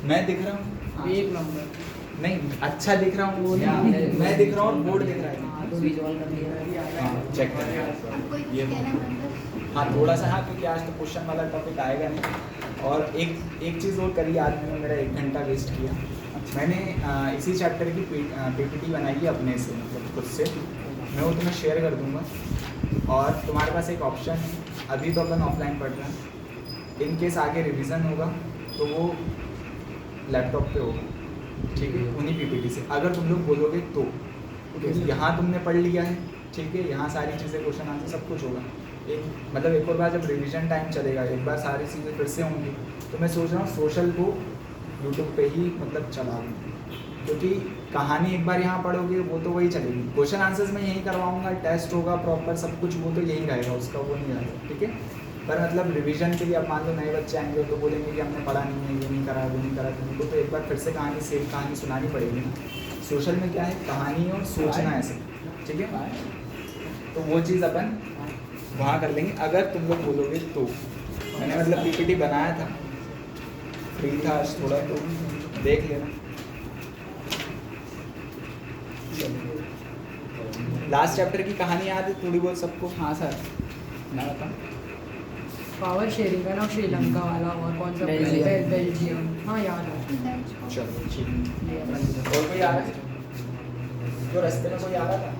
मैं दिख रहा हूँ? एक नंबर नहीं, अच्छा दिख रहा हूँ वो नहीं, मैं दिख रहा हूँ और बोर्ड दिख रहा है। तो विजुअल कर दिया। हाँ, चेक करें ये। हाँ थोड़ा सा, हाँ क्योंकि आज तो क्वेश्चन वाला टॉपिक आएगा नहीं। और एक चीज़ और करी आज मैंने, मेरा 1 घंटा वेस्ट किया। मैंने इसी चैप्टर की पीपीटी बनाई है अपने से, मतलब खुद से। मैं वो तुम्हें शेयर कर दूँगा। और तुम्हारे पास एक ऑप्शन है, अभी तो अपन ऑफलाइन पढ़ रहे हैं, इन केस आगे रिवीजन होगा तो वो लैपटॉप पे होगा, ठीक है, उन्हीं पीपीटी से। अगर तुम लोग बोलोगे तो, क्योंकि यहाँ तुमने पढ़ लिया है, ठीक है, यहाँ सारी चीज़ें, क्वेश्चन आंसर सब कुछ होगा। मतलब एक और बार जब रिवीजन टाइम चलेगा, एक बार सारी चीज़ें फिर से होंगी, तो मैं सोच रहा हूँ सोशल को यूट्यूब पे ही मतलब चला दूँ, क्योंकि कहानी एक बार यहाँ पढ़ोगे वो तो वही चलेगी, क्वेश्चन आंसर्स मैं यहीं करवाऊँगा, टेस्ट होगा प्रॉपर सब कुछ, वो तो यही रहेगा, उसका वो नहीं रहेगा, ठीक है। पर मतलब रिवीजन के लिए अब मान लो नए बच्चे आएंगे तो बोलेंगे कि हमने पढ़ा नहीं है, ये नहीं करा, वो नहीं करा, तो उनको तो एक बार फिर से कहानी, सेम कहानी सुनानी पड़ेगी ना। सोशल में क्या है, कहानी और सोचना है सब, ठीक है। तो वो चीज़ अपन वहाँ कर लेंगे अगर तुम लोग बोलोगे तो। मैंने मतलब पीपीटी बनाया था, फ्री था आज थोड़ा, तो देख लेना। लास्ट चैप्टर की कहानी याद है थोड़ी बहुत सबको? हाँ सर, मैं बताऊँ? पावर शेयरिंग का ना, श्रीलंका वाला और कौन सा बेल्जियम, हाँ याद है। चलो ठीक। और कोई आ रहा है जो रास्ते में कोई आ रहा था?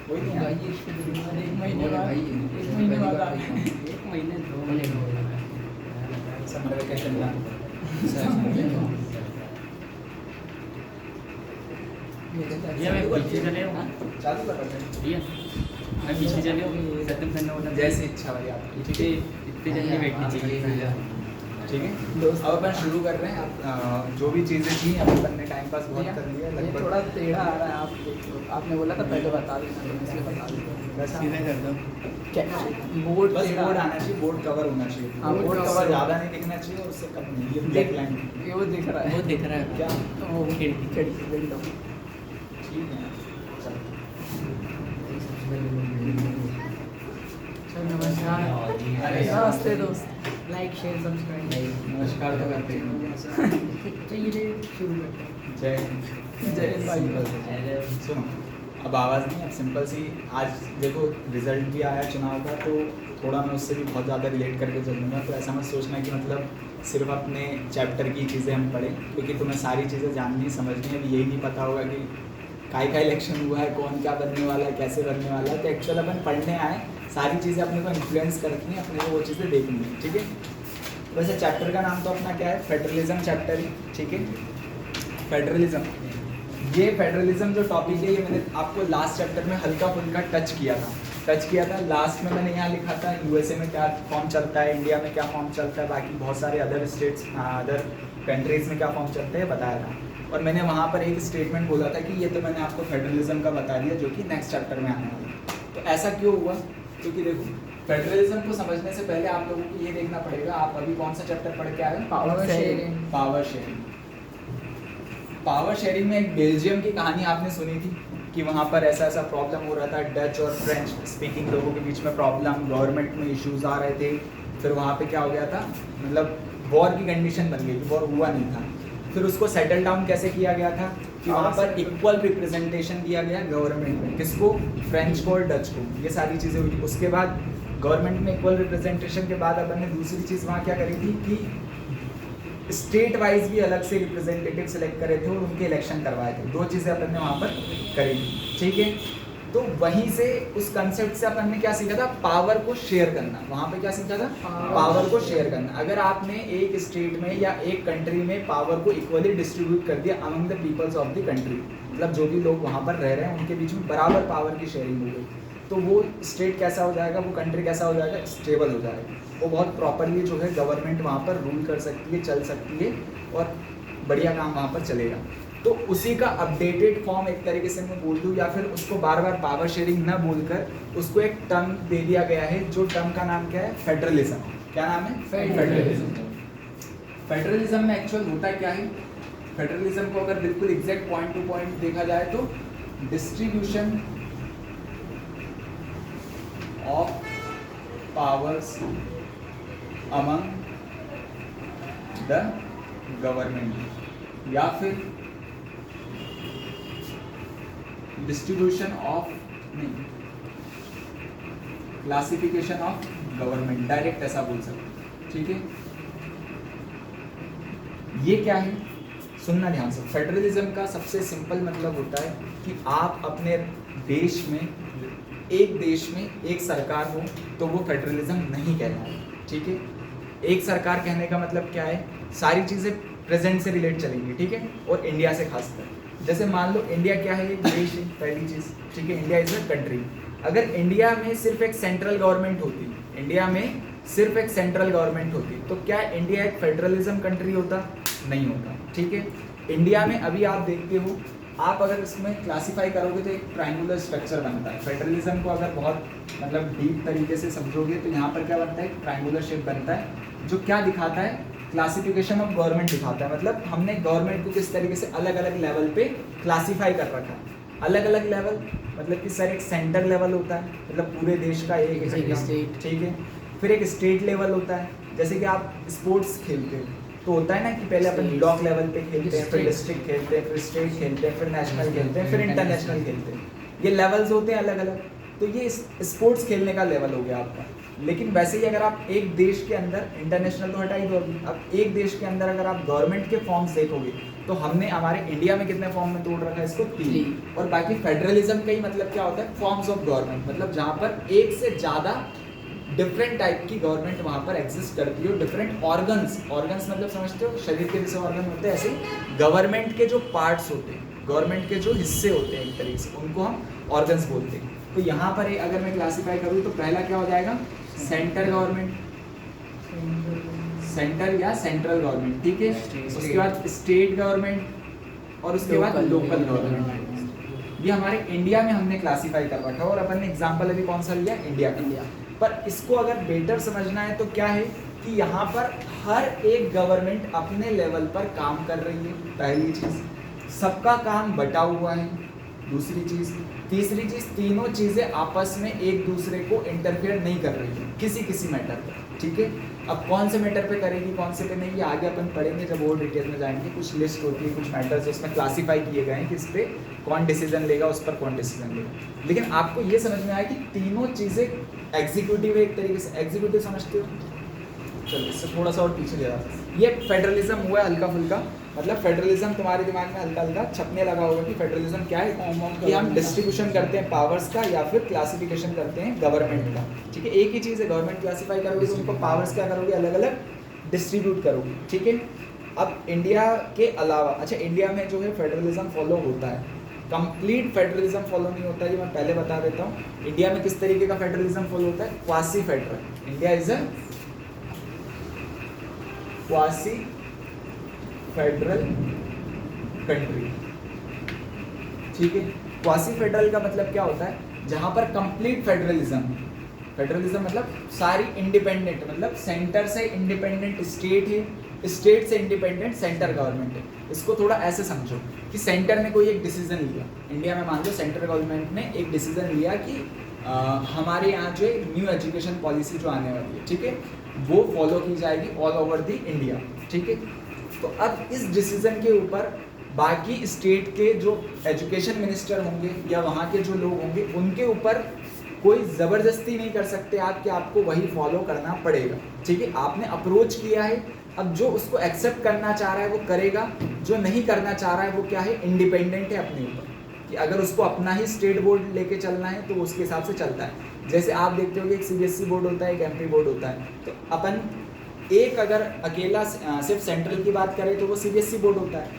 कोई नहीं आया? एक महीने बाद, एक महीने बाद आ गए। एक महीने 2 महीने समर वेकेशन में ये मैं पीछे चले हूँ। चालू कर रहे हैं। ये मैं पीछे चले हूँ, सत्यम करना होता है। जैसे इच्छा भाई आपकी, ठीक है। इतनी जल्दी बैठनी चाहिए। ठीक है, अब अपन शुरू कर रहे हैं। अब जो भी चीज़ें थी अब अपन ने टाइम पास बहुत कर लिया ये लगभग। थोड़ा टेढ़ा आ रहा है, आप देख लो। आपने बोला था पहले बता देना, तो इसलिए बता देता वैसा सीधे कर दो। क्या बोर्ड बस टेढ़ा बोर्ड आना चाहिए, बोर्ड कवर होना चाहिए। हाँ, बोर्ड board कवर cover ज़्यादा नहीं दिखना चाहिए और उससे कम नहीं, ये ब्लैक लाइन। ये वो दिख रहा है, वो दिख रहा है क्या? वो खिड़की विंडो। ठीक है, चलो। नमस्कार, अरे नमस्ते दोस्त, लाइक शेयर सब्सक्राइब। नमस्कार तो करते हैं। चलिए शुरू करते हैं। जय हिंद। जय हिंद भाई। सिंपल से। सुनो, अब आवाज़ नहीं, अब सिंपल सी। आज देखो रिजल्ट भी आया चुनाव का, तो थोड़ा मैं उससे भी बहुत ज़्यादा रिलेट करके चलूँगा। तो ऐसा मत सोचना कि मतलब सिर्फ अपने चैप्टर की चीज़ें हम पढ़ें, क्योंकि तुम्हें सारी चीज़ें जाननी समझनी है। यही नहीं पता होगा कि का इलेक्शन हुआ है, कौन क्या बनने वाला है, कैसे बनने वाला है। तो एक्चुअल अपन पढ़ने आए, सारी चीज़ें अपने को इन्फ्लुएंस करती हैं, अपने को वो चीज़ें देखनी है, ठीक है। वैसे चैप्टर का नाम तो अपना क्या है, फेडरलिज्म चैप्टर है, ठीक है। फेडरलिज्म, ये फेडरलिज्म जो टॉपिक है, ये मैंने आपको लास्ट चैप्टर में हल्का फुल्का टच किया था। लास्ट में मैंने यहाँ लिखा था यूएसए में क्या फॉर्म चलता है, इंडिया में क्या फॉर्म चलता है, बाकी बहुत सारे अदर स्टेट्स, अदर कंट्रीज़ में क्या फॉर्म चलते हैं बताया था। और मैंने वहाँ पर एक स्टेटमेंट बोला था कि ये तो मैंने आपको फेडरलिज्म का बता दिया, जो कि नेक्स्ट चैप्टर में आने वाला है। तो ऐसा क्यों हुआ? क्योंकि देखो, फेडरलिज्म को समझने से पहले आप लोगों को ये देखना पड़ेगा, आप अभी कौन सा चैप्टर पढ़ के आए हो? Power sharing. Power sharing. Power sharing में एक बेल्जियम की कहानी आपने सुनी थी कि वहाँ पर ऐसा ऐसा प्रॉब्लम हो रहा था, डच और फ्रेंच स्पीकिंग लोगों के बीच में प्रॉब्लम, गवर्नमेंट में इश्यूज आ रहे थे। फिर वहाँ पे क्या हो गया था, मतलब वॉर की कंडीशन बन गई थी, वॉर हुआ नहीं था। फिर उसको सेटल डाउन कैसे किया गया था कि वहाँ पर इक्वल रिप्रेजेंटेशन दिया गया गवर्नमेंट में, किसको? फ्रेंच को और डच को। ये सारी चीज़ें हुई। उसके बाद गवर्नमेंट में इक्वल रिप्रेजेंटेशन के बाद अपन ने दूसरी चीज़ वहाँ क्या करी थी कि स्टेट वाइज भी अलग से रिप्रेजेंटेटिव सेलेक्ट करे थे और उनके इलेक्शन करवाए थे। 2 चीज़ें अपन ने वहाँ पर करी थी, ठीक है। तो वहीं से, उस कंसेप्ट से अपन ने क्या सीखा था? पावर को शेयर करना। वहाँ पे क्या सीखा था? पावर को शेयर करना। अगर आपने एक स्टेट में या एक कंट्री में पावर को इक्वली डिस्ट्रीब्यूट कर दिया among the peoples of the country, मतलब जो भी लोग वहाँ पर रह रहे हैं उनके बीच में बराबर पावर की शेयरिंग हो गई, तो वो स्टेट कैसा हो जाएगा, वो कंट्री कैसा हो जाएगा? स्टेबल हो जाएगा। वो बहुत प्रॉपरली जो है गवर्नमेंट वहाँ पर रूल कर सकती है, चल सकती है और बढ़िया काम वहाँ पर चलेगा। तो उसी का अपडेटेड फॉर्म एक तरीके से मैं बोल दूँ, या फिर उसको बार बार पावर शेयरिंग ना बोलकर उसको एक टर्म दे दिया गया है, जो टर्म का नाम क्या है? फेडरलिज्म। क्या नाम है? फेडरलिज्म। फेडरलिज्म में एक्चुअल होता क्या है? फेडरलिज्म को अगर बिल्कुल एग्जैक्ट पॉइंट टू पॉइंट देखा जाए तो distribution of powers among the government, या फिर डिस्ट्रीब्यूशन ऑफ, नहीं, क्लासिफिकेशन ऑफ गवर्नमेंट, डायरेक्ट ऐसा बोल सकते हैं, ठीक है। ये क्या है, सुनना ध्यान से। फेडरलिज्म का सबसे सिंपल मतलब होता है कि आप अपने देश में, एक देश में एक सरकार हो तो वो फेडरलिज्म नहीं कहलाए, ठीक है। एक सरकार कहने का मतलब क्या है, सारी चीज़ें प्रेजेंट से रिलेट चलेंगी, ठीक है, और इंडिया से खासकर। जैसे मान लो इंडिया क्या है, एक देश है, पहली चीज़, ठीक है, इंडिया इज अ कंट्री। अगर इंडिया में सिर्फ एक सेंट्रल गवर्नमेंट होती, इंडिया में सिर्फ एक सेंट्रल गवर्नमेंट होती, तो क्या इंडिया एक फेडरलिज्म कंट्री होता? नहीं होता, ठीक है। इंडिया में अभी आप देखते हो, आप अगर इसमें क्लासिफाई करोगे तो एक ट्रायंगुलर स्ट्रक्चर बनता है। फेडरलिज्म को अगर बहुत मतलब डीप तरीके से समझोगे तो यहाँ पर क्या बनता है, एक ट्रायंगुलर शेप बनता है, जो क्या दिखाता है, क्लासिफिकेशन ऑफ गवर्नमेंट दिखाता है। मतलब हमने गवर्नमेंट को किस तरीके से अलग अलग लेवल पे क्लासीफाई कर रखा है। अलग अलग लेवल मतलब कि सर एक सेंटर लेवल होता है, मतलब पूरे देश का एक state, ठीक है। फिर एक स्टेट लेवल होता है, जैसे कि आप स्पोर्ट्स खेलते हो तो होता है ना कि पहले अपन ब्लॉक लेवल पे खेलते हैं, फिर डिस्ट्रिक्ट खेलते हैं, फिर स्टेट खेलते हैं, फिर नेशनल खेलते हैं, फिर इंटरनेशनल खेलते हैं। ये लेवल्स होते हैं अलग अलग। तो ये स्पोर्ट्स खेलने का लेवल हो गया आपका। लेकिन वैसे ही अगर आप एक देश के अंदर, इंटरनेशनल तो हटा ही दो अभी, अब एक देश के अंदर अगर आप गवर्नमेंट के फॉर्म्स देखोगे तो हमने हमारे इंडिया में कितने फॉर्म में तोड़ रखा है इसको, 3। और बाकी फेडरलिज्म का ही मतलब क्या होता है, फॉर्म्स ऑफ गवर्नमेंट, मतलब जहाँ पर एक से ज़्यादा डिफरेंट टाइप की गवर्नमेंट वहाँ पर एग्जिस्ट करती है। डिफरेंट ऑर्गन्स मतलब समझते हो, शरीर के जैसे ऑर्गन होते हैं, ऐसे गवर्नमेंट के जो पार्ट्स होते हैं, गवर्नमेंट के जो हिस्से होते हैं एक तरीके से, उनको हम ऑर्गन्स बोलते हैं। तो यहाँ पर अगर मैं क्लासीफाई करूँ तो पहला क्या हो जाएगा, सेंटर गवर्नमेंट, सेंटर या सेंट्रल गवर्नमेंट, ठीक है। उसके बाद स्टेट गवर्नमेंट और उसके बाद लोकल गवर्नमेंट। ये हमारे इंडिया में हमने क्लासीफाई कर रखा है। और अपन ने एग्जांपल अभी कौन सा लिया, इंडिया का। पर इसको अगर बेटर समझना है तो क्या है कि यहाँ पर हर एक गवर्नमेंट अपने लेवल पर काम कर रही है, पहली चीज़। सबका काम बटा हुआ है, दूसरी चीज़। तीसरी चीज़, तीनों चीज़ें आपस में एक दूसरे को इंटरफेयर नहीं कर रही है किसी मैटर पर, ठीक है। अब कौन से मैटर पे करेगी, कौन से पे नहीं, ये आगे अपन पढ़ेंगे जब और डिटेल में जाएंगे। कुछ लिस्ट होती है, कुछ मैटर्स उसमें क्लासीफाई किए गए हैं कि इस पे कौन डिसीजन लेगा, उस पर कौन डिसीजन लेगा। लेकिन आपको ये समझ में आया कि तीनों चीज़ें एग्जीक्यूटिव है एक तरीके से। एग्जीक्यूटिव समझते हो, चलो इससे थोड़ा सा और पीछे ले रहा। ये फेडरलिज्म हुआ है हल्का फुल्का, मतलब फेडरलिज्म तुम्हारे दिमाग में हल्का हल्का छपने लगा होगा कि फेडरलिज्म क्या है, कि हम डिस्ट्रीब्यूशन करते हैं पावर्स का या फिर क्लासिफिकेशन करते हैं गवर्नमेंट का, ठीक है। एक ही चीज़ है, गवर्नमेंट क्लासीफाई करोगे तो उनको पावर्स क्या करोगे, अलग अलग डिस्ट्रीब्यूट करोगे, ठीक है। अब इंडिया के अलावा, अच्छा इंडिया में जो है फेडरलिज्म फॉलो होता है, कंप्लीट फेडरलिज्म फॉलो नहीं होता है, ये मैं पहले बता देता हूँ। इंडिया में किस तरीके का फेडरलिज्म फॉलो होता है, quasi federal. India is a quasi federal country, ठीक है। क्वासी फेडरल का मतलब क्या होता है, जहां पर कंप्लीट फेडरलिज्म है। फेडरलिज्म मतलब सारी इंडिपेंडेंट, मतलब सेंटर से इंडिपेंडेंट स्टेट है, स्टेट से इंडिपेंडेंट सेंटर गवर्नमेंट है। इसको थोड़ा ऐसे समझो कि सेंटर ने कोई एक डिसीजन लिया, इंडिया में मान लो सेंट्रल गवर्नमेंट ने एक डिसीजन लिया कि हमारे यहाँ जो न्यू एजुकेशन पॉलिसी जो आने वाली है, ठीक है, वो फॉलो की जाएगी ऑल ओवर द इंडिया, ठीक है। तो अब इस डिसीजन के ऊपर बाकी स्टेट के जो एजुकेशन मिनिस्टर होंगे या वहाँ के जो लोग होंगे, उनके ऊपर कोई ज़बरदस्ती नहीं कर सकते आप कि आपको वही फॉलो करना पड़ेगा, ठीक है। आपने अप्रोच किया है, अब जो उसको एक्सेप्ट करना चाह रहा है वो करेगा, जो नहीं करना चाह रहा है वो क्या है, इंडिपेंडेंट है अपने ऊपर, कि अगर उसको अपना ही स्टेट बोर्ड लेके चलना है तो उसके हिसाब से चलता है। जैसे आप देखते हो कि एक CBSE बोर्ड होता है, एक MP बोर्ड होता है, तो अपन एक अगर अकेला सिर्फ सेंट्रल की बात करें तो वो CBSE बोर्ड होता है,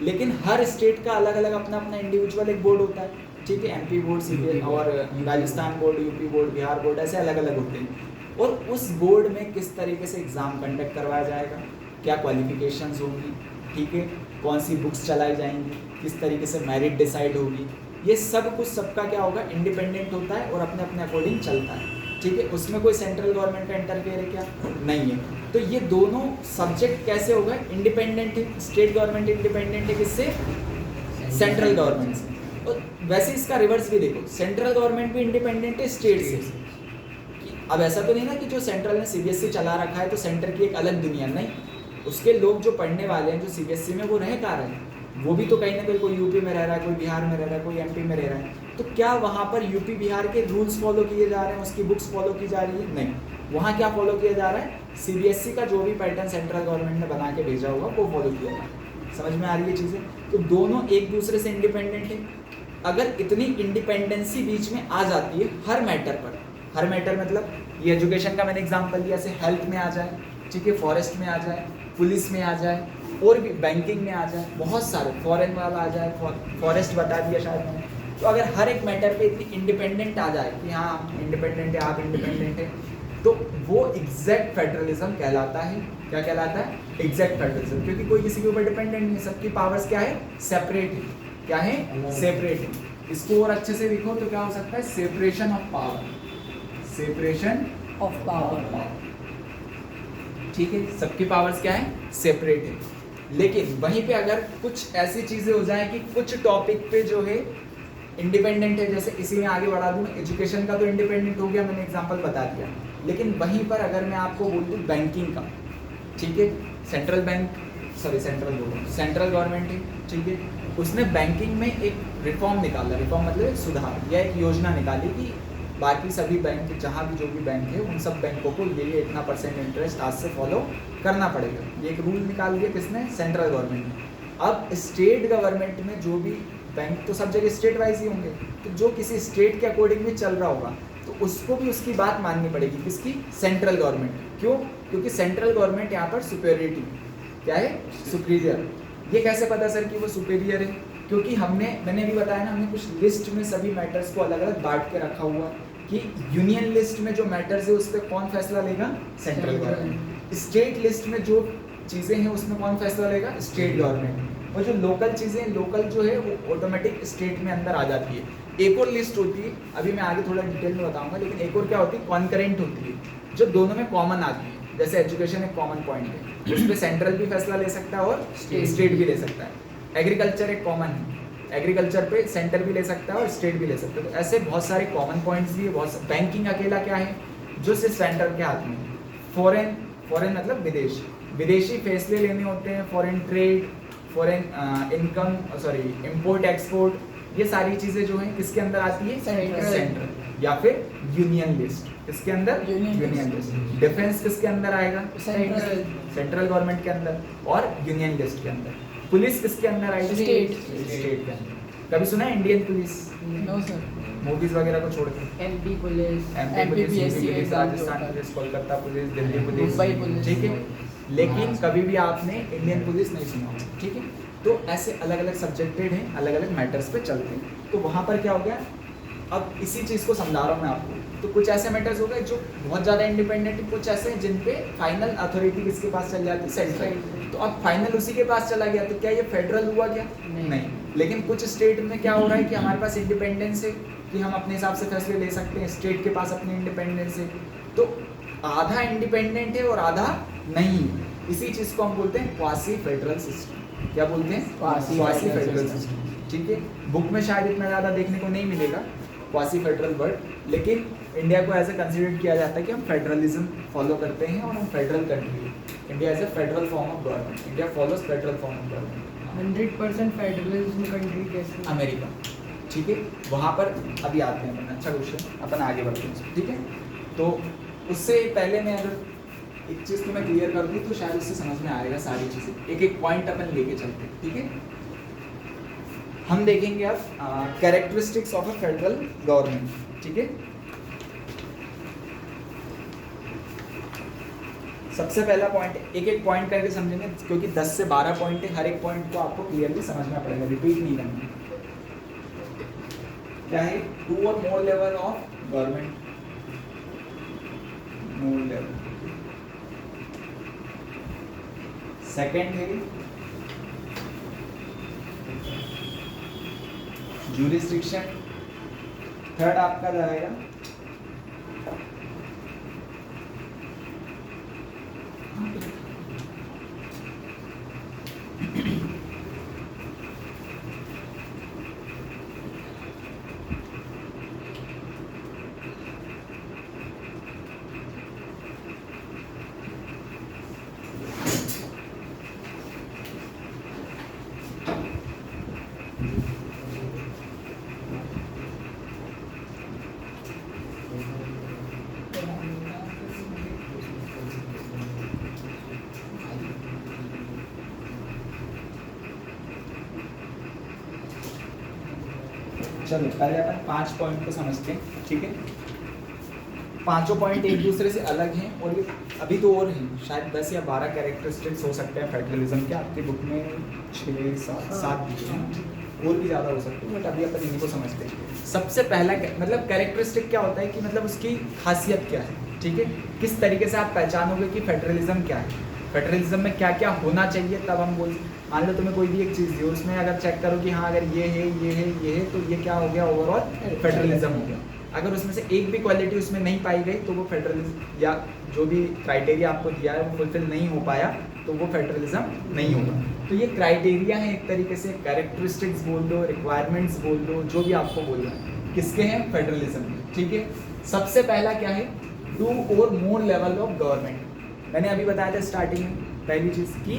लेकिन हर स्टेट का अलग अलग अपना अपना इंडिविजुअल एक बोर्ड होता है, ठीक है। MP बोर्ड, CBSE और Rajasthan board, UP board, Bihar board, ऐसे अलग अलग होते हैं। और उस बोर्ड में किस तरीके से एग्ज़ाम कंडक्ट करवाया जाएगा, क्या क्वालिफिकेशंस होंगी, ठीक है, कौन सी बुक्स चलाई जाएंगी, किस तरीके से मेरिट डिसाइड होगी, ये सब कुछ सबका क्या होगा, इंडिपेंडेंट होता है और अपने अपने अकॉर्डिंग चलता है, ठीक है। उसमें कोई सेंट्रल गवर्नमेंट का इंटरफेयर है क्या, नहीं है। तो ये दोनों सब्जेक्ट कैसे होगा, इंडिपेंडेंट है। स्टेट गवर्नमेंट इंडिपेंडेंट है किससे, सेंट्रल गवर्नमेंट से। और वैसे इसका रिवर्स भी देखो, सेंट्रल गवर्नमेंट भी इंडिपेंडेंट है स्टेट से। अब ऐसा तो नहीं ना कि जो सेंट्रल ने CBSE चला रखा है तो सेंटर की एक अलग दुनिया, नहीं। उसके लोग जो पढ़ने वाले हैं जो सीबीएसई में, वो रह कहाँ रहे हैं? वो भी तो कहीं ना कहीं कोई यूपी में रह रहा है, कोई बिहार में रह रहा है, कोई एमपी में रह रहा है। तो क्या वहाँ पर यूपी बिहार के रूल्स फॉलो किए जा रहे हैं, उसकी बुक्स फॉलो की जा रही है? नहीं। वहाँ क्या फॉलो किया जा रहा है? सीबीएसई का जो भी पैटर्न सेंट्रल गवर्नमेंट ने बना के भेजा होगा वो फॉलो किया जा रहा है। समझ में आ रही है चीज़ें? तो दोनों एक दूसरे से इंडिपेंडेंट है। अगर इतनी इंडिपेंडेंसी बीच में आ जाती है हर मैटर पर, हर मैटर मतलब ये एजुकेशन का मैंने एग्जांपल दिया, जैसे हेल्थ में आ जाए, ठीक है, फॉरेस्ट में आ जाए, पुलिस में आ जाए, और भी बैंकिंग में आ जाए, बहुत सारे, फॉरेन वाला आ जाए, फॉरेस्ट बता दिया शायद मैंने। तो अगर हर एक मैटर पे इतनी इंडिपेंडेंट आ जाए कि हाँ हम इंडिपेंडेंट है, आप इंडिपेंडेंट है, तो वो एग्जैक्ट फेडरलिज्म कहलाता है। क्या कहलाता है? Exact federalism. क्योंकि कोई किसी के ऊपर डिपेंडेंट नहीं है, सबकी पावर्स क्या है? सेपरेट है। क्या है? सेपरेट है। इसको और अच्छे से लिखो तो क्या हो सकता है? Separation of power, separation of power. ठीक है, सबकी पावर्स क्या है? सेपरेट है। लेकिन वहीं पे अगर कुछ ऐसी चीजें हो जाए कि कुछ टॉपिक पे जो है इंडिपेंडेंट है, जैसे इसी में आगे बढ़ा दूं, एजुकेशन का तो इंडिपेंडेंट हो गया, मैंने एग्जांपल बता दिया। लेकिन वहीं पर अगर मैं आपको बोल दूं बैंकिंग का, ठीक है, सेंट्रल गवर्नमेंट है, ठीक है, उसने बैंकिंग में एक रिफॉर्म निकाला, रिफॉर्म मतलब एक सुधार या एक योजना निकाली कि बाकी सभी बैंक, जहाँ भी जो भी बैंक है, उन सब बैंकों को ये इतना % इंटरेस्ट आज से फॉलो करना पड़ेगा। ये एक रूल निकाल दिया किसने? सेंट्रल गवर्नमेंट ने। अब स्टेट गवर्नमेंट में जो भी बैंक, तो सब जगह स्टेट वाइज ही होंगे, तो जो किसी स्टेट के अकॉर्डिंग भी चल रहा होगा तो उसको भी उसकी बात माननी पड़ेगी। किसकी? Central government. क्यों? क्योंकि सेंट्रल गवर्नमेंट यहाँ पर सुपेरियरिटी, क्या है? सुपीरियर। ये कैसे पता सर कि वो सुपेरियर है? क्योंकि मैंने भी बताया ना, हमने कुछ लिस्ट में सभी मैटर्स को अलग अलग बांट के रखा हुआ कि यूनियन लिस्ट में जो मैटर्स है उस पर कौन फैसला लेगा? Central government. स्टेट लिस्ट में जो चीज़ें हैं उसमें कौन फैसला लेगा? State government. और जो लोकल चीज़ें, लोकल जो है वो ऑटोमेटिक स्टेट में अंदर आ जाती है। एक और लिस्ट होती है, अभी मैं आगे थोड़ा डिटेल में बताऊंगा, लेकिन एक और क्या होती है? कॉन्करेंट होती है, जो दोनों में कॉमन आती है। जैसे एजुकेशन एक कॉमन पॉइंट है, उस पर सेंट्रल भी फैसला ले सकता है और स्टेट भी ले सकता है। एग्रीकल्चर एक कॉमन है, एग्रीकल्चर पे सेंटर भी ले सकता है और स्टेट भी ले सकता है। तो ऐसे बहुत सारे कॉमन पॉइंट्स भी है, बहुत। बैंकिंग अकेला क्या है? जो सिर्फ सेंटर के हाथ में। फॉरेन मतलब विदेश, विदेशी फैसले लेने होते हैं, foreign trade, foreign income, import export, ये सारी चीज़ें जो हैं किसके अंदर आती है? सेंट्रल। या फिर यूनियन लिस्ट, किसके अंदर? Union list. डिफेंस किसके अंदर आएगा? सेंट्रल गवर्नमेंट के अंदर। और यूनियन लिस्ट के अंदर। पुलिस किसके अंदर आएगी? स्टेट के अंदर। कभी सुना है Indian police? No sir. Movies वगैरह को छोड़ के MP police, MPPSC, Rajasthan police, Kolkata police, Delhi police, Mumbai police, ठीक है। लेकिन कभी भी आपने इंडियन पुलिस नहीं सुना होगा, ठीक है। तो ऐसे अलग अलग सब्जेक्टेड हैं, अलग अलग मैटर्स पे चलते हैं। तो वहाँ पर क्या हो गया, अब इसी चीज़ को समझा रहा हूँ मैं आपको। तो कुछ ऐसे मैटर्स हो गए जो बहुत ज़्यादा इंडिपेंडेंट है, कुछ ऐसे हैं जिन पे फाइनल अथॉरिटी किसके पास चल जाती है? सेंट्रल। तो अब फाइनल उसी के पास चला गया, तो क्या ये फेडरल हुआ क्या? नहीं। लेकिन कुछ स्टेट में क्या हो रहा है कि हमारे पास इंडिपेंडेंस है कि हम अपने हिसाब से फैसले ले सकते हैं, स्टेट के पास अपनी इंडिपेंडेंस है। तो आधा इंडिपेंडेंट है और आधा नहीं। इसी चीज़ को हम बोलते हैं क्वासी फेडरल सिस्टम। क्या बोलते हैं? क्वासी फेडरल सिस्टम, ठीक है। बुक में शायद इतना ज़्यादा देखने को नहीं मिलेगा क्वासी फेडरल वर्ड, लेकिन इंडिया को ऐसे कंसिडर किया जाता है कि हम फेडरलिज्म फॉलो करते हैं और हम फेडरल कंट्री है। India as a federal form of government, India follows federal form of government. 100% federalism country कैसे? अमेरिका, ठीक है। वहाँ पर अभी आते हैं अपन, अच्छा क्वेश्चन, अपन आगे बढ़ते हैं, ठीक है। तो उससे पहले मैं अगर एक चीज़ तो मैं क्लियर कर दूँ तो शायद उससे समझ में आएगा सारी चीज़ें। एक एक पॉइंट अपन लेके चलते हैं, ठीक है। हम देखेंगे अब characteristics of a federal government, ठीक है। सबसे पहला पॉइंट, एक एक पॉइंट करके समझेंगे क्योंकि 10 से 12 पॉइंट है, हर एक पॉइंट को आपको क्लियरली समझना पड़ेगा, रिपीट नहीं करना। क्या है? 2 और more level of government, more level. Second है jurisdiction। थर्ड आपका जाएगा चलो पहले अपन 5 पॉइंट को समझते हैं, ठीक है। पांचों पॉइंट एक दूसरे से अलग हैं और ये अभी तो और हैं, शायद 10 या 12 कैरेक्टरिस्टिक्स हो सकते हैं फेडरलिज्म के। आपकी बुक में 6-7 दिए हैं, और भी ज़्यादा हो सकते हैं, बट अभी अपन इन्हीं को समझते हैं। सबसे पहला मतलब कैरेक्टरिस्टिक क्या होता है कि मतलब उसकी खासियत क्या है, ठीक है। किस तरीके से आप पहचानोगे कि फेडरलिज्म क्या है, फेडरलिज्म में क्या क्या होना चाहिए, तब हम बोल। मान लो तुम्हें कोई भी एक चीज़ दी, उसमें अगर चेक करो कि हाँ अगर ये है ये है ये है, तो ये क्या हो गया, ओवरऑल फेडरलिज्म हो गया। अगर उसमें से एक भी क्वालिटी उसमें नहीं पाई गई तो वो फेडरलिज्म, या जो भी क्राइटेरिया आपको दिया है वो फुलफिल नहीं हो पाया तो वो फेडरलिज्म नहीं होगा। तो ये क्राइटेरिया है एक तरीके से, कैरेक्टरिस्टिक्स बोल दो, रिक्वायरमेंट्स बोल दो, जो भी आपको बोलना है, किसके हैं, फेडरलिज्म के, ठीक है। सबसे पहला क्या है, 2 और मोर लेवल ऑफ गवर्नमेंट। मैंने अभी बताया था स्टार्टिंग में, पहली चीज़ कि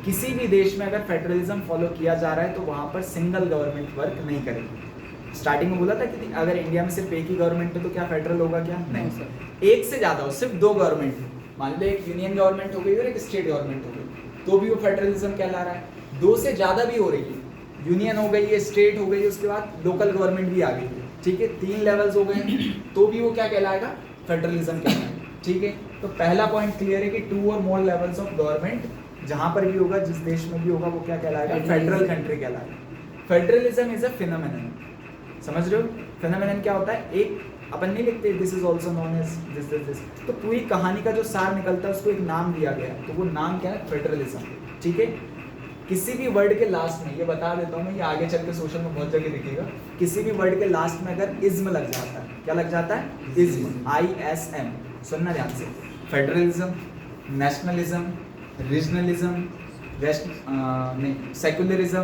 किसी भी देश में अगर फेडरलिज्म फॉलो किया जा रहा है तो वहाँ पर सिंगल गवर्नमेंट वर्क नहीं करेगी। स्टार्टिंग में बोला था कि अगर इंडिया में सिर्फ एक ही गवर्नमेंट है तो क्या फेडरल होगा, क्या नहीं सर, एक से ज़्यादा हो, सिर्फ 2 गवर्नमेंट, मान लो एक यूनियन गवर्नमेंट हो गई और एक स्टेट गवर्नमेंट हो गई, तो भी वो फेडरलिज्म कहला रहा है। 2 से ज़्यादा भी हो रही है, यूनियन हो गई है, स्टेट हो गई, उसके बाद लोकल गवर्नमेंट भी आ गई है, ठीक है, 3 लेवल्स हो गए तो भी वो क्या कहलाएगा, फेडरलिज्म कहलाएगा, ठीक है। तो पहला पॉइंट क्लियर है कि 2 और मोर लेवल्स ऑफ गवर्नमेंट जहाँ पर भी होगा, जिस देश में भी होगा, वो क्या कहलाएगा, फेडरल कंट्री कहलाएगा। फेडरलिज्म इज अ फिनोमेनन, समझ रहे हो। फिनोमेनन क्या होता है, एक अपन नहीं लिखते this is also known as this this this, तो पूरी कहानी का जो सार निकलता है उसको एक नाम दिया गया है, तो वो नाम क्या है, फेडरलिज्म, ठीक है। किसी भी वर्ड के लास्ट में, ये बता देता हूँ मैं, ये आगे चल के सोशल में बहुत जगह दिखेगा, किसी भी वर्ड के लास्ट में अगर इज्म लग जाता है, क्या लग जाता है, इज्म, ISM, सुनना ध्यान से। फेडरलिज्म, नेशनलिज्म, रीजनलिज्म, नहीं सेकुलरिज्म,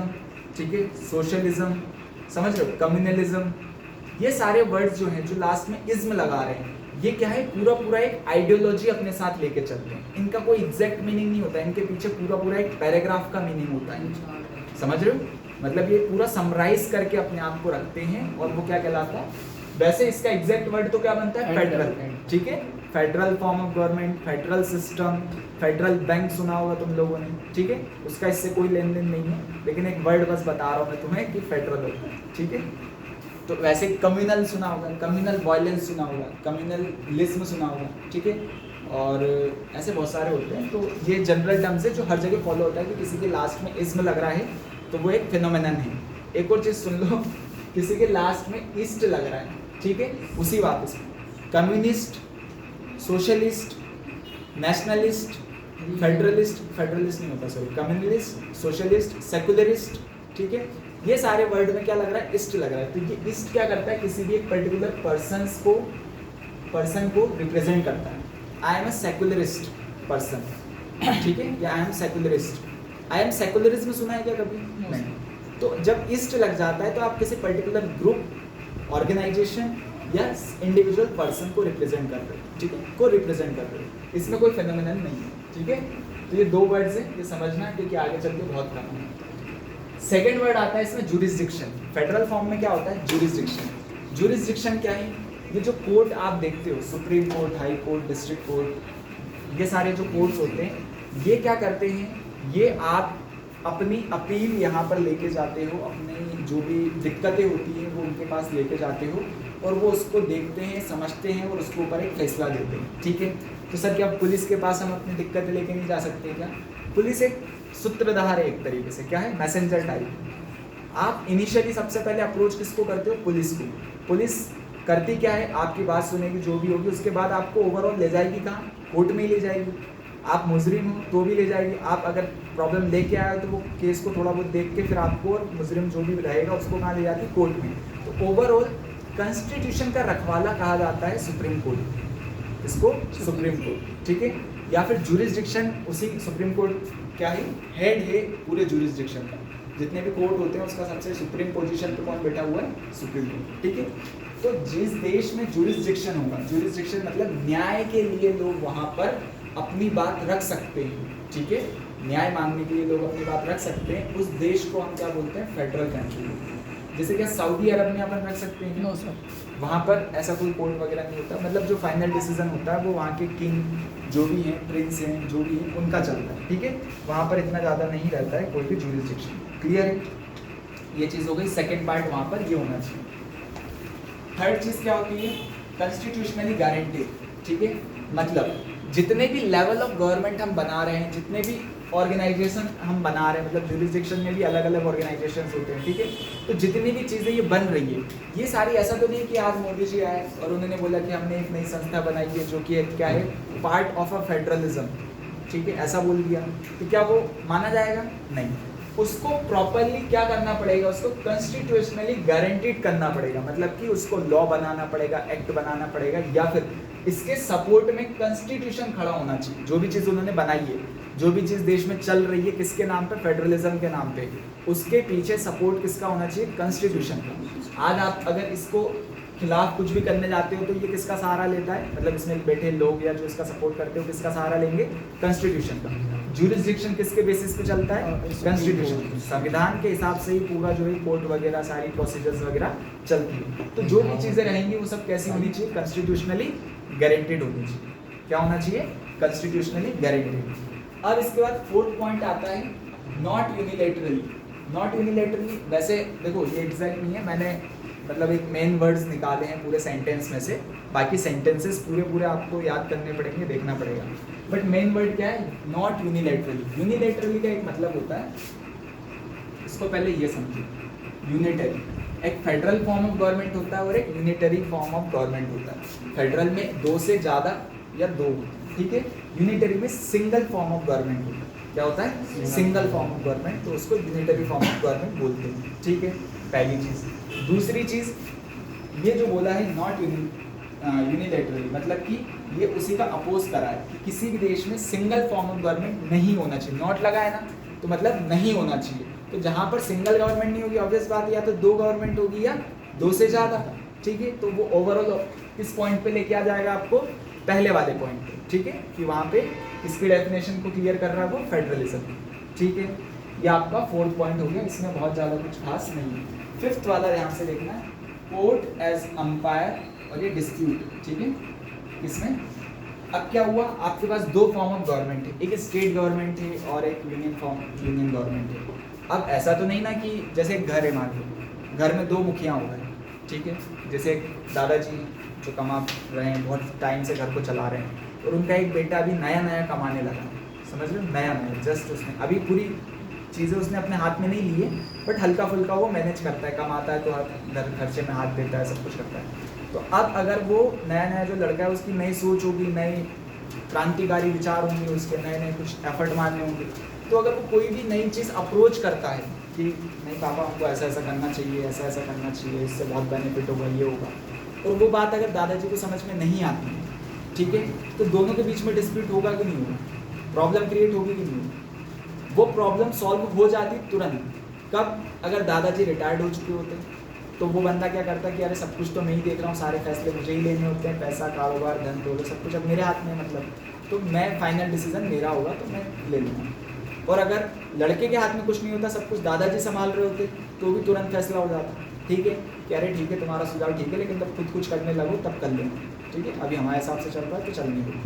ठीक है, सोशलिज्म, समझ रहे हो, कम्युनलिज्म, ये सारे वर्ड्स जो हैं जो लास्ट में इज्म लगा रहे हैं, ये क्या है, पूरा पूरा एक आइडियोलॉजी अपने साथ लेके चलते हैं। इनका कोई एग्जैक्ट मीनिंग नहीं होता है, इनके पीछे पूरा पूरा एक पैराग्राफ का मीनिंग होता है, समझ रहे हो। मतलब ये पूरा समराइज करके अपने आप को रखते हैं और वो क्या कहलाता है। वैसे इसका एग्जैक्ट वर्ड तो क्या बनता है, फेडरल, ठीक है। Federal form of government, federal system, federal bank सुना होगा तुम लोगों ने, ठीक है, उसका इससे कोई लेन देन नहीं है, लेकिन एक वर्ड बस बता रहा हूँ मैं तुम्हें कि फेडरल होता है, ठीक है। तो वैसे कम्युनल सुना होगा, कम्युनल वायलेंस सुना होगा, कम्युनलिज्म सुना होगा, ठीक है, और ऐसे बहुत सारे होते हैं। तो ये जनरल टर्म से जो हर जगह फॉलो होता है कि किसी के लास्ट में इज्म लग रहा है तो वो एक फिनोमेनन है। एक और चीज़ सुन लो, किसी के लास्ट में ईस्ट लग रहा है, ठीक है, उसी वापस communist, socialist, nationalist, federalist, federalist नहीं होता सॉरी, कम्युनलिस्ट, सोशलिस्ट, सेकुलरिस्ट, ठीक है, ये सारे वर्ड में क्या लग रहा है, ईस्ट लग रहा है। तो ये ईस्ट क्या करता है, किसी भी एक पर्टिकुलर पर्सन को रिप्रेजेंट करता है। I am a secularist person, ठीक है, या I am secularist. I am secularism सुना है क्या कभी, नहीं। तो जब ईस्ट लग जाता है तो आप किसी पर्टिकुलर ग्रुप, ऑर्गेनाइजेशन या इंडिविजुअल पर्सन को रिप्रेजेंट कर रहे हो, ठीक है, को रिप्रेजेंट कर रहे हो, इसमें कोई फेनोमेनन नहीं है, ठीक है। तो ये 2 वर्ड्स हैं, ये समझना है क्योंकि आगे चल के बहुत काम है। सेकेंड वर्ड आता है इसमें जुरिस्डिक्शन। फेडरल फॉर्म में क्या होता है, जुरिस्डिक्शन। जुरिस्डिक्शन क्या है, ये जो कोर्ट आप देखते हो, supreme court, high court, district court, ये सारे जो कोर्ट्स होते हैं, ये क्या करते हैं, ये आप अपनी अपील यहाँ पर लेके जाते हो, अपनी जो भी दिक्कतें होती हैं वो उनके पास लेके जाते हो और वो उसको देखते हैं, समझते हैं और उसके ऊपर एक फैसला देते हैं, ठीक है। तो सर क्या पुलिस के पास हम अपनी दिक्कतें लेके नहीं जा सकते क्या? पुलिस एक सूत्रधार है एक तरीके से, क्या है, मैसेंजर टाइप। आप इनिशियली सबसे पहले अप्रोच किसको करते हो, पुलिस को। पुलिस करती क्या है, आपकी बात सुनेगी जो भी होगी, उसके बाद आपको ओवरऑल ले जाएगी कहाँ, कोर्ट में ही ले जाएगी। आप मुजरिम हो तो भी ले जाएगी, आप अगर प्रॉब्लम लेके आए हो तो वो केस को थोड़ा बहुत देख के फिर आपको और मुजरिम जो भी रहेगा उसको कहाँ ले जाती है, कोर्ट में। तो ओवरऑल कॉन्स्टिट्यूशन का रखवाला कहा जाता है सुप्रीम कोर्ट, इसको सुप्रीम कोर्ट, ठीक है। या फिर जुरिस्डिक्शन, उसी सुप्रीम कोर्ट क्या है, हेड है पूरे जुरिस्डिक्शन का। जितने भी कोर्ट होते हैं उसका सबसे सुप्रीम पोजीशन पे कौन बैठा हुआ है, सुप्रीम कोर्ट, ठीक है। तो जिस देश में जुरिस्डिक्शन होगा, जुरिस्डिक्शन मतलब न्याय के लिए लोग वहाँ पर अपनी बात रख सकते हैं, ठीक है, न्याय मांगने के लिए लोग अपनी बात रख सकते हैं, उस देश को हम क्या बोलते हैं, फेडरल कंट्री। जैसे क्या सऊदी अरब में अपन रख सकते हैं, नो सर, वहाँ पर ऐसा कोई कोर्ट वगैरह नहीं होता, मतलब जो फाइनल डिसीजन होता है वो वहाँ के किंग जो भी हैं, प्रिंस हैं, जो भी हैं, उनका चलता है, ठीक है। वहाँ पर इतना ज़्यादा नहीं रहता है कोई भी जुरिस्डिक्शन, क्लियर है। ये चीज़ हो गई, सेकेंड पार्ट वहाँ पर ये होना चाहिए। थर्ड चीज क्या होती है, कॉन्स्टिट्यूशनली गारंटीड, ठीक है। मतलब जितने भी लेवल ऑफ गवर्नमेंट हम बना रहे हैं, जितने भी ऑर्गेनाइजेशन हम बना रहे हैं, मतलब जुरिसडिक्शन में भी अलग अलग ऑर्गेनाइजेशन होते हैं, ठीक है। तो जितनी भी चीज़ें ये बन रही है, ये सारी ऐसा तो नहीं है कि आज मोदी जी आए और उन्होंने बोला कि हमने एक नई संस्था बनाई है जो कि क्या है, पार्ट ऑफ अ फेडरलिज्म, ठीक है, ऐसा बोल दिया तो क्या वो माना जाएगा? नहीं। उसको प्रॉपरली क्या करना पड़ेगा, उसको कॉन्स्टिट्यूशनली गारंटीड करना पड़ेगा, मतलब कि उसको लॉ बनाना पड़ेगा, एक्ट बनाना पड़ेगा, या फिर इसके सपोर्ट में कॉन्स्टिट्यूशन खड़ा होना चाहिए। जो भी चीज़ उन्होंने बनाई है, जो भी चीज़ देश में चल रही है, किसके नाम पे? फेडरलिज्म के नाम पे, उसके पीछे सपोर्ट किसका होना चाहिए? कॉन्स्टिट्यूशन का। आज आप अगर इसको खिलाफ कुछ भी करने जाते हो तो ये किसका सहारा लेता है, मतलब इसमें बैठे लोग या जो इसका सपोर्ट करते हो किसका सहारा लेंगे? कॉन्स्टिट्यूशन का। जुरिसडिक्शन किसके बेसिस पे चलता है? कॉन्स्टिट्यूशन, संविधान के हिसाब से ही पूरा जो है कोर्ट वगैरह सारी प्रोसीजर्स वगैरह चलती है। तो जो भी चीज़ें रहेंगी वो सब कैसी होनी चाहिए? कॉन्स्टिट्यूशनली गारंटीड होनी चाहिए। क्या होना चाहिए? Constitutionally guaranteed. अब इसके बाद फोर्थ पॉइंट आता है नॉट यूनिलेटरली। नॉट यूनिलेटरली, वैसे देखो ये एग्जैक्ट नहीं है, मैंने मतलब एक मेन वर्ड्स निकाले हैं पूरे सेंटेंस में से, बाकी सेंटेंसेस पूरे आपको याद करने पड़ेंगे, देखना पड़ेगा। बट मेन वर्ड क्या है? Not unilaterally. यूनिलेटरली का एक मतलब होता है, इसको पहले ये समझो, यूनिटरी एक फेडरल फॉर्म ऑफ गवर्नमेंट होता है और एक यूनिटरी फॉर्म ऑफ गवर्नमेंट होता है। फेडरल में दो से ज़्यादा या दो, ठीक है। यूनिटरी में सिंगल फॉर्म ऑफ गवर्नमेंट होता है। क्या होता है? सिंगल फॉर्म ऑफ गवर्नमेंट, तो उसको यूनिटरी फॉर्म ऑफ गवर्नमेंट बोलते हैं, ठीक है, पहली चीज़। दूसरी चीज़ ये जो बोला है नॉट यूनिलेटरली, मतलब कि ये उसी का अपोज करा है कि किसी भी देश में सिंगल फॉर्म ऑफ गवर्नमेंट नहीं होना चाहिए। नॉट लगा है ना, तो मतलब नहीं होना चाहिए। तो जहाँ पर सिंगल गवर्नमेंट नहीं होगी, ऑब्वियस बात, या तो दो गवर्नमेंट होगी या दो से ज़्यादा, ठीक है। तो वो ओवरऑल किस पॉइंट पे लेके आ जाएगा आपको? पहले वाले पॉइंट पे, ठीक है, कि वहाँ पे इसकी डेफिनेशन को क्लियर कर रहा है वो फेडरलिज्म, ठीक है। ये आपका फोर्थ पॉइंट हो गया, इसमें बहुत ज़्यादा कुछ खास नहीं है। फिफ्थ वाला ध्यान से देखना है, कोर्ट एज अंपायर और ये डिस्प्यूट, ठीक है। इसमें अब क्या हुआ, आपके पास दो फॉर्म ऑफ गवर्नमेंट है, एक स्टेट गवर्नमेंट है और एक यूनियन गवर्नमेंट है। अब ऐसा तो नहीं ना कि जैसे एक घर है, मान लो घर में दो मुखिया हो गए, ठीक है। जैसे एक दादाजी जो कमा रहे हैं, बहुत टाइम से घर को चला रहे हैं, और उनका एक बेटा अभी नया कमाने लगा, समझ लो, नया जस्ट उसने अभी पूरी चीज़ें उसने अपने हाथ में नहीं ली है, बट हल्का फुल्का वो मैनेज करता है, कमाता है तो घर खर्चे में हाथ देता है, सब कुछ करता है। तो अब अगर वो नया जो लड़का है उसकी नई सोच होगी, नई क्रांतिकारी विचार होंगे उसके, नए कुछ एफर्ट मारने होंगे, तो अगर वो कोई भी नई चीज़ अप्रोच करता है कि नहीं पापा हमको ऐसा करना चाहिए, ऐसा करना चाहिए, इससे बहुत बेनिफिट होगा, ये होगा, और वो बात अगर दादाजी को समझ में नहीं आती है, ठीक है, तो दोनों के बीच में डिस्प्यूट होगा कि नहीं होगा, प्रॉब्लम क्रिएट होगी कि नहीं होगी। वो प्रॉब्लम सॉल्व हो जाती तुरंत, कब? अगर दादाजी रिटायर्ड हो चुके होते, तो वो बंदा क्या करता है कि अरे सब कुछ तो मैं ही देख रहा हूँ, सारे फैसले मुझे ही लेने होते हैं, पैसा, कारोबार, धन दौलत सब कुछ अब मेरे हाथ में, मतलब तो मैं फाइनल डिसीजन मेरा होगा तो मैं ले लूँगा। और अगर लड़के के हाथ में कुछ नहीं होता, सब कुछ दादाजी संभाल रहे होते, तो भी तुरंत फैसला हो जाता, ठीक है, कि अरे ठीक है तुम्हारा सुझाव ठीक है, लेकिन तब खुद कुछ करने लगो तब कर लेना, ठीक है, अभी हमारे हिसाब से चल रहा है तो चलने दो,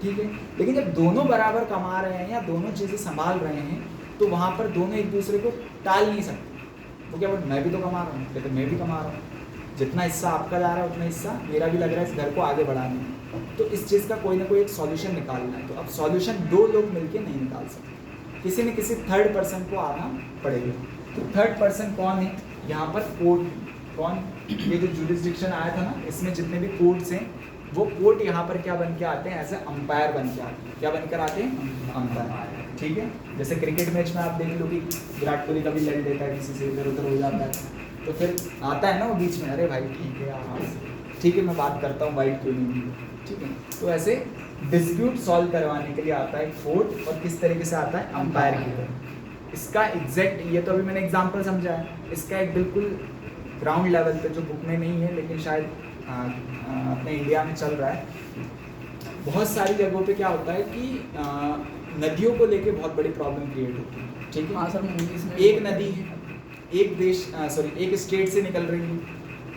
ठीक है। लेकिन जब दोनों बराबर कमा रहे हैं या दोनों चीज़ें संभाल रहे हैं, तो वहाँ पर दोनों एक दूसरे को टाल नहीं सकते। वो क्या बोल, मैं भी तो कमा रहा हूँ, लेकिन मैं भी कमा रहा हूँ, जितना हिस्सा आपका जा रहा है उतना हिस्सा मेरा भी लग रहा है इस घर को आगे बढ़ाने में, तो इस चीज़ का कोई ना कोई एक सॉल्यूशन निकालना है। तो अब सॉल्यूशन दो लोग मिलके नहीं निकाल सकते, किसी न किसी थर्ड पर्सन को आना पड़ेगा। तो थर्ड पर्सन कौन है यहाँ पर? कोर्ट। कौन? ये जो जुरिसडिक्शन आया था ना, इसमें जितने भी कोर्ट्स हैं, वो कोर्ट यहाँ पर क्या बन के आते हैं? एज ए अंपायर बन के आते हैं। क्या बनकर आते हैं? अंपायर, ठीक है। जैसे क्रिकेट मैच में आप देख लो कि विराट कोहली कभी लड़ देता है किसी से, इधर उधर हो जाता है, तो फिर आता है ना वो बीच में, अरे भाई ठीक है यार, ठीक है मैं बात करता हूँ, वाइट क्यों नहीं, ठीक है। तो ऐसे डिस्प्यूट सॉल्व करवाने के लिए आता है कोर्ट, और किस तरीके से आता है? अंपायर की तरह। इसका एग्जैक्ट, ये तो अभी मैंने एग्जाम्पल समझा है, इसका एक बिल्कुल ग्राउंड लेवल पे जो बुक में नहीं है लेकिन शायद अपने इंडिया में चल रहा है, बहुत सारी जगहों पे क्या होता है कि नदियों को लेके बहुत बड़ी प्रॉब्लम क्रिएट होती है, ठीक है। हाँ सर, मूवीज में एक नदी है, एक देश एक स्टेट से निकल रही है,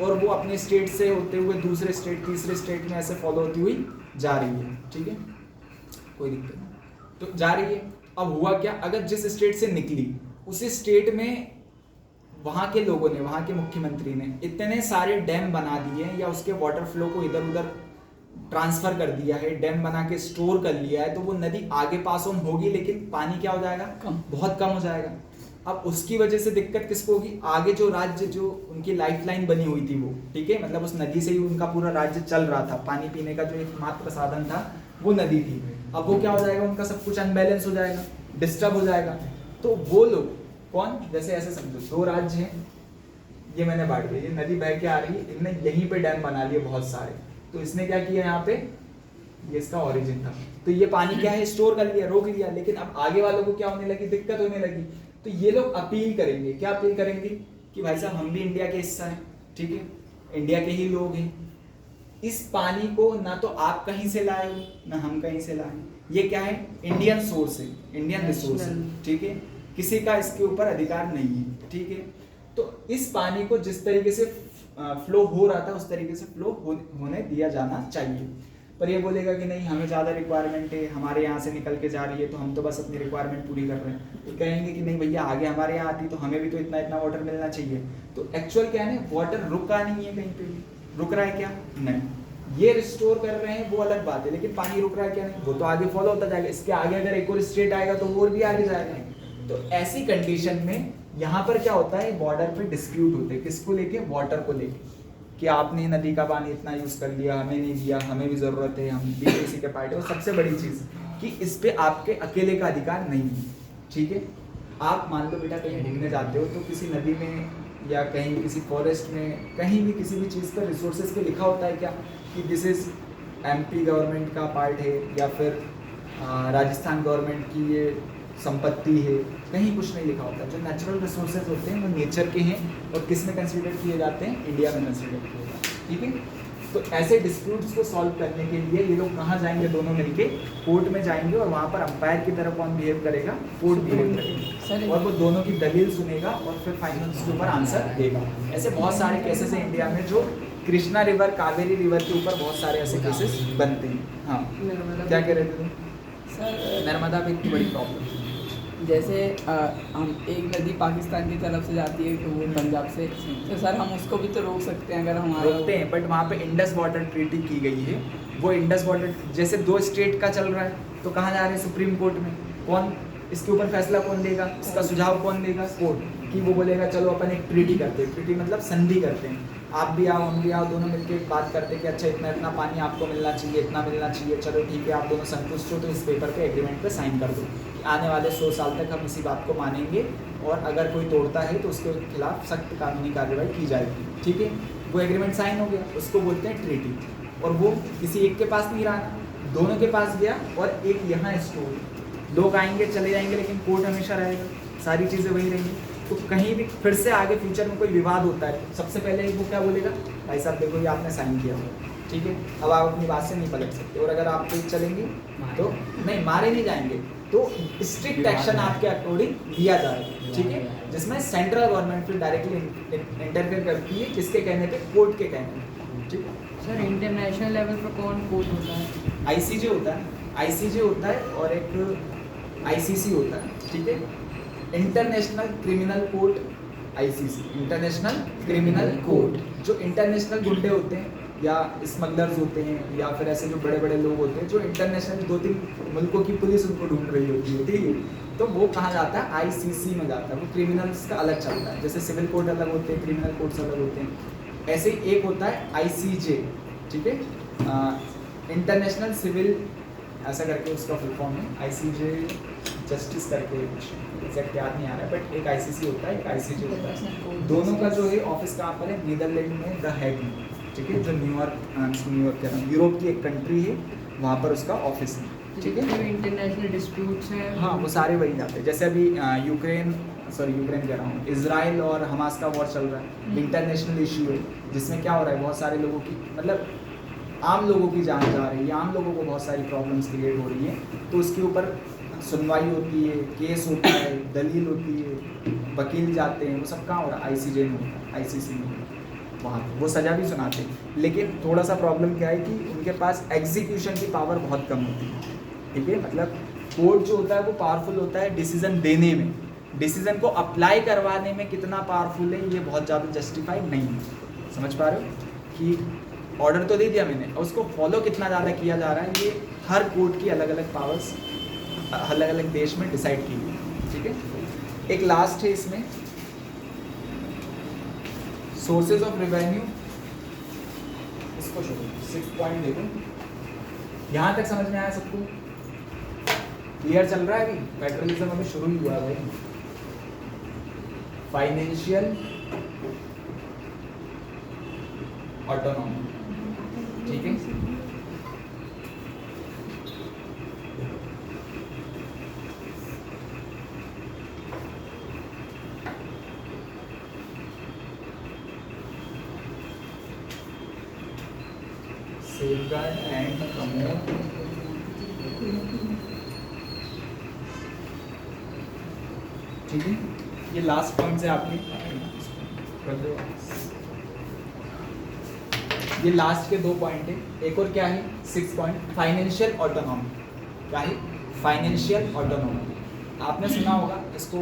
और वो अपने स्टेट से होते हुए दूसरे स्टेट, तीसरे स्टेट में ऐसे फॉलो होती हुई जा रही है, ठीक है, कोई दिक्कत नहीं, तो जा रही है। अब हुआ क्या, अगर जिस स्टेट से निकली उसी स्टेट में वहाँ के लोगों ने, वहाँ के मुख्यमंत्री ने इतने सारे डैम बना दिए हैं या उसके वाटर फ्लो को इधर उधर ट्रांसफर कर दिया है, डैम बना के स्टोर कर लिया है, तो वो नदी आगे पास ऑन होगी लेकिन पानी क्या हो जाएगा, बहुत कम हो जाएगा। अब उसकी वजह से दिक्कत किसको होगी, आगे जो राज्य, जो उनकी लाइफलाइन बनी हुई थी वो, ठीक है, मतलब उस नदी से ही उनका पूरा राज्य चल रहा था, पानी पीने का जो एकमात्र साधन था वो नदी थी। अब वो क्या हो जाएगा, उनका सब कुछ अनबैलेंस हो जाएगा, डिस्टर्ब हो जाएगा। तो वो लोग कौन, जैसे ऐसे समझो 2 राज्य हैं, ये मैंने बांट दिया, ये नदी बह के आ रही है, इनने यहीं पे डैम बना लिए बहुत सारे, तो इसने क्या किया यहाँ पे, ये इसका ओरिजिन था, तो ये पानी क्या है, स्टोर कर लिया, रोक लिया, लेकिन अब आगे वालों को क्या होने लगी, दिक्कत होने लगी। तो ये लोग अपील करेंगे, क्या अपील करेंगे कि भाई साहब हम भी इंडिया के हिस्सा हैं, ठीक है, इंडिया के ही लोग हैं, इस पानी को ना तो आप कहीं से लाए हो ना हम कहीं से लाए, ये क्या है, इंडियन सोर्स है, इंडियन रिसोर्स है, ठीक है, किसी का इसके ऊपर अधिकार नहीं है, ठीक है। तो इस पानी को जिस तरीके से फ्लो हो रहा था उस तरीके से फ्लो होने दिया जाना चाहिए। पर ये बोलेगा कि नहीं हमें ज़्यादा रिक्वायरमेंट है, हमारे यहाँ से निकल के जा रही है तो हम तो बस अपनी रिक्वायरमेंट पूरी कर रहे हैं। तो कहेंगे कि नहीं भैया आगे हमारे यहाँ आती तो हमें भी तो इतना इतना वाटर मिलना चाहिए। तो एक्चुअल क्या है ना, वाटर रुका नहीं है कहीं पे भी, रुक रहा है क्या, नहीं, ये रिस्टोर कर रहे हैं वो अलग बात है, लेकिन पानी रुक रहा है क्या, नहीं, वो तो आगे फॉलो होता जाएगा। इसके आगे अगर एक और स्टेट आएगा तो वो भी आगे जाएगा। तो ऐसी कंडीशन में यहाँ पर क्या होता है, बॉर्डर पे डिस्प्यूट होते हैं, किसको लेके, वाटर को लेके, कि आपने नदी का पानी इतना यूज़ कर लिया, हमें नहीं दिया, हमें भी ज़रूरत है, हम भी किसी के पार्टी। और सबसे बड़ी चीज़ कि इस पे आपके अकेले का अधिकार नहीं है, ठीक है। आप मान लो बेटा कहीं घूमने जाते हो तो किसी नदी में या कहीं किसी फॉरेस्ट में, कहीं भी किसी भी चीज़ पर रिसोर्सेज पे लिखा होता है क्या कि दिस इज़ MP गवर्नमेंट का पार्ट है या फिर राजस्थान गवर्नमेंट की ये संपत्ति है, कहीं कुछ नहीं लिखा होता। जो नेचुरल रिसोर्सेज होते हैं वो नेचर के हैं और किस में कंसीडर किए जाते हैं, इंडिया में कंसीडर किए जाते हैं, ठीक है। तो ऐसे डिस्प्यूट्स को सॉल्व करने के लिए ये लोग कहाँ जाएंगे, दोनों मिलके कोर्ट में जाएंगे और वहाँ पर अंपायर की तरह कौन बिहेव करेगा, कोर्ट बिहेव करेगा और वो दोनों की दलील सुनेगा और फिर फाइनल उसके ऊपर आंसर देगा। ऐसे बहुत सारे केसेस हैं इंडिया में जो कृष्णा रिवर, कावेरी रिवर के ऊपर बहुत सारे ऐसे केसेस बनते हैं। हाँ क्या कह रहे थे तुम? सर नर्मदा में इतनी बड़ी प्रॉब्लम, जैसे हम एक नदी पाकिस्तान की तरफ से जाती है वो पंजाब से, तो सर हम उसको भी तो रोक सकते हैं अगर हमारा रोकते हैं, बट वहाँ पे इंडस वाटर ट्रीटी की गई है। वो इंडस वाटर जैसे 2 स्टेट का चल रहा है तो कहाँ जा रहे हैं, सुप्रीम कोर्ट में। कौन इसके ऊपर फैसला कौन देगा, इसका सुझाव कौन देगा, कोर्ट। कि वो बोलेगा चलो अपन एक ट्रीटी करते हैं, ट्रीटी मतलब संधि करते हैं, आप भी आओ हम भी आओ, दोनों मिलकर बात करते हैं कि अच्छा इतना इतना पानी आपको मिलना चाहिए, इतना मिलना चाहिए, चलो ठीक है आप दोनों संतुष्ट हो तो इस पेपर पे एग्रीमेंट पे साइन कर दो कि आने वाले 100 साल तक हम इसी बात को मानेंगे और अगर कोई तोड़ता है तो उसके खिलाफ सख्त कानूनी कार्रवाई की जाएगी, ठीक है। वो एग्रीमेंट साइन हो गया, उसको बोलते हैं ट्रीटी। और वो किसी एक के पास नहीं रहा, दोनों के पास गया और एक यहाँ स्टोर, लोग आएंगे चले जाएंगे लेकिन कोर्ट हमेशा रहेगा, सारी चीज़ें वही रहेंगी। तो कहीं भी फिर से आगे फ्यूचर में कोई विवाद होता है सबसे पहले वो क्या बोलेगा, भाई साहब देखो ये आपने साइन किया हुआ, ठीक है, अब आप अपनी बात से नहीं पलट सकते। और अगर आप फिर चलेंगे तो नहीं, मारे नहीं जाएंगे, तो स्ट्रिक्ट एक्शन आपके अकॉर्डिंग लिया जाएगा, ठीक है, जिसमें सेंट्रल गवर्नमेंट फिर डायरेक्टली इंटरफेयर करती है, किसके कहने पे, कोर्ट के कहने पे, ठीक है। सर इंटरनेशनल लेवल पर कौन कोर्ट होता है? ICJ होता है, ICJ होता है और एक ICC होता है, ठीक है, international criminal court, ICC international criminal court. जो इंटरनेशनल गुंडे होते हैं या स्मगलर्स होते हैं या फिर ऐसे जो बड़े बड़े लोग होते हैं जो इंटरनेशनल 2-3 मुल्कों की पुलिस उनको ढूंढ रही होती है, ठीक है, तो वो कहाँ जाता है, ICC में जाता है। वो क्रिमिनल्स का अलग चलता है, जैसे सिविल कोर्ट अलग होते हैं, क्रिमिनल कोर्ट्स अलग होते हैं। ऐसे ही एक होता है ICJ, ठीक है, इंटरनेशनल सिविल, ऐसा करके उसका फुल फॉर्म है, ICJ जस्टिस करके एग्जैक्ट याद नहीं आ रहा है, बट एक ICC होता है, एक ICJ होता है। दोनों का जो है ऑफिस कहाँ पर है, नीदरलैंड में द हेग में, ठीक है, जो न्यूयॉर्क कह रहा हूँ, यूरोप की एक कंट्री है, वहाँ पर उसका ऑफिस है, ठीक है। जो इंटरनेशनल डिस्प्यूट्स हैं हाँ वो सारे वही जाते हैं। जैसे अभी यूक्रेन कह रहा हूँ, इजराइल और हमास का वॉर चल रहा है, इंटरनेशनल इशू है, जिसमें क्या हो रहा है, बहुत सारे लोगों की, मतलब आम लोगों की जान जा रही है, आम लोगों को बहुत सारी प्रॉब्लम्स क्रिएट हो रही हैं, तो उसके ऊपर सुनवाई होती है, केस होता है, दलील होती है, वकील जाते हैं, वो सब कहाँ हो रहा है, ICJ में होता है, ICC में होता है, वहाँ वो सज़ा भी सुनाते हैं। लेकिन थोड़ा सा प्रॉब्लम क्या है कि उनके पास एग्जीक्यूशन की पावर बहुत कम होती है, ठीक है, मतलब कोर्ट जो होता है वो पावरफुल होता है डिसीजन देने में, डिसीजन को अप्लाई करवाने में कितना पावरफुल है ये बहुत ज़्यादा जस्टिफाइड नहीं है। समझ पा रहे हो कि ऑर्डर तो दे दिया मैंने और उसको फॉलो कितना ज़्यादा किया जा रहा है, ये हर कोर्ट की अलग अलग पावर्स अलग अलग देश में डिसाइड की गई है। ठीक है, एक लास्ट है इसमें सोर्सेज ऑफ रेवेन्यू, इसको छोड़ो 6 पॉइंट देखो। यहाँ तक समझ में आया सबको? क्लियर चल रहा है? अभी फेडरलिज्म अभी शुरू ही हुआ है भाई। फाइनेंशियल ऑटोनॉमी, ठीक है। safeguard and promote ठीक है, ये लास्ट पॉइंट है आपके, ये लास्ट के 2 पॉइंट है। एक और क्या है 6 पॉइंट, फाइनेंशियल ऑटोनॉमी। क्या है? Financial autonomy. आपने सुना होगा इसको,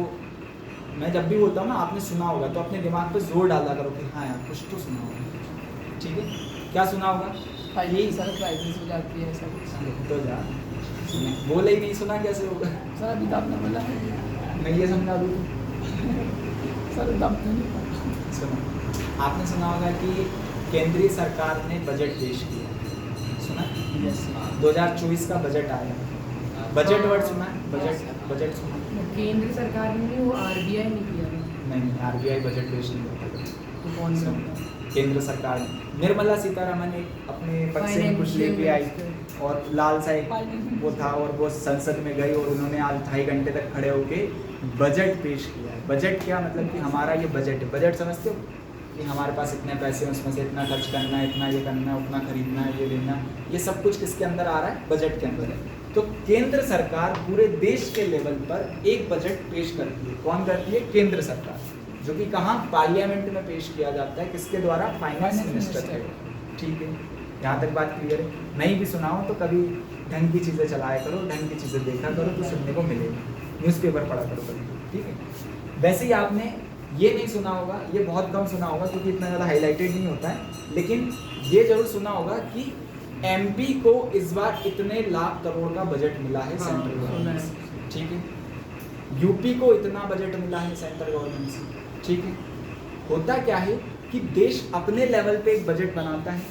मैं जब भी बोलता हूँ ना आपने सुना होगा तो अपने दिमाग पे जोर डाला करो कि हाँ यार कुछ तो सुना होगा। ठीक है, क्या सुना होगा? फाइनेंशियल क्राइसिस हो जाती है ऐसा कुछ। तो जा बोले ही नहीं, सुना कैसे होगा? सर अभी तो आपने बोला, मैं ये समझा दूँ सर अभी तो आपने नहीं बोला। सुनो, आपने सुना होगा कि केंद्रीय सरकार ने बजट पेश किया, सुना? यस 2024 का बजट आया। बजट वर्ड सुना है? बजट सुना? केंद्र सरकार ने वो आरबीआई ने किया था। नहीं, आरबीआई बजट पेश नहीं करता। तो कौन सा? केंद्र सरकार ने, निर्मला सीतारमन एक अपने पद से कुछ लेके आई और लाल सा एक वो था और वो संसद में गई और उन्होंने आज 2.5 घंटे तक खड़े होके बजट पेश किया है। बजट क्या मतलब कि हमारा ये बजट है। बजट समझते हो कि हमारे पास इतने पैसे हैं, उसमें से इतना खर्च करना है, इतना ये करना है, उतना खरीदना है, ये लेना, ये सब कुछ किसके अंदर आ रहा है? बजट के अंदर है। तो केंद्र सरकार पूरे देश के लेवल पर एक बजट पेश करती है। कौन करती है? केंद्र सरकार, जो कि कहाँ? पार्लियामेंट में पेश किया जाता है। किसके द्वारा? फाइनेंस मिनिस्टर के। ठीक है, यहाँ तक बात क्लियर है? नहीं भी सुना हो तो कभी ढंग की चीज़ें चलाया करो, ढंग की चीज़ें देखा करो तो सुनने को मिलेगी। न्यूज़पेपर पढ़ा करो कभी, ठीक है। वैसे ही आपने ये नहीं सुना होगा, ये बहुत कम सुना होगा क्योंकि इतना ज़्यादा हाईलाइटेड नहीं होता है, लेकिन ये जरूर सुना होगा कि एमपी को इस बार इतने लाख करोड़ का बजट मिला है सेंट्रल गवर्नमेंट से। ठीक है, यूपी को इतना बजट मिला है सेंट्रल गवर्नमेंट से। ठीक है, होता क्या है कि देश अपने लेवल पे एक बजट बनाता है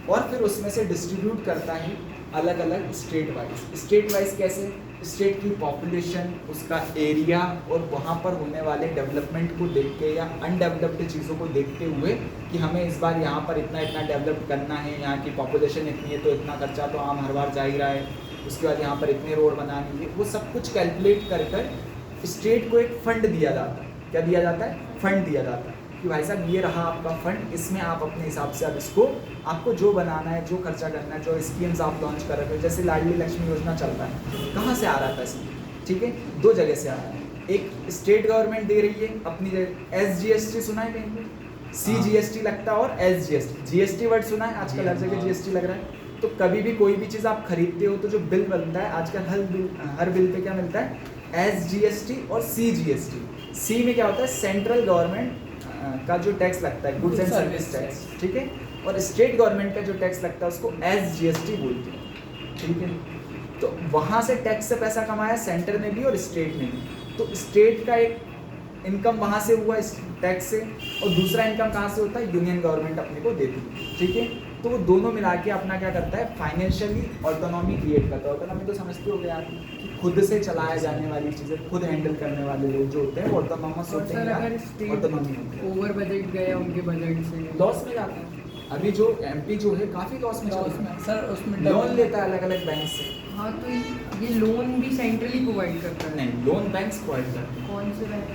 और फिर उसमें से डिस्ट्रीब्यूट करता है अलग अलग स्टेट वाइज। स्टेट वाइज कैसे? स्टेट की पॉपुलेशन, उसका एरिया और वहाँ पर होने वाले डेवलपमेंट को देख के या अनडेवलप्ड चीज़ों को देखते हुए कि हमें इस बार यहाँ पर इतना इतना डेवलप करना है, यहाँ की पॉपुलेशन इतनी है तो इतना खर्चा तो आम हर बार जा ही रहा है, उसके बाद यहाँ पर इतने रोड बनानी है, वो सब कुछ कैलकुलेट कर कर स्टेट को एक फंड दिया जाता है। क्या दिया जाता है? फंड दिया जाता है कि भाई साहब ये रहा आपका फंड, इसमें आप अपने हिसाब से अब इसको आपको जो बनाना है, जो खर्चा करना है, जो स्कीम्स आप लॉन्च कर रहे हो, जैसे लाडली लक्ष्मी योजना चल रहा है, कहाँ से आ रहा है पैसा? ठीक है, 2 जगह से आ रहा है। एक स्टेट गवर्नमेंट दे रही है अपनी जगह, SGST सुना है कहीं पे? CGST लगता है और SGST, GST वर्ड सुना है? आजकल हर जगह GST लग रहा है। तो कभी भी कोई भी चीज़ आप खरीदते हो तो जो बिल बनता है आजकल हर बिल पे क्या मिलता है? SGST और CGST। C में क्या होता है? सेंट्रल गवर्नमेंट का जो टैक्स लगता है, गुड्स एंड सर्विस टैक्स। ठीक है, और स्टेट गवर्नमेंट का जो टैक्स लगता है उसको SGST बोलते हैं। ठीक है, तो वहाँ से टैक्स से पैसा कमाया सेंटर ने भी और स्टेट ने भी। तो स्टेट का एक इनकम वहाँ से हुआ इस टैक्स से, और दूसरा इनकम कहाँ से होता है? यूनियन गवर्नमेंट अपने को देती है। ठीक है, तो वो दोनों मिला के अपना क्या करता है? फाइनेंशियली ऑटोनॉमी क्रिएट करता है। ऑटोनॉमी तो समझते हो गए आप कि खुद से चलाया जाने वाली चीज़ें खुद हैंडल करने वाले लोग जो होते हैं वो ऑटोनॉमस होते हैं, अगर स्टेट ऑटोनॉमी होते हैं। ओवर बजट गया उनके बजट से लॉस में जाते हैं। अभी जो MP जो है काफ़ी लॉस में चल रहा है, सर उसमें लोन लेता है अलग अलग बैंक से। हाँ, तो ये लोन भी सेंट्रली प्रोवाइड करता है। नहीं, लोन बैंक्स प्रोवाइड करते हैं, कौन से बैंक?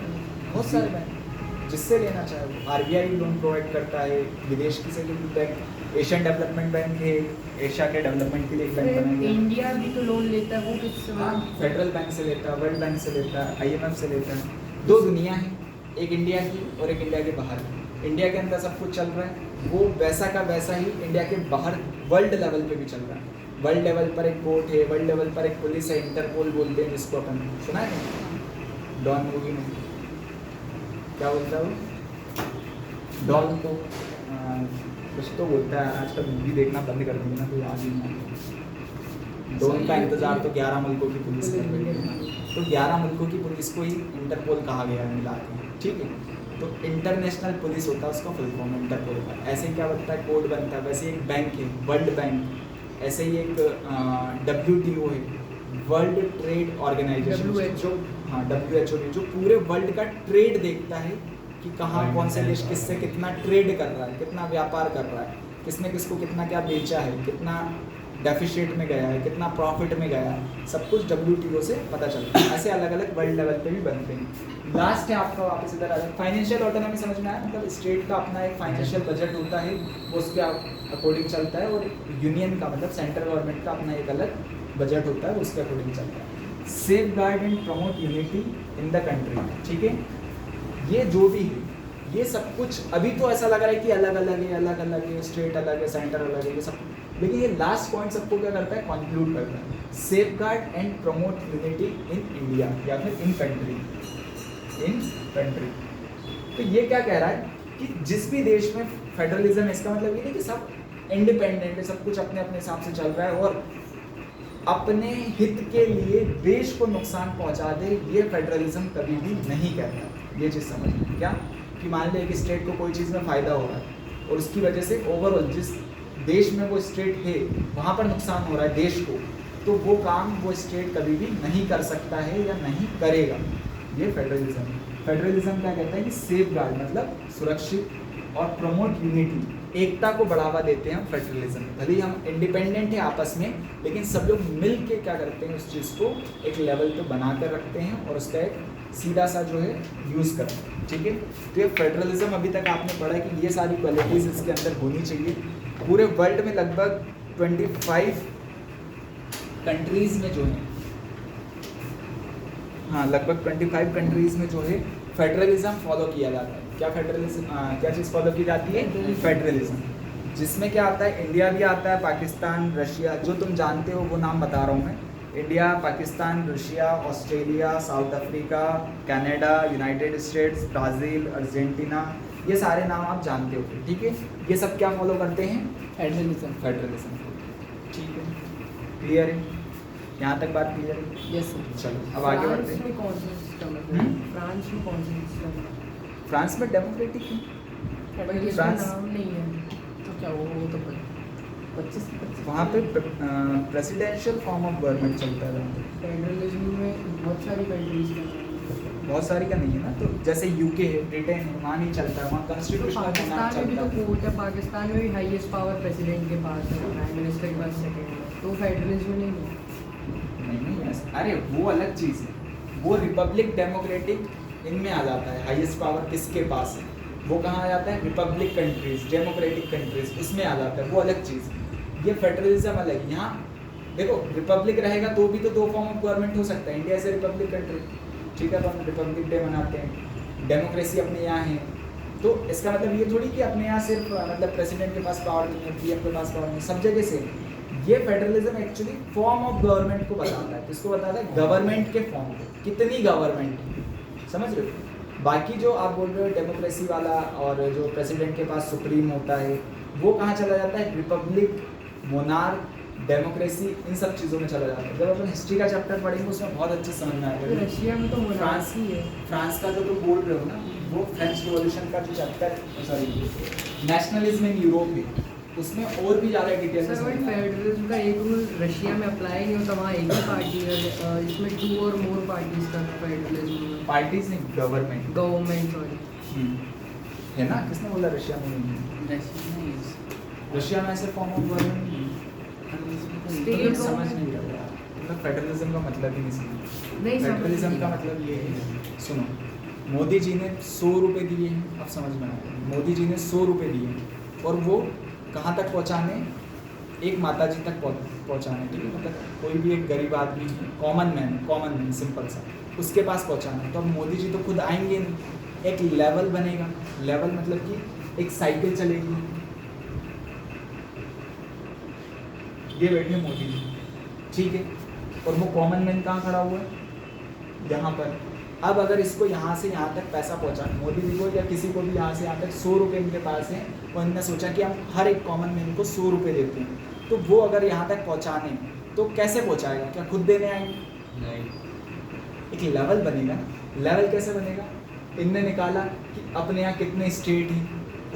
बहुत सारे बैंक जिससे लेना चाहे वो। RBI लोन प्रोवाइड करता है, विदेश की से भी बैंक, एशियन डेवलपमेंट बैंक है, एशिया के डेवलपमेंट के लिए एक बैंक बनाया गया। इंडिया भी तो लोन लेता है, वो किससे? हाँ, फेडरल बैंक से लेता है, वर्ल्ड बैंक से लेता है, IMF से लेता है। 2 दुनिया है, एक इंडिया की और एक इंडिया के बाहर की। इंडिया के अंदर सब कुछ चल रहा है, वो वैसा का वैसा ही इंडिया के बाहर वर्ल्ड लेवल पे भी चल रहा है। वर्ल्ड लेवल पर एक कोर्ट है, वर्ल्ड लेवल पर एक पुलिस है, इंटरपोल बोलते हैं जिसको अपन, सुना है डॉन मूवी में? क्या बोलता है वो, डॉन को कुछ तो बोलता है, आजकल मूवी देखना बंद कर दी ना तो याद ही नहीं। डॉन का इंतजार तो 11 मुल्कों की पुलिस कर रही है ना, तो 11 मुल्कों की पुलिस को ही इंटरपोल कहा गया है मिला के, ठीक है। तो इंटरनेशनल पुलिस होता है उसका फुल फॉर्म इंटरपोल का। ऐसे ही क्या बनता है, कोड बनता है। वैसे एक बैंक है वर्ल्ड बैंक, ऐसे ही एक WTO है, वर्ल्ड ट्रेड ऑर्गेनाइजेशन, जो हाँ WHO है, जो पूरे वर्ल्ड का ट्रेड देखता है कि कहाँ कौन से देश किससे कितना ट्रेड कर रहा है, कितना व्यापार कर रहा है, किसने किसको कितना क्या बेचा है, कितना डेफिशिट में गया है, कितना प्रॉफिट में गया है, सब कुछ WTO से पता चलता है। ऐसे अलग अलग वर्ल्ड लेवल पे भी बनते हैं। लास्ट है आपका वापस इधर आ जाए, फाइनेंशियल ऑटोनॉमी समझ में आया, मतलब स्टेट का अपना एक फाइनेंशियल बजट होता है, वो उसके अकॉर्डिंग चलता है, और यूनियन का मतलब सेंट्रल गवर्नमेंट का अपना एक अलग बजट होता है, उसके अकॉर्डिंग चलता है। Safe guard and promote unity in the country, ठीक है। ये जो भी है ये सब कुछ अभी तो ऐसा लग रहा है कि अलग अलग है, स्टेट अलग है, सेंटर अलग है, ये सब, लेकिन ये लास्ट पॉइंट सबको क्या करता है, कंक्लूड करता है। Safe guard and promote unity in India, या फिर इन कंट्री। तो ये क्या कह रहा है कि जिस भी देश में फेडरलिज्म है, इसका मतलब ये नहीं कि सब इंडिपेंडेंट है, सब कुछ अपने अपने हिसाब से चल रहा है और अपने हित के लिए देश को नुकसान पहुंचा दे, ये फेडरलिज्म कभी भी नहीं कहता। ये चीज़ समझ क्या, कि मान लें एक स्टेट को कोई चीज़ में फ़ायदा हो रहा है और उसकी वजह से ओवरऑल जिस देश में वो स्टेट है वहाँ पर नुकसान हो रहा है देश को, तो वो काम वो स्टेट कभी भी नहीं कर सकता है या नहीं करेगा। ये फेडरलिज्म है। फेडरलिज्म क्या कहता है कि सेफ गार्ड मतलब सुरक्षित, और प्रमोट यूनिटी, एकता को बढ़ावा देते हैं फेडरलिज्म। भले ही हम इंडिपेंडेंट हैं आपस में, लेकिन सब लोग मिल के क्या करते हैं, उस चीज़ को एक लेवल पे बना कर रखते हैं और उसका एक सीधा सा जो है यूज़ करते हैं, ठीक है। तो ये फेडरलिज्म अभी तक आपने पढ़ा कि ये सारी क्वालिटीज़ इसके अंदर होनी चाहिए। पूरे वर्ल्ड में लगभग 25 कंट्रीज़ में जो है, हाँ लगभग 25 कंट्रीज़ में जो है फेडरलिज्म फॉलो किया जाता है। क्या फेडरलिज्म, क्या चीज़ फॉलो की जाती है, फेडरलिज्म, जिसमें क्या आता है, इंडिया भी आता है, पाकिस्तान, रशिया, जो तुम जानते हो वो नाम बता रहा हूँ मैं, India, Pakistan, Russia, Australia, south Africa, Canada, United states, Brazil, Argentina, ये सारे नाम आप जानते हो, ठीक है। ये सब क्या फॉलो करते हैं, फेडरलिज्म, ठीक है। क्लियर है, यहाँ तक बात क्लियर है? Yes sir. चलो अब आगे बढ़ते हैं। में कौन सा सिस्टम है, फ्रांस में कौन सा सिस्टम है? फ्रांस में डेमोक्रेटिक है, पर इसका फ्रांस- नाम नहीं है। तो क्या वो तो 25 वहाँ पे प्रेसिडेंशियल फॉर्म ऑफ गवर्नमेंट चलता है वहाँ पे। फेडरलिज्म में बहुत सारी कंट्रीज हैं। बहुत सारी का नहीं है ना, तो जैसे यूके है, ब्रिटेन है, वहाँ नहीं चलता है, वहाँ तो कॉन्स्टिट्यूशनल पाकिस्तान में भी चलता तो है। कोर्ट है, पाकिस्तान में भी हाईएस्ट पावर प्रेसिडेंट के पास है, प्राइम मिनिस्टर के पास सेकंड है, तो फेडरलिज्म नहीं है। नहीं ऐसा, अरे वो अलग चीज़ है, वो रिपब्लिक डेमोक्रेटिक इनमें आ जाता है। हाईएस्ट पावर किसके पास है, वो कहाँ आ जाता है, रिपब्लिक कंट्रीज, डेमोक्रेटिक कंट्रीज, उसमें आ जाता है, वो अलग चीज़ है। ये फेडरलिज्म अलग। यहाँ देखो रिपब्लिक रहेगा तो भी तो दो फॉर्म ऑफ गवर्नमेंट हो सकता है। इंडिया से रिपब्लिक कंट्री, ठीक है, तो हम रिपब्लिक डे मनाते हैं, डेमोक्रेसी अपने यहाँ है, तो इसका मतलब ये थोड़ी कि अपने यहाँ सिर्फ मतलब प्रेसिडेंट के पास पावर नहीं है, पीएम के पास पावर नहीं है, सब जगह से। ये federalism actually form of government को बताता है। किसको बताता है, गवर्नमेंट के फॉर्म को, कितनी गवर्नमेंट, समझ रहे हो। बाकी जो आप बोल रहे हो डेमोक्रेसी वाला और जो प्रेसिडेंट के पास सुप्रीम होता है, वो कहाँ चला जाता है, रिपब्लिक, मोनार्क, डेमोक्रेसी, इन सब चीज़ों में चला जाता है। जब अपन हिस्ट्री का चैप्टर पढ़ेंगे उसमें बहुत अच्छे समझ में तो आएगा। रशिया में तो फ्रांस मोनार्की है। फ्रांस का जो तुम बोल रहे हो ना, वो फ्रेंच रिवॉल्यूशन का जो chapter, sorry nationalism in Europe है, उसमें और भी ज़्यादा डिटेल में सर वही समझना है। फेडरलिज्म का एक रूल रशिया में अप्लाई नहीं होता, वहाँ एक ही पार्टी है, इसमें 2 और मोर पार्टीज का फेडरलिज्म में, पार्टीज नहीं, गवर्नमेंट गवर्नमेंट सॉरी। है ना। किसने बोला रशिया में नहीं है? रशिया में ऐसे फॉर्म ऑफ गवर्नमेंट नहीं है। State तो समझ government। नहीं रहा यार, मतलब फेडरलिज्म का मतलब ही नहीं समझ। नहीं समझ फेडरलिज्म का मतलब ये है, सुनो, मोदी जी ने 100 रुपये दिए हैं, अब समझ में आया। मोदी जी ने 100 रुपये दिए हैं और वो कहाँ तक पहुँचाने, एक माता जी तक पहुँचाने, ठीक है, मतलब कोई भी एक गरीब आदमी, कॉमन मैन सिंपल सा, उसके पास पहुँचाना है। तो अब मोदी जी तो खुद आएंगे नहीं, एक लेवल बनेगा। लेवल मतलब कि एक साइकिल चलेगी, ये बैठे मोदी जी, ठीक है, और वो कॉमन मैन कहाँ खड़ा हुआ है, यहाँ पर, अब अगर इसको यहाँ से यहाँ तक पैसा पहुँचा, मोदी जी को या किसी को भी यहाँ से यहाँ तक 100 रुपये इनके पास हैं, और इन्होंने सोचा कि हम हर एक कॉमन मैन को 100 रुपये देते हैं, तो वो अगर यहाँ तक पहुँचाने तो कैसे पहुँचाएगा? क्या खुद देने आएंगे? नहीं। एक लेवल बनेगा ना। लेवल कैसे बनेगा? इनने निकाला कि अपने यहाँ कितने स्टेट हैं,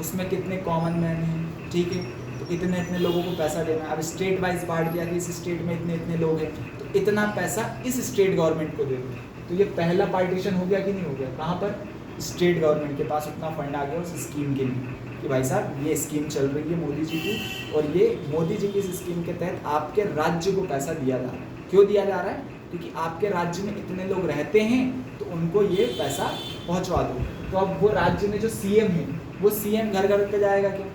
उसमें कितने कॉमन मैन हैं, ठीक है, तो इतने इतने लोगों को पैसा देना है। अब स्टेट वाइज बांट दिया कि इस स्टेट में इतने इतने लोग हैं, तो इतना पैसा इस स्टेट गवर्नमेंट को दे दो। तो ये पहला पार्टीशन हो गया कि नहीं हो गया? कहाँ पर? स्टेट गवर्नमेंट के पास उतना फंड आ गया उस स्कीम के लिए कि भाई साहब ये स्कीम चल रही है मोदी जी की, और ये मोदी जी की इस स्कीम के तहत आपके राज्य को पैसा दिया जा रहा है। क्यों दिया जा रहा है? क्योंकि आपके राज्य में इतने लोग रहते हैं, तो उनको ये पैसा पहुंचवा दो। तो अब वो राज्य में जो सीएम है, वो सीएम घर घर पे जाएगा क्या?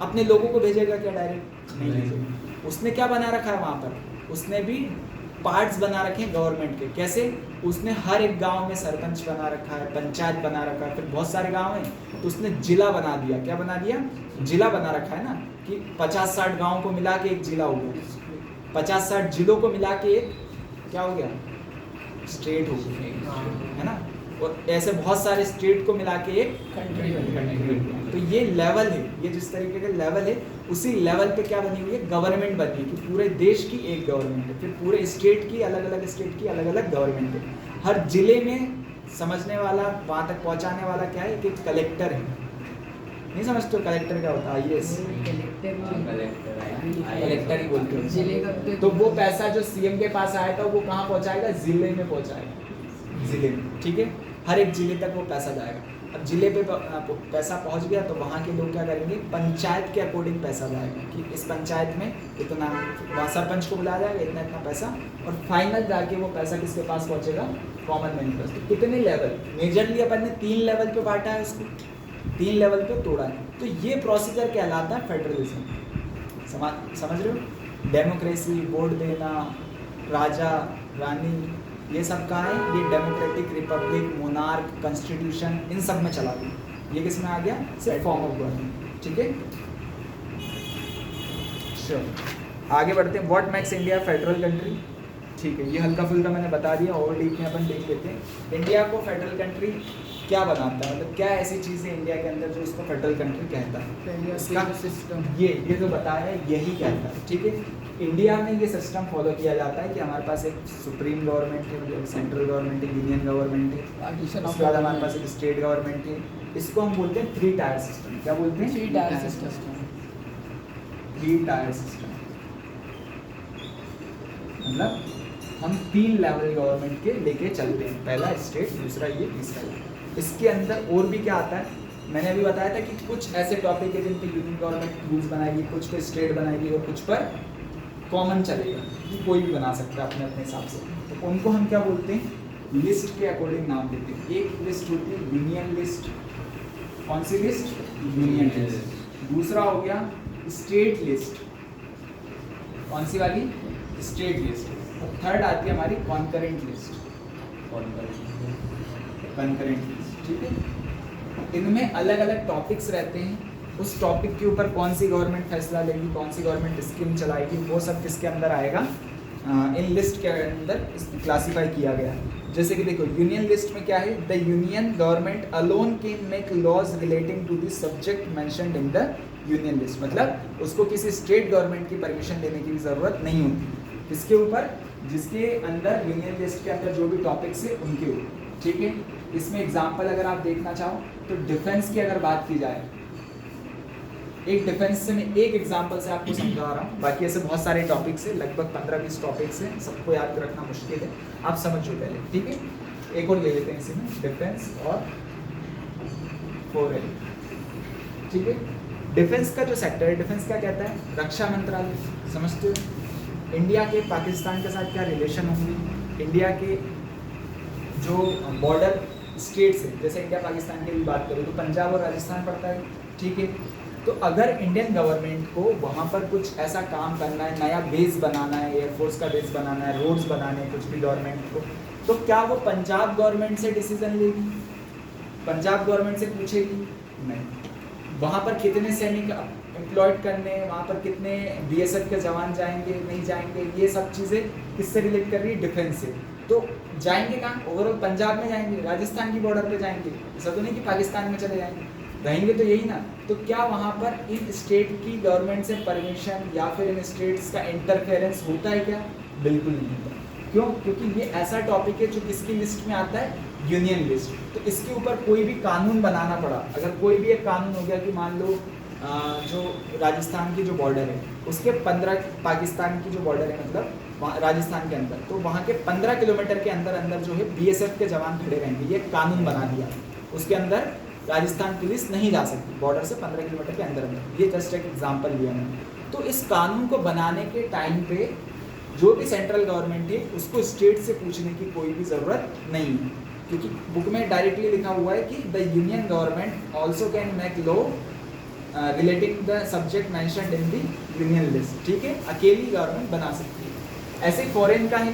अपने लोगों को भेजेगा क्या डायरेक्ट? नहीं भेजेगा। उसने क्या बना रखा है वहाँ पर? उसने भी पार्ट्स बना रखे हैं गवर्नमेंट के। कैसे? उसने हर एक गांव में सरपंच बना रखा है, पंचायत बना रखा है, फिर बहुत सारे गांव हैं तो उसने जिला बना दिया। क्या बना दिया? जिला बना रखा है ना, कि 50-60 गाँव को मिला के एक जिला हो गया, 50-60 जिलों को मिला के एक क्या हो गया? स्टेट हो गया, है ना। और ऐसे बहुत सारे स्टेट को मिला के एक कंट्री हो गया। तो ये लेवल है, ये जिस तरीके का लेवल है, उसी लेवल पे क्या बनी हुई है? गवर्नमेंट बनी है कि पूरे देश की एक गवर्नमेंट है, फिर पूरे स्टेट की अलग अलग स्टेट की अलग अलग गवर्नमेंट है। हर जिले में समझने वाला, वहाँ तक पहुँचाने वाला क्या है कि कलेक्टर है। नहीं समझते हो कलेक्टर क्या होता है? IAS कलेक्टर ही बोलते हैं जिले का तो वो पैसा जो सीएम के पास आया था वो कहाँ पहुँचाएगा? जिले में पहुँचाएगा, जिले में, ठीक है। हर एक जिले तक वो पैसा जाएगा। अब जिले पे पैसा पहुंच गया तो वहाँ के लोग क्या करेंगे? पंचायत के अकॉर्डिंग पैसा जाएगा कि इस पंचायत में इतना, वहाँ सरपंच को बुलाया जाएगा, इतना इतना पैसा, और फाइनल जाके वो पैसा किसके पास पहुँचेगा? कॉमन मैन के पास। तो कितने लेवल? मेजरली अपन ने 3 लेवल पे बांटा है उसको, 3 लेवल पे तोड़ा है। तो ये प्रोसीजर कहलाता है फेडरलिज्म। समझ रहे हो? डेमोक्रेसी, वोट देना, राजा रानी, ये सब कहाँ है? ये डेमोक्रेटिक रिपब्लिक, मोनार्क, कॉन्स्टिट्यूशन, इन सब में चला गया। ये किस में आ गया? सिर्फ फॉर्म ऑफ गवर्नमेंट, ठीक है। श्योर, आगे बढ़ते हैं। What makes India federal country? ठीक है, ये हल्का फुल्का मैंने बता दिया, और डीप में अपन देख लेते हैं इंडिया को फेडरल कंट्री क्या बनाता है, मतलब क्या ऐसी चीज़ें इंडिया के अंदर जो इसको फेडरल कंट्री कहता है। इसका सिस्टम ये जो बताया है यही कहता है, ठीक है। इंडिया में ये सिस्टम फॉलो किया जाता है कि हमारे पास एक सुप्रीम गवर्नमेंट है, सेंट्रल गवर्नमेंट है, यूनियन गवर्नमेंट है, उसके बाद हमारे पास एक स्टेट गवर्नमेंट है। इसको हम बोलते हैं 3 टायर सिस्टम। क्या बोलते हैं? 3 टायर सिस्टम। 3 टायर सिस्टम मतलब हम 3 लेवल गवर्नमेंट के लेके चलते हैं, पहला स्टेट, दूसरा ये, तीसरा ये। इसके अंदर और भी क्या आता है? मैंने अभी बताया था कि कुछ ऐसे टॉपिक है जिन पे यूनियन गवर्नमेंट रूल्स बनाएगी, कुछ पे स्टेट बनाएगी और कुछ पर कॉमन चलेगा, कोई भी बना सकता है अपने अपने हिसाब से। तो उनको हम क्या बोलते हैं? लिस्ट के अकॉर्डिंग नाम देते हैं। एक लिस्ट होती है यूनियन लिस्ट। कौन सी लिस्ट? Union list. दूसरा हो गया स्टेट लिस्ट। कौन सी वाली? State list. और थर्ड आती है हमारी कॉन्करेंट लिस्ट। कॉन्करेंट लिस्ट, ठीक है। इनमें अलग अलग टॉपिक्स रहते हैं, उस टॉपिक के ऊपर कौन सी गवर्नमेंट फैसला लेगी, कौन सी गवर्नमेंट स्कीम चलाएगी, वो सब किसके अंदर आएगा? इन लिस्ट के अंदर क्लासीफाई किया गया है। जैसे कि देखो यूनियन लिस्ट में क्या है? The union government alone can make laws relating to the subject mentioned in the union list. मतलब उसको किसी स्टेट गवर्नमेंट की परमिशन लेने की भी ज़रूरत नहीं होती। किसके ऊपर? जिसके अंदर यूनियन लिस्ट के अंदर जो भी टॉपिक्स है उनके ऊपर, ठीक है। इसमें एग्जाम्पल अगर आप देखना चाहो तो डिफेंस की अगर बात की जाए, एक डिफेंस से मैं एक एग्जांपल से आपको समझा रहा हूँ, बाकी ऐसे बहुत सारे टॉपिक्स हैं, लगभग 15-20 टॉपिक्स हैं, सबको याद रखना मुश्किल है, आप समझो पहले, ठीक है। एक और ले लेते हैं इसी में, डिफेंस और फॉरेन, ठीक है। डिफेंस का जो सेक्टर है, डिफेंस क्या कहता है? रक्षा मंत्रालय। समझते हो? इंडिया के पाकिस्तान के साथ क्या रिलेशन होंगे? इंडिया के जो बॉर्डर स्टेट्स है, जैसे इंडिया पाकिस्तान की भी बात करें तो पंजाब और राजस्थान पड़ता है, ठीक है। तो अगर इंडियन गवर्नमेंट को वहाँ पर कुछ ऐसा काम करना है, नया बेस बनाना है, एयरफोर्स का बेस बनाना है, रोड्स बनाने हैं कुछ भी गवर्नमेंट को, तो क्या वो पंजाब गवर्नमेंट से डिसीजन लेगी? पंजाब गवर्नमेंट से पूछेगी? नहीं। वहाँ पर कितने सैनिक एम्प्लॉयड करने हैं, वहाँ पर कितने BSF के जवान जाएंगे, नहीं जाएंगे, ये सब चीज़ें किससे रिलेट कर रही है? डिफेंस से। तो जाएंगे कहाँ? ओवरऑल पंजाब में जाएंगे, राजस्थान की बॉर्डर पे जाएंगे, ऐसा तो नहीं कि पाकिस्तान में चले जाएंगे, रहेंगे तो यही ना। तो क्या वहाँ पर इन स्टेट की गवर्नमेंट से परमिशन या फिर इन स्टेट्स का इंटरफेरेंस होता है क्या? बिल्कुल नहीं होता। क्यों? क्योंकि ये ऐसा टॉपिक है जो किसकी लिस्ट में आता है? Union list. तो इसके ऊपर कोई भी कानून बनाना पड़ा, अगर कोई भी एक कानून हो गया कि मान लो जो राजस्थान की जो बॉर्डर है उसके 15, पाकिस्तान की जो बॉर्डर है मतलब राजस्थान के अंदर, तो वहाँ के 15 किलोमीटर के अंदर अंदर जो है बीएसएफ के जवान खड़े रहेंगे, ये कानून बना दिया। उसके अंदर राजस्थान पुलिस नहीं जा सकती, बॉर्डर से 15 किलोमीटर के अंदर अंदर। ये जस्ट एक एग्जाम्पल लिया मैंने। तो इस कानून को बनाने के टाइम पे जो भी सेंट्रल गवर्नमेंट है उसको स्टेट से पूछने की कोई भी ज़रूरत नहीं है, क्योंकि बुक में डायरेक्टली लिखा हुआ है कि the union government also can make law relating the subject mentioned in the union list. ठीक है, अकेली गवर्नमेंट बना सकती है। ऐसे फॉरेन का है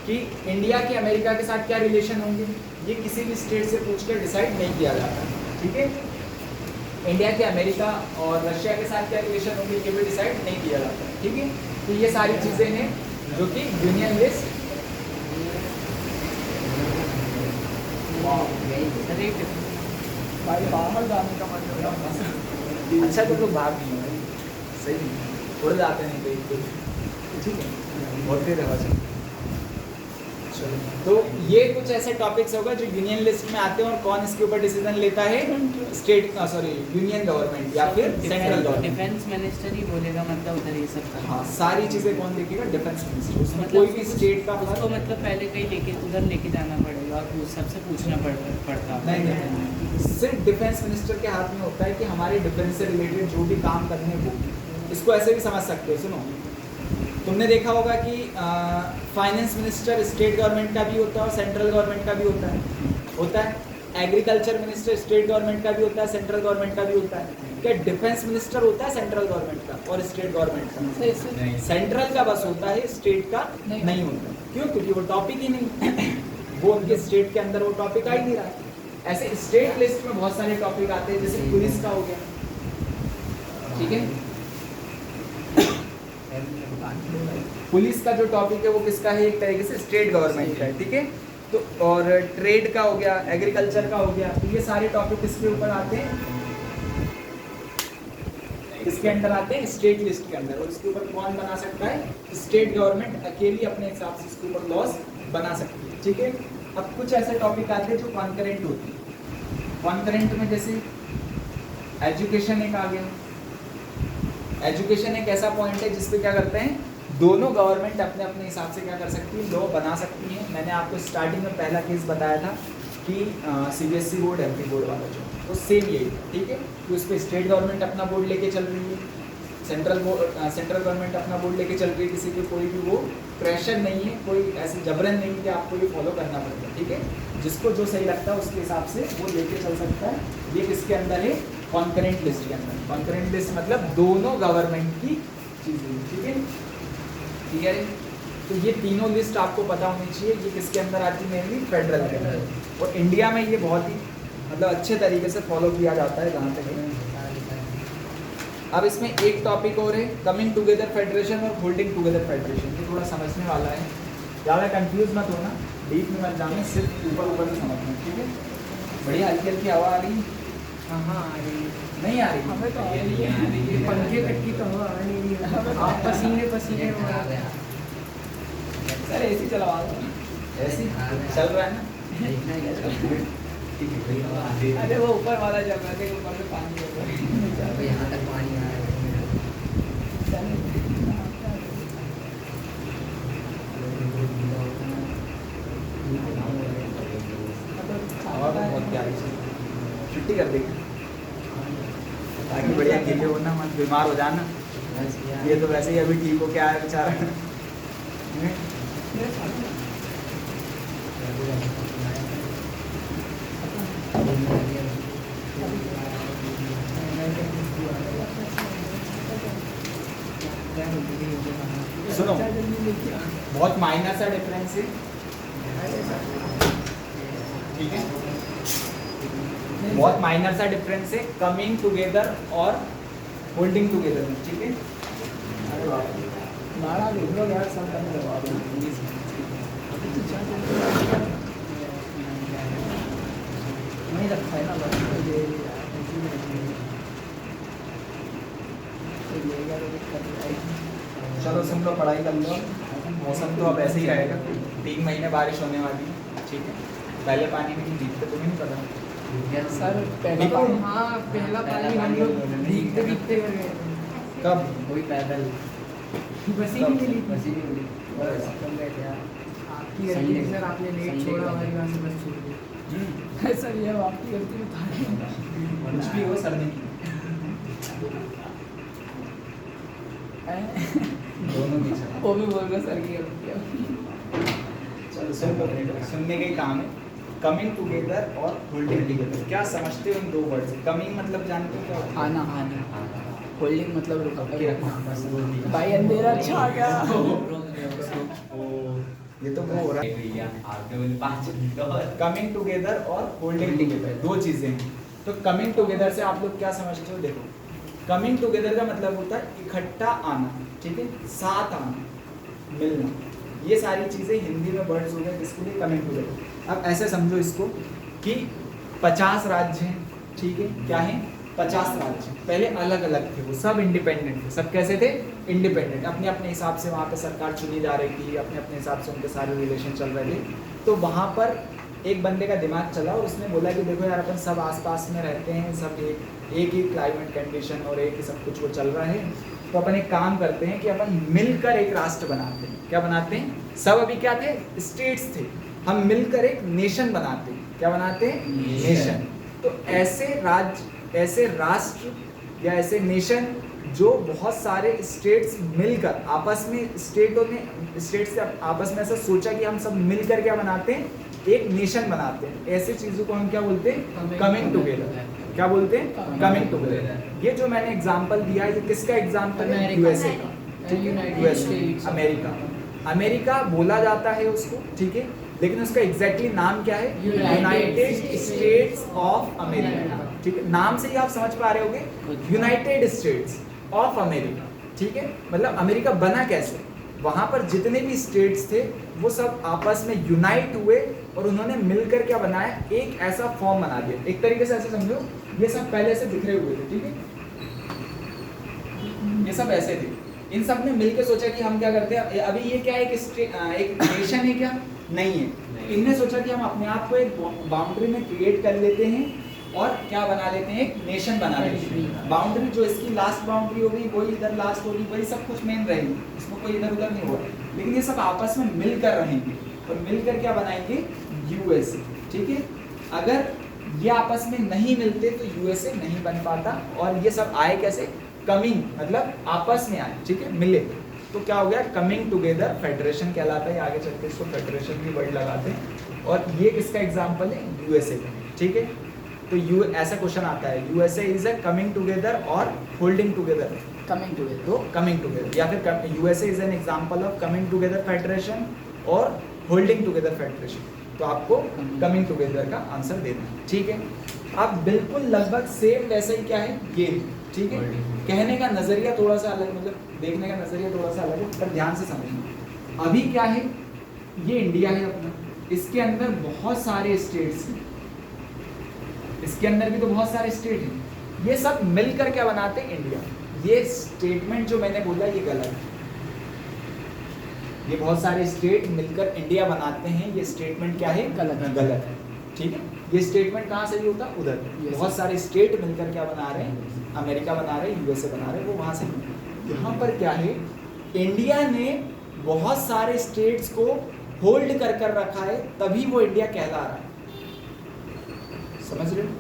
कि इंडिया के अमेरिका के साथ क्या रिलेशन होंगे, ये किसी भी स्टेट से पूछकर डिसाइड नहीं किया जाता। ठीक है, इंडिया के अमेरिका और रशिया के साथ क्या रिलेशन होंगे ये भी डिसाइड नहीं किया जाता। ठीक है, तो ये सारी चीज़ें हैं जो कि यूनियन लिस्ट। भाई बाहर जाने का मन हो रहा है। अच्छा तो लोग भाग नहीं है, सही नहीं उड़ जाते नहीं कहीं तो। ठीक है, बहुत देर है। चलो, तो ये कुछ ऐसे टॉपिक्स होगा जो यूनियन लिस्ट में आते हैं, और कौन इसके ऊपर डिसीजन लेता है? स्टेट सॉरी यूनियन गवर्नमेंट या फिर सेंट्रल गवर्नमेंट। डिफेंस मिनिस्टर ही बोलेगा मतलब उधर ये सब। हाँ, सारी चीज़ें कौन देखेगा? Defence minister. उसमें कोई भी स्टेट का उसको मतलब पहले कहीं लेके उधर लेके जाना पड़ेगा और सबसे पूछना पड़ता। नहीं, सिर्फ डिफेंस मिनिस्टर के हाथ में होता है कि हमारे डिफेंस से रिलेटेड जो भी काम करने वो। इसको ऐसे भी समझ सकते हो। सुनो, तुमने देखा होगा कि फाइनेंस मिनिस्टर स्टेट गवर्नमेंट का भी होता है और सेंट्रल गवर्नमेंट का भी होता है। एग्रीकल्चर मिनिस्टर स्टेट गवर्नमेंट का भी होता है, सेंट्रल गवर्नमेंट का भी होता है। क्या डिफेंस मिनिस्टर होता है सेंट्रल गवर्नमेंट का और स्टेट गवर्नमेंट का? सेंट्रल का बस होता है, स्टेट का नहीं होता। क्यों? क्योंकि वो टॉपिक ही नहीं वो उनके स्टेट के अंदर वो टॉपिक आ ही नहीं रहा। ऐसे स्टेट लिस्ट में बहुत सारे टॉपिक आते हैं, जैसे पुलिस का हो गया। ठीक है, पुलिस का जो टॉपिक है वो किसका है? एक तरीके से स्टेट गवर्नमेंट का है। ठीक है, तो और ट्रेड का हो गया, एग्रीकल्चर का हो गया, तो ये सारे टॉपिक इसके ऊपर आते हैं, इसके अंदर आते हैं स्टेट लिस्ट के अंदर। और इसके ऊपर कौन बना सकता है? स्टेट गवर्नमेंट अकेली अपने हिसाब से इसके ऊपर लॉज बना सकती है। ठीक है, अब कुछ ऐसे टॉपिक आते हैं जो कॉन्करेंट होते हैं। कॉन्करेंट में जैसे एजुकेशन एक आ गया। एजुकेशन एक ऐसा पॉइंट है जिसपे क्या करते हैं, दोनों गवर्नमेंट अपने अपने हिसाब से क्या कर सकती है? लॉ बना सकती है। मैंने आपको स्टार्टिंग में पहला केस बताया था कि सीबीएसई बोर्ड, एमपी बोर्ड वाला जो, तो सेम यही। ठीक है, तो उस पर स्टेट गवर्नमेंट अपना बोर्ड लेके चल रही है, सेंट्रल गवर्नमेंट अपना बोर्ड लेके चल रही है। किसी के कोई भी वो प्रेशर नहीं है, कोई ऐसी जबरन नहीं है कि आपको ये फॉलो करना पड़ेगा। ठीक है, जिसको जो सही लगता है उसके हिसाब से वो लेके चल सकता है। ये किसके अंदर है? कॉन्करेंट लिस्ट के अंदर। कॉन्करेंट लिस्ट मतलब दोनों गवर्नमेंट की चीज़ें। ठीक है, ठीक है। तो ये तीनों लिस्ट आपको पता होनी चाहिए। ये किसके अंदर आती है? मेनली फेडरल के अंदर। और इंडिया में ये बहुत ही मतलब अच्छे तरीके से फॉलो किया जाता है जहाँ तक है। अब इसमें एक टॉपिक और है, कमिंग टुगेदर फेडरेशन और होल्डिंग टुगेदर फेडरेशन। ये थोड़ा समझने वाला है, ज़्यादा कंफ्यूज मत होना, डीप में मत जाना, सिर्फ ऊपर ऊपर से समझना। ठीक है, बढ़िया हल्की हल्की हवा आ रही है? हाँ आ रही है। नहीं आ रही? हमें तो आ रही है, पंखे तक की तो हवा आ नहीं रही है। आप पसीने हो रहे हैं। सर एसी चलवा दो। एसी चल रहा है ना? अरे वो ऊपर वाला जल रहा है, ऊपर से पानी गिर रहा है। यहाँ तक पानी आ रहा हवा तो बहुत प्यारी से छुट्टी कर देंगे ताकि बढ़िया गीले हो ना, मत बीमार हो जाना। है। ये तो वैसे ही अभी ठीक हो क्या है बेचारा। सुनो, बहुत माइनर सा डिफरेंस है। ठीक है, बहुत माइनर सा डिफरेंस है कमिंग टुगेदर और होल्डिंग टुगेदर में। ठीक है, नाड़ा देख लो यार, सब बंद करवा दो। नहीं रखा है ना बस ये तो लेगा तो दिक्कत आएगी। चलो तुम लोग पढ़ाई कर लो, मौसम तो अब ऐसे ही रहेगा, 3 महीने बारिश होने वाली है, ठीक है। पहले पानी में नहीं भीगते, तुम्हें नहीं पता? सर पहले देखो, पानी हाँ पहला पानी हम लोग भीगते भीगते कर गए थे। कब? कोई पैदल बस ही नहीं मिली थी। बस ही नहीं मिली और अपन गए थे यार। आपकी गलती है सर, आपने लेट संडे छोड़ा को। हमारी वहाँ से बस छोड़ दी। सर ये आपकी गलती बता रहे हैं। कुछ भी हो सरने की, दोनों भी चलो। वो भी बोल रहे सर की गलती है। चलो सुन लो, सुनने का ही काम है। कमिंग टुगेदर और होल्डिंग टुगेदर, क्या समझते हो इन 2 वर्ड से? कमिंग मतलब जानते हो क्या होता है? आना होल्डिंग मतलब रुका पकड़े रखना, बस वो भी। भाई अंधेरा छा गया। ये तो वो हो रहा है। कमिंग टुगेदर और होल्डिंग टुगेदर 2 चीजें हैं। तो कमिंग टुगेदर से आप लोग क्या समझते हो? देखो, कमिंग टुगेदर का मतलब होता है इकट्ठा आना, ठीक है, साथ आना, मिलना। ये सारी चीजें हिंदी में वर्ड्स हो गए जिसके लिए कमिंग टुगेदर। अब ऐसे समझो इसको कि 50 राज्य हैं, ठीक है, क्या है? 50 राज्य। पहले अलग अलग थे, वो सब इंडिपेंडेंट थे। सब कैसे थे? इंडिपेंडेंट। अपने अपने हिसाब से वहाँ पे सरकार चुनी जा रही थी, अपने अपने हिसाब से उनके सारे रिलेशन चल रहे थे। तो वहाँ पर एक बंदे का दिमाग चला और उसने बोला कि देखो यार, अपन सब आसपास में रहते हैं, सब एक ही क्लाइमेट कंडीशन और एक ही सब कुछ वो चल रहा है, तो अपन एक काम करते हैं कि अपन मिलकर एक राष्ट्र बनाते हैं। क्या बनाते हैं? सब अभी क्या थे? स्टेट्स थे। हम मिलकर एक नेशन बनाते हैं। क्या बनाते हैं? नेशन। तो ऐसे राष्ट्र या ऐसे नेशन जो बहुत सारे स्टेट्स मिलकर आपस में, स्टेट्स से आपस में ऐसा सोचा कि हम सब मिलकर क्या बनाते हैं? एक नेशन बनाते हैं। ऐसे चीजों को हम क्या बोलते हैं? Coming together. क्या बोलते हैं? Coming together. ये जो मैंने एग्जांपल दिया, ये किसका एग्जांपल है? यूएसए का, ठीक है, यूनाइटेड यूएसए, स्टेट्स। अमेरिका बोला जाता है उसको, ठीक है, लेकिन उसका एग्जैक्टली नाम क्या है? यूनाइटेड स्टेट्स ऑफ अमेरिका, ठीक है। नाम से ही आप समझ पा रहे होगे, यूनाइटेड स्टेट्स ऑफ अमेरिका, ठीक है। मतलब अमेरिका बना कैसे? वहां पर जितने भी स्टेट्स थे वो सब आपस में यूनाइट हुए और उन्होंने मिलकर क्या बनाया? एक ऐसा फॉर्म बना दिया। एक तरीके से ऐसे समझो, ये सब पहले से बिखरे हुए थे, ठीक है, ये सब ऐसे थे। इन सब ने मिलकर सोचा कि हम क्या करते हैं, अभी ये क्या है? एक नेशन है क्या? नहीं है। इनने सोचा कि हम अपने आप को एक बाउंड्री में क्रिएट कर लेते हैं और क्या बना लेते हैं? एक नेशन बना लेते हैं। बाउंड्री जो इसकी लास्ट बाउंड्री होगी वही इधर लास्ट होगी, वही सब कुछ मेन रहेगी, इसमें कोई इधर उधर नहीं होगा। लेकिन ये सब आपस में मिलकर रहेंगे और मिलकर क्या बनाएंगे? यूएसए, ठीक है। अगर ये आपस में नहीं मिलते तो यूएसए नहीं बन पाता। और ये सब आए कैसे? कमिंग, मतलब आपस में आए, ठीक है, मिले, तो क्या हो गया? कमिंग टुगेदर फेडरेशन कहलाता है। आगे चलते इसको फेडरेशन भी वर्ड लगाते हैं। और ये किसका एग्जाम्पल है? यूएसए का, ठीक है। तो ऐसा क्वेश्चन आता है, USA is a coming together और होल्डिंग टुगेदर? Coming together. तो कमिंग टुगेदर, या फिर USA is an example of coming together federation और होल्डिंग टुगेदर फेडरेशन। तो आपको कमिंग टुगेदर का आंसर देना है, ठीक है। आप बिल्कुल लगभग सेम वैसा ही क्या है ये, ठीक है। कहने का नजरिया थोड़ा सा अलग, मतलब देखने का नजरिया थोड़ा सा अलग है, पर ध्यान से समझना। अभी क्या है? ये इंडिया है अपना, इसके अंदर बहुत सारे स्टेट्स हैं, इसके अंदर भी तो बहुत सारे स्टेट हैं। ये सब मिलकर क्या बनाते हैं? इंडिया। ये स्टेटमेंट जो मैंने बोला ये गलत है। ये बहुत सारे स्टेट मिलकर इंडिया बनाते हैं, ये स्टेटमेंट क्या है? गलत है। गलत है, ठीक है। ये स्टेटमेंट कहाँ से भी होता है? उधर। बहुत सारे स्टेट मिलकर क्या बना रहे हैं? अमेरिका बना रहे हैं, यूएसए बना रहे हैं, वो वहाँ से। यहाँ पर क्या है? इंडिया ने बहुत सारे स्टेट्स को होल्ड कर कर रखा है, तभी वो इंडिया कहला रहा है। समझ रहे हो?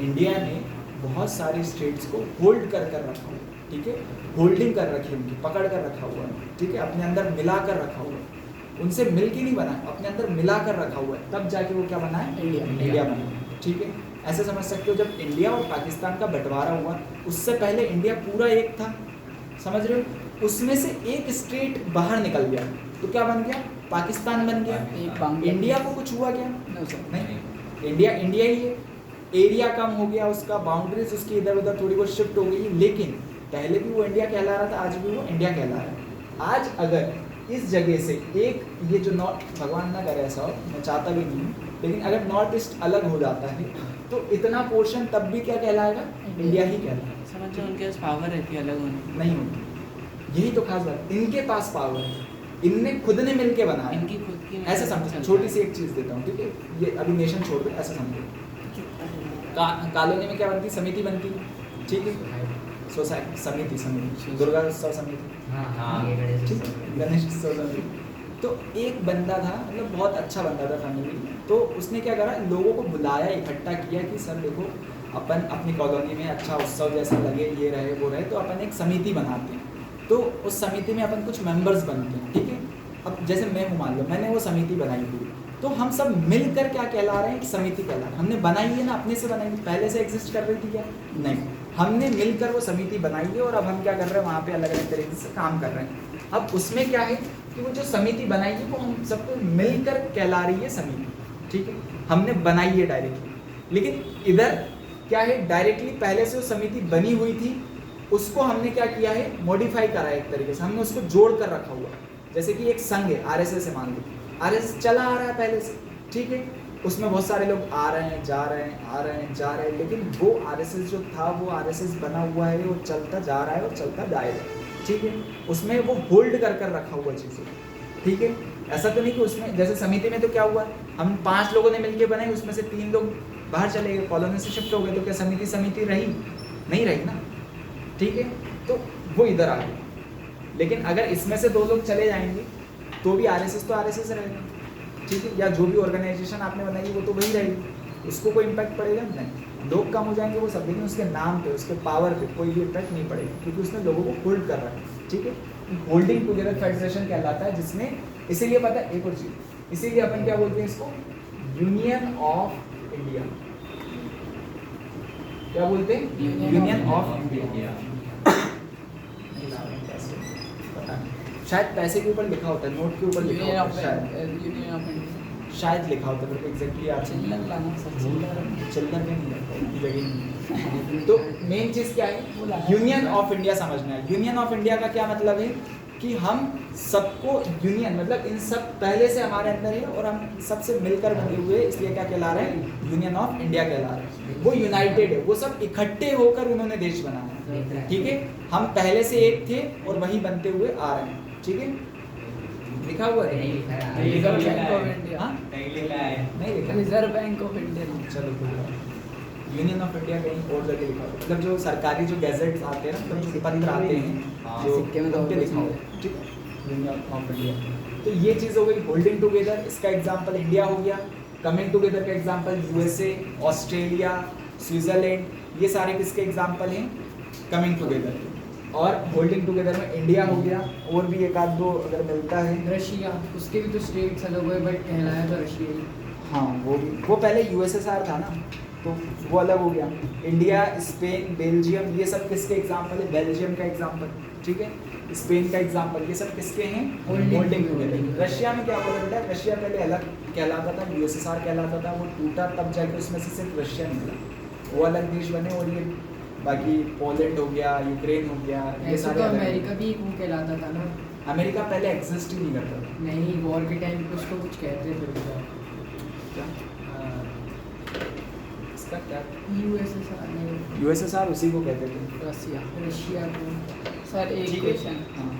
इंडिया ने बहुत सारे स्टेट्स को होल्ड कर कर रखा है, ठीक है, होल्डिंग कर रखी है, उनकी पकड़ कर रखा हुआ है, ठीक है, अपने अंदर मिला कर रखा हुआ है। उनसे मिल के नहीं बना, अपने अंदर मिला कर रखा हुआ है, तब जाके वो क्या बना है? इंडिया बना है, ठीक है। ऐसे समझ सकते हो, जब इंडिया और पाकिस्तान का बंटवारा हुआ उससे पहले इंडिया पूरा एक था, समझ रहे हो। उसमें से एक स्टेट बाहर निकल गया तो क्या बन गया? पाकिस्तान बन गया। इंडिया को कुछ हुआ क्या? नहीं, इंडिया इंडिया ही है। एरिया कम हो गया उसका, बाउंड्रीज उसकी इधर उधर थोड़ी बहुत शिफ्ट हो गई, लेकिन पहले भी वो इंडिया कहला रहा था, आज भी वो इंडिया कहला रहा है। आज अगर इस जगह से एक ये जो नॉर्थ, भगवान ना करे ऐसा हो, मैं चाहता भी नहीं हूँ, लेकिन अगर नॉर्थ ईस्ट अलग हो जाता है तो इतना पोर्शन तब भी क्या कहलाएगा, इंडिया ही कहलाएगा। समझ जाओ उनके पास पावर रहती है अलग होने की। नहीं होगी, यही तो खास बात, इनके पास पावर है, इनने खुद ने मिल के बनाया। इनकी खुद की ऐसे समझो, छोटी सी एक चीज़ देता हूँ, ठीक है, ये अभी नेशन छोड़ दो, ऐसा समझो कॉलोनी में क्या बनती, समिति बनती, ठीक है, सोसाइटी समिति, समिति दुर्गा उत्सव समिति, ठीक है, गणेश उत्सव समिति। तो एक बंदा था, मतलब बहुत अच्छा बंदा था फैमिली में, तो उसने क्या करा, लोगों को बुलाया, इकट्ठा किया कि सर देखो अपन अपनी कॉलोनी में अच्छा उत्सव जैसा लगे, ये रहे वो रहे, तो अपन एक समिति बनाते हैं। तो उस समिति में अपन कुछ मेंबर्स बनते हैं, ठीक है। अब जैसे मैं हूँ, मान लो मैंने वो समिति बनाई हुई, तो हम सब मिलकर क्या कहला रहे हैं, एक समिति कहला रहे हैं। हमने बनाई है ना, अपने से बनाई, पहले से एग्जिस्ट कर रही थी क्या, नहीं, हमने मिलकर वो समिति बनाई है और अब हम क्या कर रहे हैं, वहाँ पे अलग अलग तरीके से काम कर रहे हैं। अब उसमें क्या है कि वो जो समिति बनाई है वो हम सबको मिलकर कहला रही है समिति, ठीक है, हमने बनाई है डायरेक्टली। लेकिन इधर क्या है, डायरेक्टली पहले से वो समिति बनी हुई थी, उसको हमने क्या किया है, मॉडिफाई करा है एक तरीके से, हमने उसको जोड़ कर रखा हुआ है। जैसे कि एक संघ है, आरएसएस है, मान लो आरएसएस चला आ रहा है पहले से, ठीक है, उसमें बहुत सारे लोग आ रहे हैं, जा रहे हैं, आ रहे हैं, जा रहे हैं, लेकिन वो आरएसएस जो था, वो आरएसएस बना हुआ है, वो चलता जा रहा है और चलता जाएगा, ठीक है, उसमें वो होल्ड कर कर रखा हुआ चीज़ों, ठीक है। ऐसा तो नहीं कि उसमें, जैसे समिति में तो क्या हुआ, हम 5 लोगों ने मिलकर बनाई, उसमें से 3 लोग बाहर चले गए, कॉलोनी से शिफ्ट हो गए, तो क्या समिति समिति रही, नहीं रही ना, ठीक है, तो वो इधर आ गई। लेकिन अगर इसमें से 2 लोग चले जाएंगे तो भी आरएसएस तो आरएसएस रहेगा, ठीक है, या जो भी ऑर्गेनाइजेशन आपने बनाई वो तो वही रहेगी, उसको कोई इम्पैक्ट पड़ेगा नहीं। लोग कम हो जाएंगे वो सब, लेकिन उसके नाम पे, उसके पावर पे कोई भी इम्पैक्ट नहीं पड़ेगा, क्योंकि उसने लोगों को होल्ड कर रहा है, ठीक है। होल्डिंग टुगेदर फेडरेशन कहलाता है, जिसमें इसीलिए पता है एक और चीज़, इसीलिए अपन क्या बोलते हैं इसको, यूनियन ऑफ इंडिया, क्या बोलते हैं, यूनियन ऑफ इंडिया। शायद पैसे के ऊपर लिखा होता है, नोट के ऊपर लिखा होता है, शायद लिखा होता है, मेरे को एग्जैक्टली याद नहीं है, चिल्लर में नहीं लगता, इतनी जगह नहीं। तो मेन चीज़ क्या है, यूनियन ऑफ इंडिया समझना है। यूनियन ऑफ इंडिया का क्या मतलब है कि हम सबको, यूनियन मतलब इन सब पहले से हमारे अंदर है और हम सबसे मिलकर बने हुए, इसलिए क्या कहला रहे हैं, यूनियन ऑफ इंडिया कहला रहे हैं। वो यूनाइटेड है, वो सब इकट्ठे होकर उन्होंने देश बनाया है, ठीक है। हम पहले से एक थे और वही बनते हुए आ रहे हैं, ठीक है। लिखा हुआ है, रिजर्व बैंक ऑफ इंडिया, हाँ? नहीं लिखा, रिजर्व बैंक ऑफ इंडिया। चलो कोई बात नहीं। यूनियन ऑफ इंडिया कहीं और जगह लिखा हुआ है, मतलब जो सरकारी जो गैजेट्स आते हैं ना, मतलब जो पत्र आते हैं, जो सिक्के में तो उन पे लिखा हुआ है, ठीक है, यूनियन ऑफ इंडिया। तो ये चीज़ हो गई होल्डिंग टुगेदर, इसका एग्जांपल इंडिया हो गया। कमिंग टुगेदर का एग्जांपल यूएसए, ऑस्ट्रेलिया, स्विट्जरलैंड, ये सारे किसके एग्जांपल हैं, कमिंग टुगेदर। और होल्डिंग टुगेदर में इंडिया हो गया, और भी एक आध दो अगर मिलता है, रशिया, उसके भी तो स्टेट्स अलग हुए, बट कहलाया तो रशिया ही। हाँ वो भी, वो पहले यूएसएसआर था ना, तो वो अलग हो गया। इंडिया, स्पेन, बेल्जियम, ये सब किसके एग्जांपल है, बेल्जियम का एग्जांपल, ठीक है, स्पेन का एग्जांपल, ये सब किसके हैं, होल्डिंग टुगेदर। रशिया में क्या हुआ बेटा, रशिया पहले अलग कहलाता था, यूएसएसआर कहलाता था, वो टूटा, तब जाके उसमें से सिर्फ रशिया निकला, वो अलग देश बने। और ये बाकी पोलैंड हो गया, यूक्रेन हो गया, ये ऐसे सारे तो अलग अमेरिका भी वो कहलाता था ना। अमेरिका पहले एग्जिस्ट ही नहीं करता था। नहीं, वॉर के टाइम कुछ तो कुछ कहते थे उसका। क्या इसका क्या, यूएसएसआर नहीं, यूएसएसआर उसी को कहते थे। रसिया। रशिया को। सर एक ठीक है। क्वेश्चन, हाँ,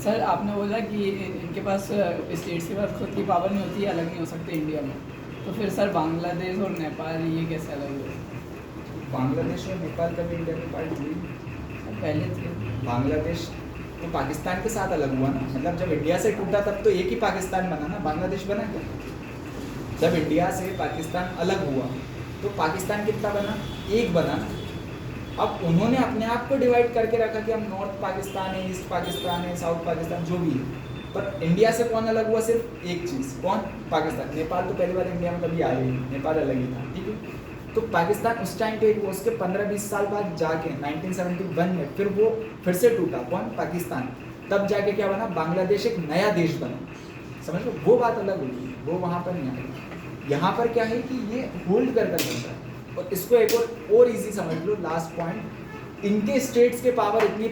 सर आपने बोला कि इनके पास स्टेट्स के पास खुद की पावर नहीं होती, अलग नहीं हो सकते इंडिया में, तो फिर सर बांग्लादेश और नेपाल ये कैसे अलग हुए? बांग्लादेश और नेपाल का भी इंडिया में पार्ट हुई। पहले थे। बांग्लादेश तो पाकिस्तान के साथ अलग हुआ ना, मतलब जब इंडिया से टूटा तब तो एक ही पाकिस्तान बना ना, बांग्लादेश बना क्या? जब इंडिया से पाकिस्तान अलग हुआ तो पाकिस्तान कितना बना, एक बना ना। अब उन्होंने अपने आप को डिवाइड करके रखा कि हम नॉर्थ पाकिस्तान है, ईस्ट पाकिस्तान है, साउथ पाकिस्तान, जो भी है। पर इंडिया से कौन अलग हुआ, सिर्फ एक चीज़, कौन, पाकिस्तान। नेपाल तो पहली बार इंडिया में कभी आया ही नहीं, नेपाल अलग ही था, ठीक है। तो पाकिस्तान उस टाइम पे वो, उसके 15-20 साल बाद जाके 1971 में फिर वो फिर से टूटा, कौन, पाकिस्तान। तब जाके क्या बना, बांग्लादेश एक नया देश बना, समझ लो, वो बात अलग हुई, वो वहाँ पर नहीं आई। यहाँ पर क्या है कि ये होल्ड कर कर बनता है। और इसको एक और इजी समझ लो, लास्ट पॉइंट, इनके स्टेट्स के पास इतनी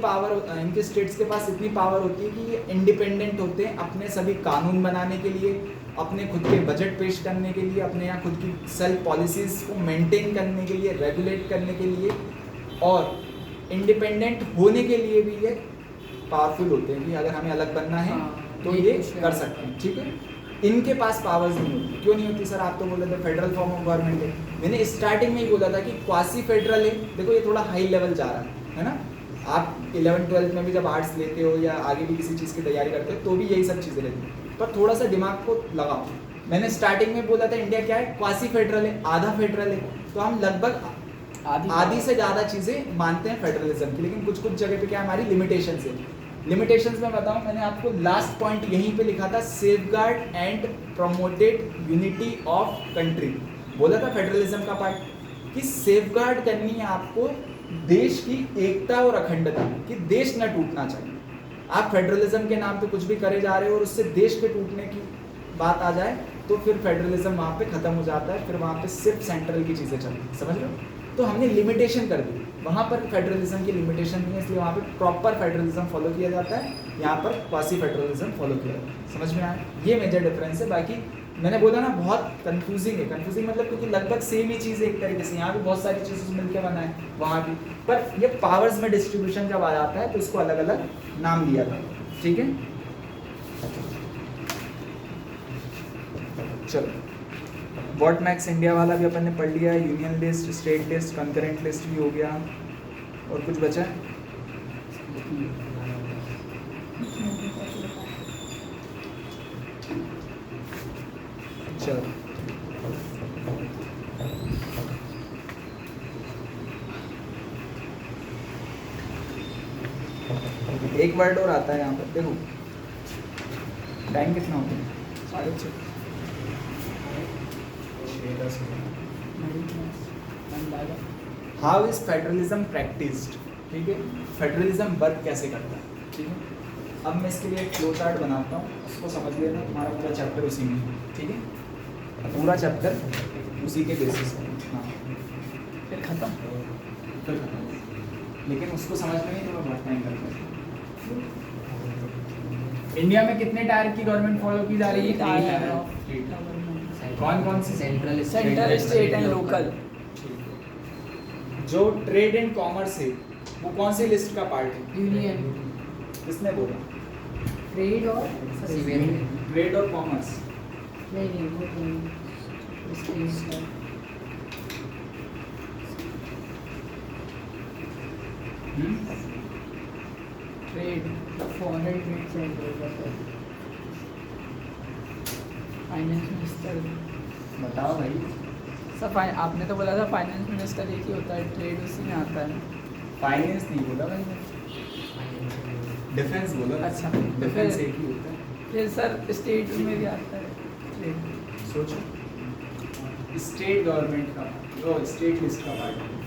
पावर होती है कि ये इंडिपेंडेंट होते हैं अपने सभी कानून बनाने के लिए, अपने खुद के बजट पेश करने के लिए, अपने यहाँ खुद की सेल्फ पॉलिसीज़ को मेंटेन करने के लिए, रेगुलेट करने के लिए, और इंडिपेंडेंट होने के लिए भी ये पावरफुल होते हैं कि अगर हमें अलग बनना है तो ये कर सकते हैं, ठीक है। इनके पास पावर्स नहीं होती। क्यों नहीं होती सर? आप तो बोल रहे थे फेडरल फॉर्म ऑफ गवर्नमेंट है। मैंने स्टार्टिंग में ही बोला था कि क्वासी फेडरल है। देखो ये थोड़ा हाई लेवल जा रहा है ना। आप 11-12 में भी जब आर्ट्स लेते हो या आगे भी किसी चीज़ की तैयारी करते हो तो भी यही सब चीज़ें रहती हैं, पर थोड़ा सा दिमाग को लगाओ। मैंने स्टार्टिंग में बोला था इंडिया क्या है, क्वासी फेडरल है, आधा फेडरल है। तो हम लगभग आधी से ज़्यादा चीज़ें मानते हैं फेडरलिज्म की, लेकिन कुछ कुछ जगह पे क्या हमारी लिमिटेशंस है। लिमिटेशंस में बताऊं, मैंने आपको लास्ट पॉइंट यहीं पे लिखा था, safeguard and promoted unity of country. बोला था फेडरलिज्म का पार्ट कि सेफगार्ड करनी है आपको देश की एकता और अखंडता, कि देश न टूटना चाहिए। आप फेडरलिज्म के नाम पे कुछ भी करे जा रहे हो और उससे देश के टूटने की बात आ जाए तो फिर फेडरलिज्म वहाँ पे खत्म हो जाता है, फिर वहाँ पे सिर्फ सेंट्रल की चीज़ें चलती हैं, समझ रहे हो। तो हमने लिमिटेशन कर दी, वहाँ पर फेडरलिज्म की लिमिटेशन नहीं है, इसलिए वहाँ पे प्रॉपर फेडरलिज्म फॉलो किया जाता है, यहाँ पर क्वासी फेडरलिज्म फॉलो किया जाता है। समझ में आया? ये मेजर डिफरेंस है। बाकी मैंने बोला ना बहुत कंफ्यूजिंग है, कंफ्यूजिंग मतलब क्योंकि लगभग सेम ही चीज़ है एक तरीके से, यहाँ भी बहुत सारी चीज़ें मिलकर बना है, वहाँ भी, पर ये पावर्स में डिस्ट्रीब्यूशन जब आ जाता है तो इसको अलग अलग नाम दिया जाता है, ठीक है। चलो, वॉट मैक्स इंडिया वाला भी अपन ने पढ़ लिया, union list, state list, concurrent list भी हो गया, और कुछ बचा है? चलो, एक वर्ड और आता है यहाँ पर, देखो टाइम कितना हो गया? 6:30। हाउ इज फेडरलिज्म प्रैक्टिस्ड, ठीक है। फेडरलिज्म वर्क कैसे करता है, ठीक है। अब मैं इसके लिए एक फ्लो चार्ट बनाता हूँ, उसको समझ लेना, तुम्हारा पूरा चैप्टर उसी में है, ठीक है। पूरा चैप्टर उसी के बेसिस पर, हाँ फिर खत्म, लेकिन उसको समझने में तुम्हें बहुत टाइम लगता है। इंडिया में कितने टायर की गवर्नमेंट फॉलो की जा रही है? कौन कौन सी? Central, state and local. जो ट्रेड एंड कॉमर्स है वो कौन सी लिस्ट का पार्ट है? यूनियन, किसने बोला? ट्रेड और सिविल, ट्रेड और कॉमर्स, नहीं वो तो स्टेट है। Trade, foreign trade centre, finance minister. बताओ भाई। सर आपने तो बोला था फाइनेंस मिनिस्टर एक ही होता है, ट्रेड उसी में आता है। फाइनेंस नहीं बोला भाई, डिफेंस बोला। अच्छा, डिफेंस एक ही होता है। फिर सर स्टेट में भी आता है ट्रेड। सोचो, स्टेट गवर्नमेंट का, जो स्टेट लिस्ट का पार्ट है।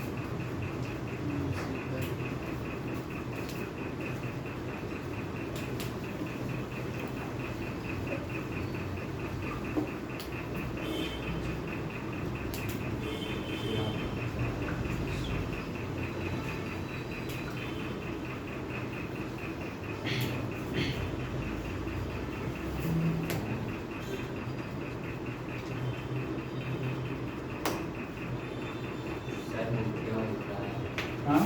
हाँ,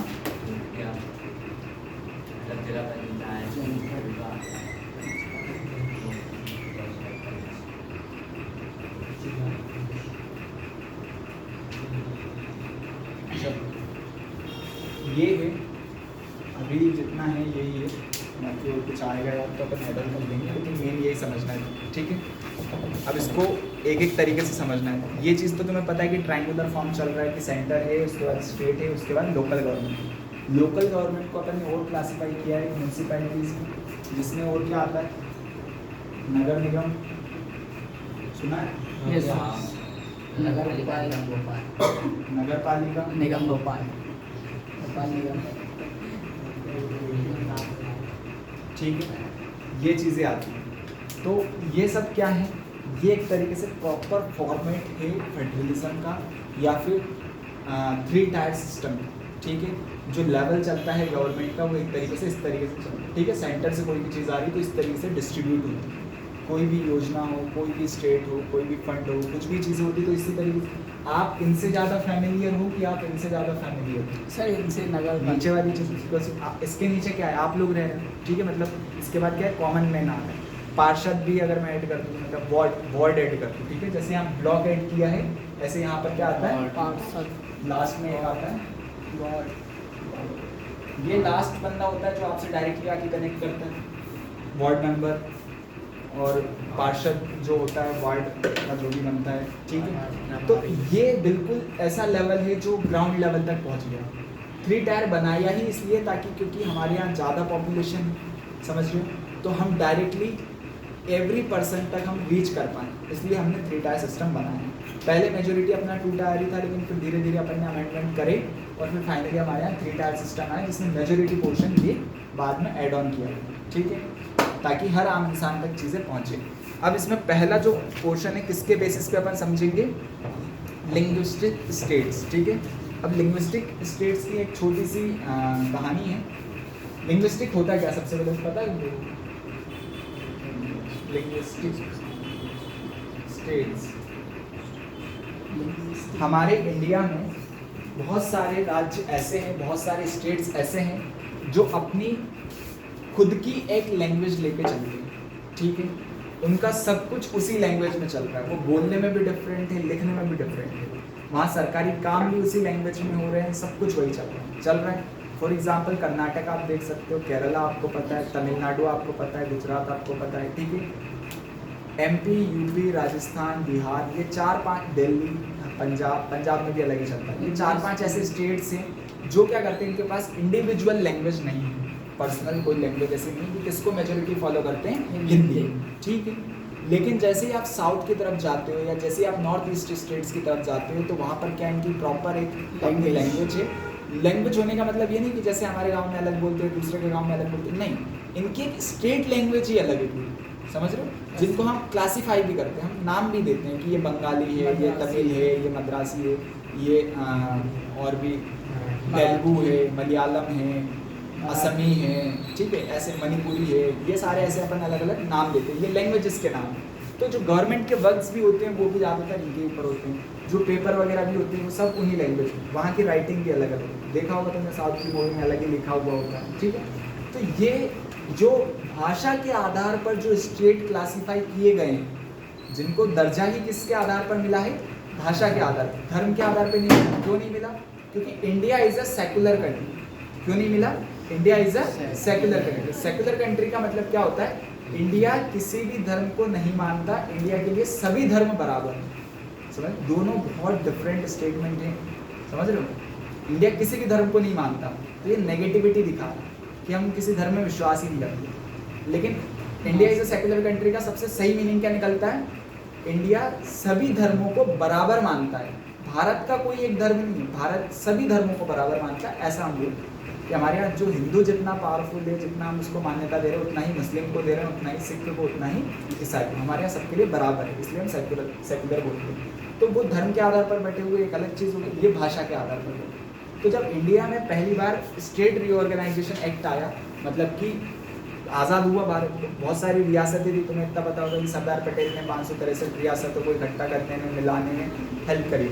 ये है अभी जितना है यही है, बाकी और कुछ आएगा यार तो अपन हैंडल कर लेंगे, लेकिन मेन यही समझना है, ठीक है। अब इसको एक एक तरीके से समझना है। ये चीज़ तो तुम्हें पता है कि ट्रायंगुलर फॉर्म चल रहा है कि सेंटर है, उसके बाद स्टेट है, उसके बाद लोकल गवर्नमेंट। लोकल गवर्नमेंट को अपन ने और क्लासीफाई किया है म्यूनसिपैलिटीज़ में, जिसमें और क्या आता है? नगर निगम, सुना है? यस, नगर पालिका, निगम भोपाल, भोपाल निगम। ठीक है, ये चीज़ें आती हैं। तो ये सब क्या है? ये एक तरीके से प्रॉपर फॉर्मेट है फेडरलिज्म का, या फिर 3 टायर सिस्टम, ठीक है। जो लेवल चलता है गवर्नमेंट का वो एक तरीके से इस तरीके से चलता है, ठीक है। सेंटर से कोई भी चीज़ आ रही तो इस तरीके से डिस्ट्रीब्यूट होती है, कोई भी योजना हो, कोई भी स्टेट हो, कोई भी फंड हो, कुछ भी चीज़ें होती तो इसी तरीके से। आप इनसे ज़्यादा फैमिलियर हो कि आप इनसे ज़्यादा फैमिलियर हो? सर इनसे नगर नीचे वाली चीज़ इसके नीचे क्या है, आप लोग रह रहे हैं, ठीक है। मतलब इसके बाद क्या है, कॉमन मैन आ रहा है। पार्षद भी अगर मैं ऐड कर दूँ, मतलब वार्ड ऐड कर दूँ, ठीक है। जैसे यहाँ ब्लॉक ऐड किया है, ऐसे यहाँ पर क्या आता है, पार्षद लास्ट में एक आता है वार्ड। ये लास्ट बंदा होता है जो आपसे डायरेक्टली आके कनेक्ट करता है, वार्ड मेंबर। और पार्षद जो होता है वार्ड का जो भी बनता है, ठीक है। तो ये बिल्कुल ऐसा लेवल है जो ग्राउंड लेवल तक पहुंच गया। 3 टायर बनाया ही इसलिए ताकि, क्योंकि हमारे यहाँ ज़्यादा पॉपुलेशन, समझ रहे हो, तो हम डायरेक्टली एवरी पर्सन तक हम रीच कर पाएँ, इसलिए हमने 3 टायर सिस्टम बनाया। पहले मेजोरिटी अपना 2 टायर ही था, लेकिन फिर धीरे धीरे अपन ने अमेंडमेंट करे और फिर फाइनली हमारे यहाँ 3 टायर सिस्टम आया, जिसमें मेजोरिटी पोर्शन ये बाद में ऐड ऑन किया, ठीक है, ताकि हर आम इंसान तक चीज़ें पहुँचे। अब इसमें पहला जो पोर्शन है किसके बेसिस पे अपन समझेंगे, लिंग्विस्टिक स्टेट्स, ठीक है। अब लिंग्विस्टिक स्टेट्स की एक छोटी सी कहानी है। लिंग्विस्टिक होता क्या, सबसे पहले पता है? लिंग्विस्टिक स्टेट्स, हमारे इंडिया में बहुत सारे राज्य ऐसे हैं, बहुत सारे स्टेट्स ऐसे हैं जो अपनी खुद की एक लैंग्वेज लेके चलते हैं, ठीक है। उनका सब कुछ उसी लैंग्वेज में चल रहा है, वो बोलने में भी डिफरेंट है, लिखने में भी डिफरेंट है। वहाँ सरकारी काम भी उसी लैंग्वेज में हो रहे हैं, सब कुछ वही चल रहा है। फॉर एग्जांपल कर्नाटक आप देख सकते हो, केरला आपको पता है, तमिलनाडु आपको पता है, गुजरात आपको पता है, ठीक है। एमपी, यूपी, राजस्थान, बिहार, ये 4-5, दिल्ली, पंजाब में भी अलग ही चलता है। ये 4-5 ऐसे स्टेट्स हैं जो क्या करते हैं, इनके पास इंडिविजुअल लैंग्वेज नहीं है, पर्सनल कोई लैंग्वेज ऐसी नहीं कि किसको मेजोरिटी फॉलो करते हैं, हिंदी, ठीक है। लेकिन जैसे ही आप साउथ की तरफ जाते हो या जैसे ही आप नॉर्थ ईस्ट स्टेट्स की तरफ जाते हो, तो वहाँ पर क्या इनकी प्रॉपर एक अपनी लैंग्वेज है। लैंग्वेज होने का मतलब ये नहीं कि जैसे हमारे गांव में अलग बोलते हैं, दूसरे के गांव में अलग बोलते हैं, नहीं, इनकी एक स्टेट लैंग्वेज ही अलग है पूरी, समझ रहे हो, जिनको हम क्लासीफाई भी करते हैं, हम नाम भी देते हैं कि ये बंगाली है, ये तमिल है, ये मद्रासी है, ये और भी तेलुगु है, मलयालम है, असमी है, ठीक है, ऐसे मणिपुरी है, ये सारे ऐसे अपन अलग अलग नाम देते हैं, ये लैंग्वेजेस के नाम हैं। तो जो गवर्नमेंट के वर्क्स भी होते हैं वो भी ज़्यादातर इनके ऊपर होते हैं, जो पेपर वगैरह भी होते हैं वो सब उन्हीं लैंग्वेज में, वहाँ की राइटिंग भी अलग अलग, देखा होगा तुमने साउथ की मूवी में अलग ही लिखा हुआ होता है, ठीक है। तो ये जो भाषा के आधार पर जो स्टेट क्लासीफाई किए गए हैं, जिनको दर्जा ही किसके आधार पर मिला है, भाषा के आधार पर, धर्म के आधार पर नहीं मिला। क्यों नहीं मिला? क्योंकि India is a secular country. क्यों नहीं मिला? India is a secular country. Secular country का मतलब क्या होता है? इंडिया किसी भी धर्म को नहीं मानता, इंडिया के लिए सभी धर्म बराबर हैं। समझ, दोनों बहुत डिफरेंट स्टेटमेंट हैं, समझ रहे हो। इंडिया किसी भी धर्म को नहीं मानता, तो ये नेगेटिविटी दिखा रहा है कि हम किसी धर्म में विश्वास ही नहीं करते। लेकिन India is a secular country का सबसे सही मीनिंग क्या निकलता है? इंडिया सभी धर्मों को बराबर मानता है। भारत का कोई एक धर्म नहीं है, भारत सभी धर्मों को बराबर मानता है। ऐसा हम बोलते हैं कि हमारे यहाँ जो हिंदू जितना पावरफुल है, जितना हम उसको मान्यता दे रहे हैं, उतना ही मुस्लिम को दे रहे हैं, उतना ही सिख को, उतना ही ईसाई को। हमारे यहाँ सबके लिए बराबर है, इसलिए हम सेकुलर बोलते हैं। तो वो धर्म के आधार पर बैठे हुए एक अलग चीज़ होगी, ये भाषा के आधार पर बैठे। तो जब इंडिया में पहली बार स्टेट रीऑर्गेनाइजेशन एक्ट आया, मतलब कि आज़ाद हुआ भारत को, बहुत सारी रियासतें थी, तुम्हें इतना पता होगा कि सरदार पटेल ने 563 रियासतों को इकट्ठा करने में, मिलाने में हेल्प करी।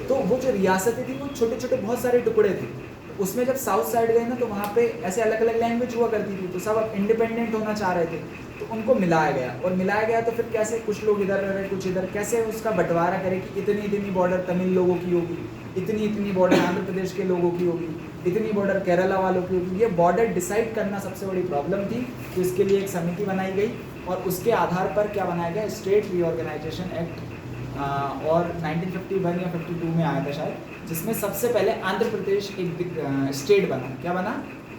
तो वो जो रियासतें थी वो छोटे छोटे बहुत सारे टुकड़े थे। उसमें जब साउथ साइड गए ना, तो वहाँ पे ऐसे अलग अलग लैंग्वेज हुआ करती थी, तो सब अब इंडिपेंडेंट होना चाह रहे थे, तो उनको मिलाया गया। और मिलाया गया तो फिर कैसे, कुछ लोग इधर रह रहे, कुछ इधर, कैसे उसका बंटवारा करें कि इतनी इतनी बॉर्डर तमिल लोगों की होगी, इतनी इतनी बॉर्डर आंध्र प्रदेश के लोगों की होगी, इतनी बॉर्डर केरला वालों की होगी। ये बॉर्डर डिसाइड करना सबसे बड़ी प्रॉब्लम थी, तो इसके लिए एक समिति बनाई गई और उसके आधार पर क्या बनाया गया, स्टेट रीऑर्गेनाइजेशन एक्ट, और 1951 या 52 में आया था शायद, जिसमें सबसे पहले आंध्र प्रदेश एक स्टेट बना। क्या बना?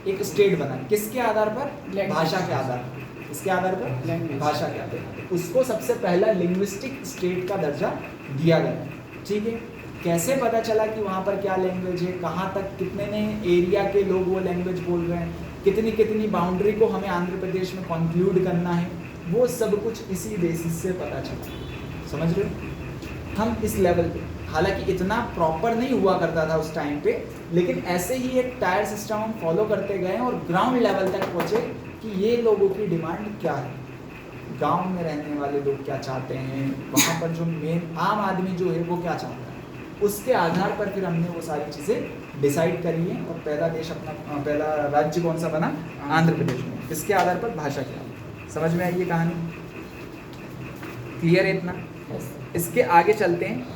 एक स्टेट बना। किसके आधार पर? भाषा के आधार पर। इसके आधार पर? भाषा के आधार पर। उसको सबसे पहला लिंग्विस्टिक स्टेट का दर्जा दिया गया, ठीक है। कैसे पता चला कि वहाँ पर क्या लैंग्वेज है, कहाँ तक, कितने ने एरिया के लोग वो लैंग्वेज बोल रहे हैं, कितनी कितनी बाउंड्री को हमें आंध्र प्रदेश में कंक्लूड करना है, वो सब कुछ इसी बेसिस से पता चला। समझ रहे हो? हम इस लेवल पे, हालांकि इतना प्रॉपर नहीं हुआ करता था उस टाइम पे, लेकिन ऐसे ही एक टायर सिस्टम हम फॉलो करते गए और ग्राउंड लेवल तक पहुँचे कि ये लोगों की डिमांड क्या है, गांव में रहने वाले लोग क्या चाहते हैं, वहाँ पर जो मेन आम आदमी जो है वो क्या चाहता है, उसके आधार पर फिर हमने वो सारी चीज़ें डिसाइड करी है। और पहला देश अपना पहला राज्य कौन सा बना, आंध्र प्रदेश में। इसके आधार पर भाषा क्या, समझ में आई ये कहानी, क्लियर है इतना। इसके आगे चलते हैं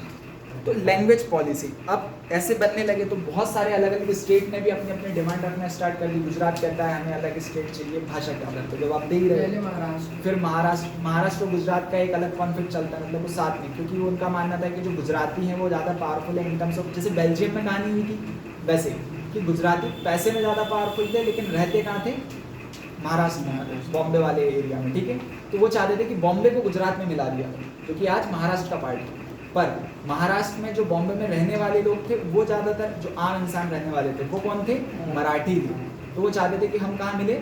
तो लैंग्वेज पॉलिसी अब ऐसे बनने लगे तो बहुत सारे अलग अलग स्टेट ने भी अपनी अपनी डिमांड रखना स्टार्ट कर दी। गुजरात कहता है हमें अलग स्टेट चाहिए, भाषा क्या करते जब आप दे ही रहे, पहले महाराष्ट्र, फिर महाराष्ट्र और गुजरात का एक अलग कॉन्फ्लिक्ट चलता है, मतलब वो साथ में, क्योंकि उनका मानना था कि जो गुजराती हैं वो ज़्यादा पावरफुल है इन टर्म्स ऑफ, जैसे बेल्जियम में कहानी हुई थी वैसे कि गुजराती पैसे में ज़्यादा पावरफुल थे लेकिन रहते कहाँ थे, महाराष्ट्र में, बॉम्बे वाले एरिया में, ठीक है। तो वो चाहते थे कि बॉम्बे को गुजरात में मिला दिया क्योंकि आज महाराष्ट्र का पार्ट है। पर महाराष्ट्र में जो बॉम्बे में रहने वाले लोग थे वो ज़्यादातर जो आम इंसान रहने वाले थे वो कौन थे, मराठी थे। तो वो चाहते थे कि हम कहाँ मिले,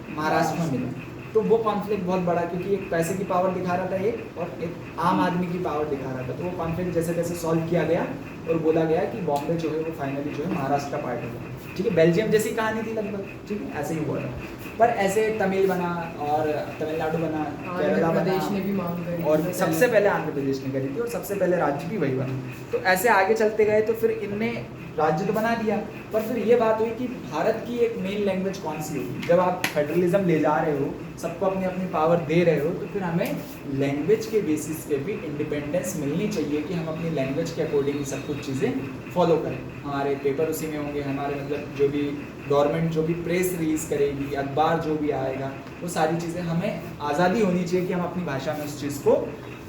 महाराष्ट्र में मिले। तो वो कॉन्फ्लिक्ट बहुत बड़ा, क्योंकि एक पैसे की पावर दिखा रहा था एक, और एक आम आदमी की पावर दिखा रहा था। तो वो कॉन्फ्लिक्ट जैसे जैसे सॉल्व किया गया और बोला गया कि बॉम्बे जो है वो फाइनली जो है महाराष्ट्र का पार्ट होगा, ठीक है। बेल्जियम जैसी कहानी थी लगभग, ठीक है, ऐसे ही हुआ था। पर ऐसे तमिल बना और तमिलनाडु बना, केरला आंध्र प्रदेश बना, ने भी मांग करी और सबसे पहले आंध्र प्रदेश ने करी थी और सबसे पहले राज्य भी वही बना। तो ऐसे आगे चलते गए तो फिर इनने राज्य तो बना दिया, पर फिर ये बात हुई कि भारत की एक मेन लैंग्वेज कौन सी होगी। जब आप फेडरलिज्म ले जा रहे हो, सबको अपनी अपनी पावर दे रहे हो, तो फिर हमें लैंग्वेज के बेसिस पे भी इंडिपेंडेंस मिलनी चाहिए कि हम अपनी लैंग्वेज के अकॉर्डिंग ही सब कुछ चीज़ें फॉलो करें। हमारे पेपर उसी में होंगे, हमारे मतलब जो भी गवर्नमेंट जो भी प्रेस रिलीज करेगी, अखबार जो भी आएगा, वो सारी चीज़ें हमें आज़ादी होनी चाहिए कि हम अपनी भाषा में उस चीज़ को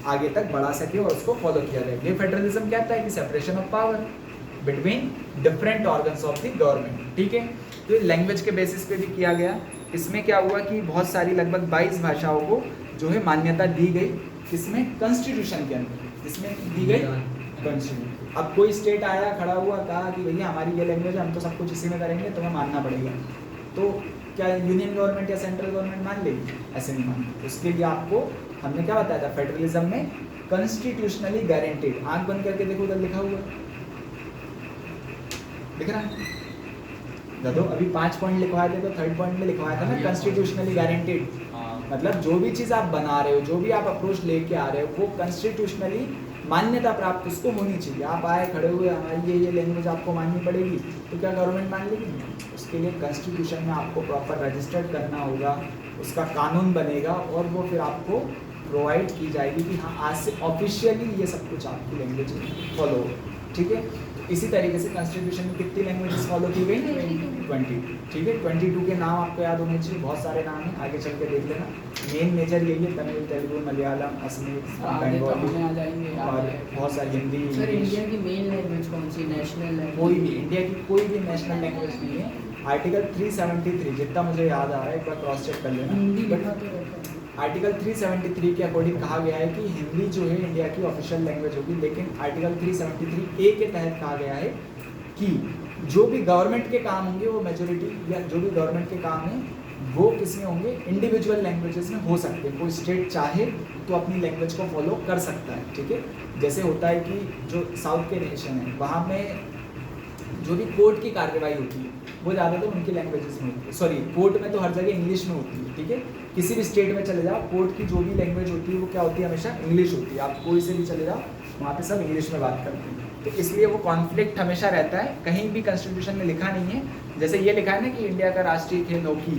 आगे तक बढ़ा सकें और उसको फॉलो किया जाए। ये फेडरलिज्म कहता है कि separation of power between different organs of the government, ठीक है। तो लैंग्वेज के बेसिस पे भी किया गया। इसमें क्या हुआ कि बहुत सारी लगभग 22 भाषाओं को जो है मान्यता दी गई, इसमें कॉन्स्टिट्यूशन के अंदर इसमें दी गई कॉन्स्टिट्यूशन। अब कोई स्टेट आया, खड़ा हुआ, कहा कि भैया हमारी ये लैंग्वेज है, हम तो सब कुछ इसी में करेंगे, तुम्हें मानना पड़ेगा। तो क्या यूनियन गवर्नमेंट या सेंट्रल गवर्नमेंट मान लेगी? ऐसे नहीं मानती। उसके लिए आपको हमने क्या बताया था, फेडरलिज्म में कॉन्स्टिट्यूशनली गारंटीड। आंख बंद करके देखो, उधर लिखा हुआ दिख रहा है, देखो अभी 5 पॉइंट लिखवाए थे तो 3rd पॉइंट में लिखवाया था ना कॉन्स्टिट्यूशनली गारंटीड। मतलब जो भी चीज़ आप बना रहे हो, जो भी आप अप्रोच लेके आ रहे हो, वो कॉन्स्टिट्यूशनली मान्यता प्राप्त उसको होनी चाहिए। आप आए खड़े हुए, हमारी ये लैंग्वेज आपको माननी पड़ेगी, तो क्या गवर्नमेंट मान लेगी? उसके लिए कॉन्स्टिट्यूशन में आपको प्रॉपर रजिस्टर्ड करना होगा, उसका कानून बनेगा और वो फिर आपको प्रोवाइड की जाएगी कि हाँ आज से ऑफिशियली ये सब कुछ आपकी लैंग्वेज फॉलो हो, ठीक है। इसी तरीके से कॉन्स्टिट्यूशन में कितनी लैंग्वेजेस फॉलो की गई? 20, ठीक है। 22 के नाम आपको याद होने चाहिए, बहुत सारे नाम हैं, आगे चल के देख लेना। मेन मेजर यही है, तमिल, तेलुगु, मलयालम, असमी, बंगाली आ जाएंगे और बहुत सारी हिंदी, सर इंग्लिश। इंडिया की मेन लैंग्वेज कौन सी, नेशनल लैंग्वेज? कोई भी इंडिया की कोई भी नेशनल लैंग्वेज नहीं है। आर्टिकल 373 जितना मुझे याद आ रहा है, एक बार क्रॉस चेक कर लेना। हिंदी बट लिखा तो रहता है। आर्टिकल 373 के अकॉर्डिंग कहा गया है कि हिंदी जो है इंडिया की ऑफिशियल लैंग्वेज होगी, लेकिन आर्टिकल 373A के तहत कहा गया है कि जो भी गवर्नमेंट के काम होंगे वो मेजोरिटी या जो भी गवर्नमेंट के काम हैं वो किस में होंगे, इंडिविजुअल लैंग्वेजेस में हो सकते हैं। कोई स्टेट चाहे तो अपनी लैंग्वेज को फॉलो कर सकता है, ठीक है। जैसे होता है कि जो साउथ के नेशन है वहाँ में जो भी कोर्ट की कार्रवाई होती है वो ज़्यादातर उनकी लैंग्वेजेस में होती है। सॉरी, कोर्ट में तो हर जगह इंग्लिश में होती है, ठीक है। किसी भी स्टेट में चले जाओ, कोर्ट की जो भी लैंग्वेज होती है वो क्या होती है, हमेशा इंग्लिश होती है। आप कोई से भी चले जाओ, वहाँ पे सब इंग्लिश में बात करते हैं। तो इसलिए वो कॉन्फ्लिक्ट हमेशा रहता है। कहीं भी कॉन्स्टिट्यूशन में लिखा नहीं है, जैसे ये लिखा है ना कि इंडिया का राष्ट्रीय खेल हॉकी,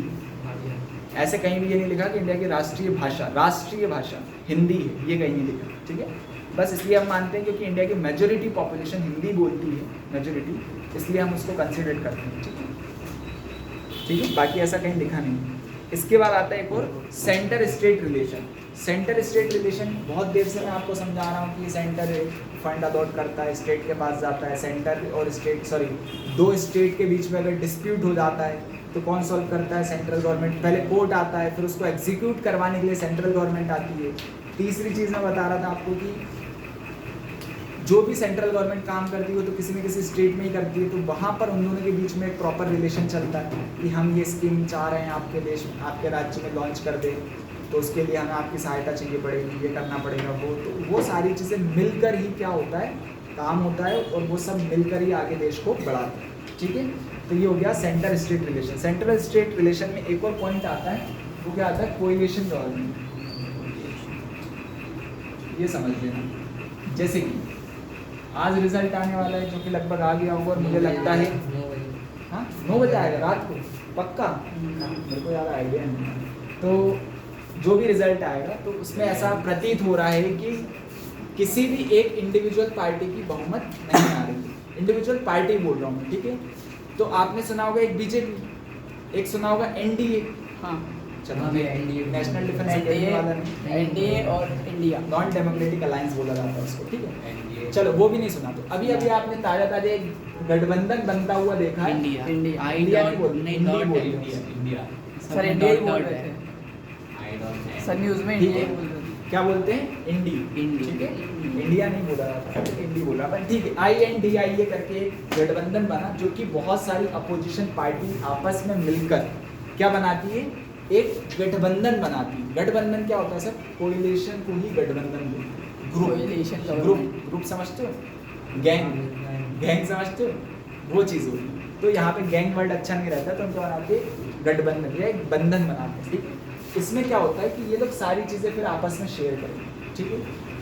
ऐसे कहीं भी ये नहीं लिखा कि इंडिया की राष्ट्रीय भाषा हिंदी है, ये कहीं नहीं लिखा, ठीक है। बस इसलिए हम मानते हैं क्योंकि इंडिया की मेजोरिटी पॉपुलेशन हिंदी बोलती है, मेजोरिटी, इसलिए हम उसको कंसिडर करते हैं, ठीक है, ठीक है। बाकी ऐसा कहीं लिखा नहीं है। इसके बाद आता है एक और, centre state relation. Centre state relation बहुत देर से मैं आपको समझा रहा हूँ कि सेंटर फंड अलॉट करता है, स्टेट के पास जाता है। सेंटर और स्टेट, सॉरी, 2 स्टेट के बीच में अगर डिस्प्यूट हो जाता है तो कौन सॉल्व करता है? Central government. पहले कोर्ट आता है, फिर उसको एग्जीक्यूट करवाने के लिए सेंट्रल गवर्नमेंट आती है। तीसरी चीज़ मैं बता रहा था आपको कि जो भी सेंट्रल गवर्नमेंट काम करती है वो तो किसी न किसी स्टेट में ही करती है, तो वहाँ पर उन दोनों के बीच में एक प्रॉपर रिलेशन चलता है कि हम ये स्कीम चाह रहे हैं आपके देश में, आपके राज्य में लॉन्च कर दें, तो उसके लिए हमें आपकी सहायता चाहिए पड़ेगी, ये करना पड़ेगा वो। तो वो सारी चीज़ें मिलकर ही क्या होता है, काम होता है और वो सब मिलकर ही आगे देश को बढ़ाते हैं, ठीक है। तो ये हो गया centre state relation. Central state relation में एक और पॉइंट आता है, वो क्या आता है, कोएलिशन गवर्नमेंट। ये समझ लेना, जैसे कि आज रिजल्ट आने वाला है जो कि लगभग आ गया होगा और मुझे लगता है 9 बजे आएगा रात को, पक्का, मेरे को यार आइडिया नहीं। तो जो भी रिजल्ट आएगा तो उसमें ऐसा प्रतीत हो रहा है कि किसी भी एक इंडिविजुअल पार्टी की बहुमत नहीं आ रही है। इंडिविजुअल पार्टी बोल रहा हूँ मैं, ठीक है। तो आपने सुना होगा एक बीजेपी, एक सुना होगा एनडीए। हाँ, चलो नेशनल डिफेंस एकेडमी वाला नहीं, एनडीए और इंडिया, नॉन डेमोक्रेटिक अलायंस बोला जाता है उसको, ठीक है। चलो वो भी नहीं सुना। तो अभी अभी आपने ताजा ताजा एक गठबंधन बनता हुआ देखा है। India India. इंडिया नहीं बोल, नहीं, हिंदी डॉट बोल है, रही है। इंडिया सर इंडिया ही बोल रहे थे सर, न्यूज़ में ठीक इंडिया है। ही बोल रहे थे। क्या बोलते हैं, इंडी, इंडी। ठीक है। इंडिया नहीं बोला जाता, इंडी बोला, पर ठीक है। INDIA करके एक गठबंधन बना जो कि बहुत सारी अपोजिशन पार्टी आपस में मिलकर क्या बनाती है, एक गठबंधन बनाती है। गठबंधन क्या होता है सर, कोएलिशन को ही गठबंधन बोलते हैं। Coalition ग्रुप समझते हो, गैंग समझते हो, वो चीज़ होती है। तो यहाँ पे गैंग वर्ड अच्छा नहीं रहता, तो उनको बनाते गठबंधन या एक बंधन बनाते हैं, ठीक है। इसमें क्या होता है कि ये लोग सारी चीज़ें फिर आपस में शेयर करेंगे, ठीक है।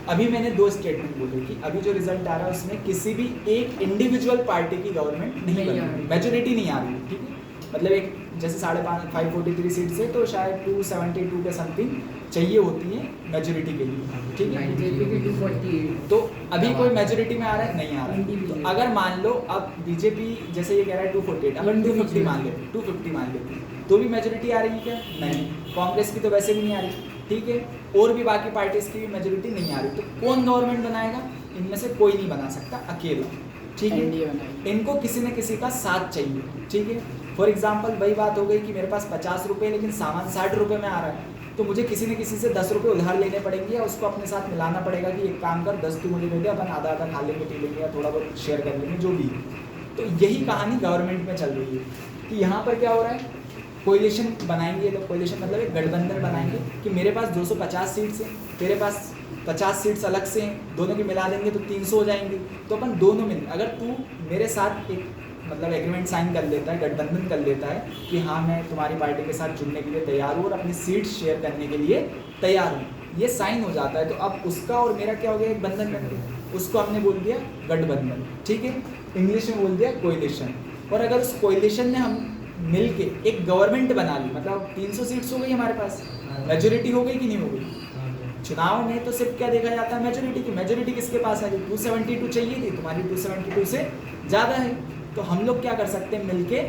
अभी मैंने 2 स्टेटमेंट बोले कि अभी जो रिजल्ट आ रहा है उसमें किसी भी एक इंडिविजुअल पार्टी की गवर्नमेंट नहीं नहीं बन आ रही, रही। मेजोरिटी नहीं आ रही, ठीक है। मतलब एक जैसे 543 सीट से तो शायद 272 के समथिंग चाहिए होती है मेजोरिटी के लिए, ठीक है। बीजेपी की 248। तो अभी कोई मेजोरिटी में आ रहा है, नहीं आ रहा है। NDP तो अगर मान लो अब बीजेपी जैसे ये कह रहा है 248, अगर 250 मान लेते, 250 मान लेते तो भी मेजोरिटी आ रही है क्या, नहीं। कांग्रेस की तो वैसे भी नहीं आ रही, ठीक है। और भी बाकी पार्टीज की भी मेजोरिटी नहीं आ रही, तो कौन गवर्नमेंट बनाएगा, इनमें से कोई नहीं बना सकता अकेला, ठीक एनडीए है। बनाएगी। इनको किसी न किसी का साथ चाहिए, ठीक है। फॉर एग्जाम्पल वही बात हो गई कि मेरे पास 50 रुपये लेकिन सामान 60 रुपये में आ रहा है, तो मुझे किसी न किसी से 10 रुपये उधार लेने पड़ेंगे या उसको अपने साथ मिलाना पड़ेगा कि एक काम कर 10 तू मुझे दे दे, अपन आधा आधा खा लेंगे, पी लेंगे या थोड़ा बहुत शेयर कर लेंगे, जो भी। तो यही कहानी गवर्नमेंट में चल रही है कि यहाँ पर क्या हो रहा है, कोएलिशन बनाएंगे लोग। कोएलिशन मतलब एक गठबंधन बनाएंगे कि मेरे पास 250 सीट्स हैं, तेरे पास 50 सीट्स अलग से हैं, दोनों की मिला देंगे तो 300 हो जाएंगे। तो अपन दोनों मिल, अगर तू मेरे साथ एक मतलब एग्रीमेंट साइन कर लेता है, गठबंधन कर लेता है कि हाँ मैं तुम्हारी पार्टी के साथ जुड़ने के लिए तैयार हूँ और अपनी सीट शेयर करने के लिए तैयार हूँ, ये साइन हो जाता है। तो अब उसका और मेरा क्या हो गया, एक बंधन बन गया। उसको हमने बोल दिया गठबंधन, ठीक है। इंग्लिश में बोल दिया कोएलिशन। और अगर उस कोएलिशन ने हम मिल के एक गवर्नमेंट बना ली, मतलब 300 सीट्स हो गई हमारे पास, मेजोरिटी हो गई कि नहीं हो गई। चुनाव में तो सिर्फ क्या देखा जाता है, मेजोरिटी की। मेजोरिटी किसके पास है, 272 चाहिए थी, तुम्हारी 272 से ज़्यादा है। तो हम लोग क्या कर सकते हैं, मिलके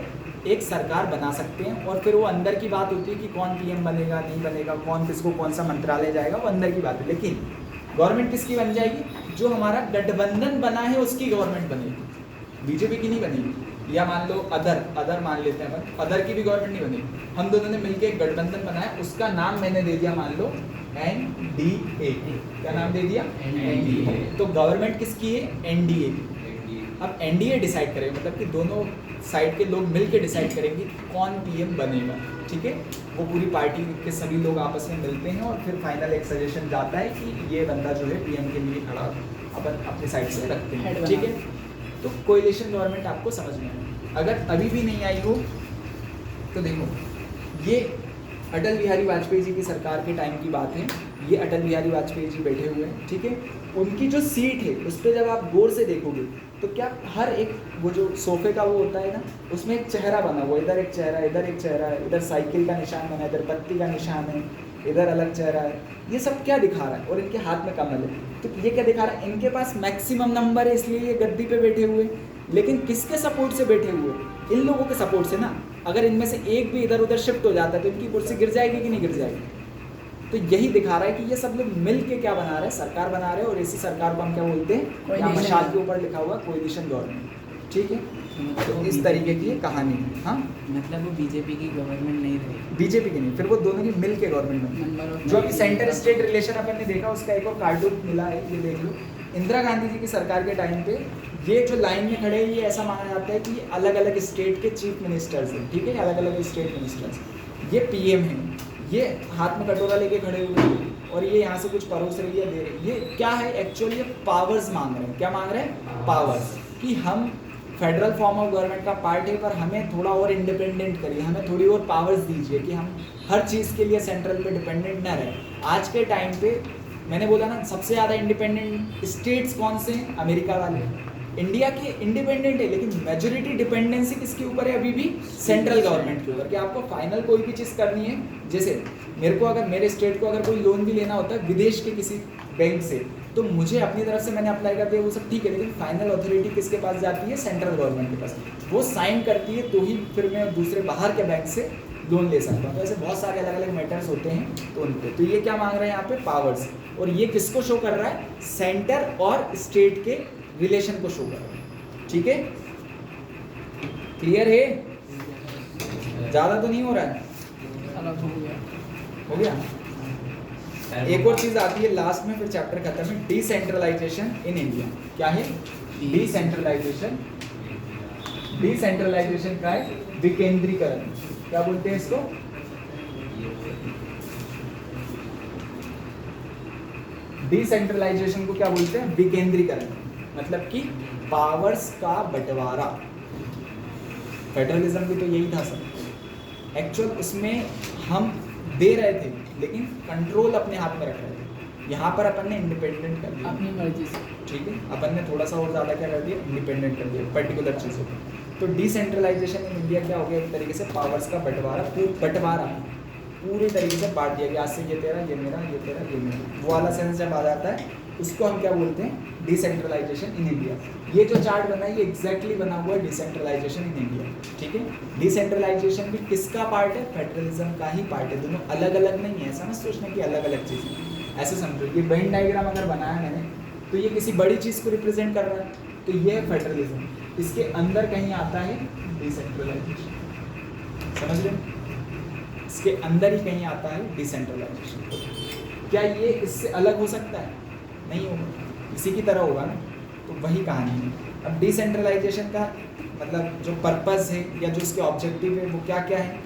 एक सरकार बना सकते हैं। और फिर वो अंदर की बात होती है कि कौन PM बनेगा, नहीं बनेगा, कौन किसको कौन सा मंत्रालय जाएगा, वो अंदर की बात है। लेकिन गवर्नमेंट किसकी बन जाएगी, जो हमारा गठबंधन बना है उसकी गवर्नमेंट बनेगी, बीजेपी की नहीं बनेगी। या मान लो अदर मान लेते हैं अपन, अदर की भी गवर्नमेंट नहीं बनेगी। हम दोनों ने मिलकर एक गठबंधन बनाया, उसका नाम मैंने दे दिया मान लो NDA। क्या नाम दे दिया, NDA। तो गवर्नमेंट किसकी है, NDA की। अब NDA डिसाइड करेगा, मतलब कि दोनों साइड के लोग मिलकर डिसाइड करेंगे कौन PM बनेगा, ठीक है। वो पूरी पार्टी के सभी लोग आपस में मिलते हैं और फिर फाइनल एक सजेशन जाता है कि ये बंदा जो है PM के लिए खड़ा अपन अपनी साइड से रखते हैं, Head ठीक है। तो कोएलिशन गवर्नमेंट आपको समझ में आए। अगर अभी भी नहीं आई हो तो देखो, ये अटल बिहारी वाजपेयी जी की सरकार के टाइम की बात है। ये अटल बिहारी वाजपेयी जी बैठे हुए हैं, ठीक है। उनकी जो सीट है उस पर जब आप गौर से देखोगे तो क्या हर एक वो जो सोफे का वो होता है ना, उसमें एक चेहरा बना हुआ, इधर एक चेहरा, इधर एक चेहरा है, इधर साइकिल का निशान बना है, इधर बत्ती का निशान है, इधर अलग चेहरा है। ये सब क्या दिखा रहा है, और इनके हाथ में कमल है, तो ये क्या दिखा रहा है, इनके पास मैक्सिमम नंबर है इसलिए ये गद्दी पे बैठे हुए। लेकिन किसके सपोर्ट से बैठे हुए, इन लोगों के सपोर्ट से ना। अगर इनमें से एक भी इधर उधर शिफ्ट हो जाता है तो इनकी कुर्सी गिर जाएगी कि नहीं गिर जाएगी। तो यही दिखा रहा है कि ये सब लोग मिल के क्या बना रहे हैं, सरकार बना रहे हैं। और इसी सरकार को हम क्या बोलते हैं, यहाँ Coalition। मशाल के ऊपर लिखा हुआ कोएलिशन गवर्नमेंट, ठीक है। तो इस तरीके की ये कहानी है। हाँ, मतलब वो बीजेपी की गवर्नमेंट नहीं रही। बीजेपी की नहीं, फिर वो दोनों की मिल के गवर्नमेंट बनी। नंबर ऑफ जो अभी सेंटर स्टेट रिलेशन अपन ने देखा, उसका एक और कार्टून मिला है, ये देख लो। इंदिरा गांधी जी की सरकार के टाइम पे ये जो लाइन में खड़े हैं, ये ऐसा माना जाता है कि ये अलग अलग स्टेट के चीफ मिनिस्टर्स हैं, ठीक है, अलग अलग स्टेट मिनिस्टर्स। ये PM हैं, ये हाथ में कटोरा लेके खड़े हुए हैं और ये यहाँ से कुछ परोस रही है, दे रही है। ये क्या है एक्चुअली? ये पावर्स मांग रहे हैं। क्या मांग रहे हैं? पावर्स, कि हम फेडरल फॉर्म ऑफ गवर्नमेंट का पार्ट है, पर हमें थोड़ा और इंडिपेंडेंट करिए, हमें थोड़ी और पावर्स दीजिए कि हम हर चीज़ के लिए सेंट्रल पे डिपेंडेंट ना रहे। आज के टाइम पे मैंने बोला ना, सबसे ज़्यादा इंडिपेंडेंट स्टेट्स कौन से हैं? अमेरिका वाले। इंडिया के इंडिपेंडेंट है, लेकिन मेजोरिटी डिपेंडेंसी किसके ऊपर है? अभी भी सेंट्रल गवर्नमेंट के ऊपर। कि आपको फाइनल कोई भी चीज़ करनी है, जैसे मेरे को अगर, मेरे स्टेट को अगर कोई लोन भी लेना होता है विदेश के किसी बैंक से, तो मुझे अपनी तरफ से मैंने अप्लाई कर दिया, वो सब ठीक है, लेकिन फाइनल अथॉरिटी किसके पास जाती है? सेंट्रल गवर्नमेंट के पास। वो साइन करती है, तो ही फिर मैं दूसरे बाहर के बैंक से लोन ले सकता हूँ। तो ऐसे बहुत सारे अलग अलग मैटर्स होते हैं तो उन पे। तो ये क्या मांग रहे हैं यहाँ पे? पावर्स। और ये किसको शो कर रहा है? सेंटर और स्टेट के रिलेशन को शो कर रहा है। ठीक है, क्लियर है? ज़्यादा तो नहीं हो रहा है? अलग हो गया। हो गया। एक और चीज आती है लास्ट में, फिर चैप्टर खत्म है। Decentralisation in India. क्या है? डिसेंट्रलाइजेशन। डिसेंट्रलाइजेशन का है विकेंद्रीकरण। क्या बोलते हैं इसको? डिसेंट्रलाइजेशन को क्या बोलते हैं? विकेंद्रीकरण। मतलब कि पावर्स का बंटवारा। फेडरलिज्म भी तो यही था सर। एक्चुअल उसमें हम दे रहे थे, लेकिन कंट्रोल अपने हाथ में रख रहे थे। यहाँ पर अपन ने इंडिपेंडेंट कर दिया अपनी मर्जी से। ठीक है, अपन ने थोड़ा सा और ज़्यादा क्या कर दिया? इंडिपेंडेंट कर दिया पर्टिकुलर चीज़ों को। तो डिसेंट्रलाइजेशन इन इंडिया क्या हो गया? एक तरीके से पावर्स का बंटवारा, पूरी तरीके से बांट दिया गया। आज से ये तेरा, ये मेरा, ये तेरा, ये मेरा। वो वाला सेंस जब आ जाता है, उसको हम क्या बोलते हैं? Decentralisation in India. ये जो चार्ट बना है, ये एग्जैक्टली बना हुआ है डिसेंट्रलाइजेशन इन इंडिया। ठीक है, डिसेंट्रलाइजेशन भी किसका पार्ट है? फेडरलिज्म का ही पार्ट है। दोनों अलग अलग नहीं है, ऐसा मत सोचना कि अलग अलग चीज़ें। ऐसे समझो, ये वेन डायग्राम अगर बनाया मैंने, तो ये किसी बड़ी चीज़ को रिप्रेजेंट कर रहा है, तो ये है फेडरलिज्म। इसके अंदर कहीं आता है डिसेंट्रलाइजेशन। समझ रहे हो? इसके अंदर ही कहीं आता है डिसेंट्रलाइजेशन। क्या ये इससे अलग हो सकता है? नहीं होगा, इसी की तरह होगा ना। तो वही कहानी है। अब डिसेंट्रलाइजेशन का मतलब जो पर्पस है या जो इसके ऑब्जेक्टिव है, वो क्या क्या है?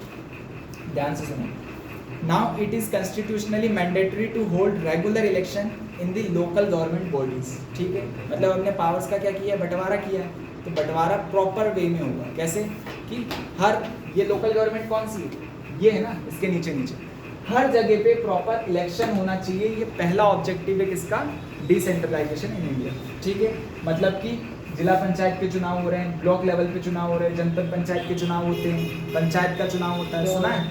ध्यान से सुनो। Now it is constitutionally mandatory to hold regular election in the local government bodies. ठीक है, मतलब हमने पावर्स का क्या किया? बंटवारा किया है। तो बंटवारा प्रॉपर वे में होगा। कैसे? कि हर, ये लोकल गवर्नमेंट कौन सी है? ये है ना, इसके नीचे नीचे हर जगह पे प्रॉपर इलेक्शन होना चाहिए। ये पहला ऑब्जेक्टिव है किसका? Decentralisation in India. ठीक है, मतलब कि जिला पंचायत के चुनाव हो रहे हैं, ब्लॉक लेवल पे चुनाव हो रहे हैं, जनपद पंचायत के चुनाव होते हैं, पंचायत का चुनाव होता है, सुना है?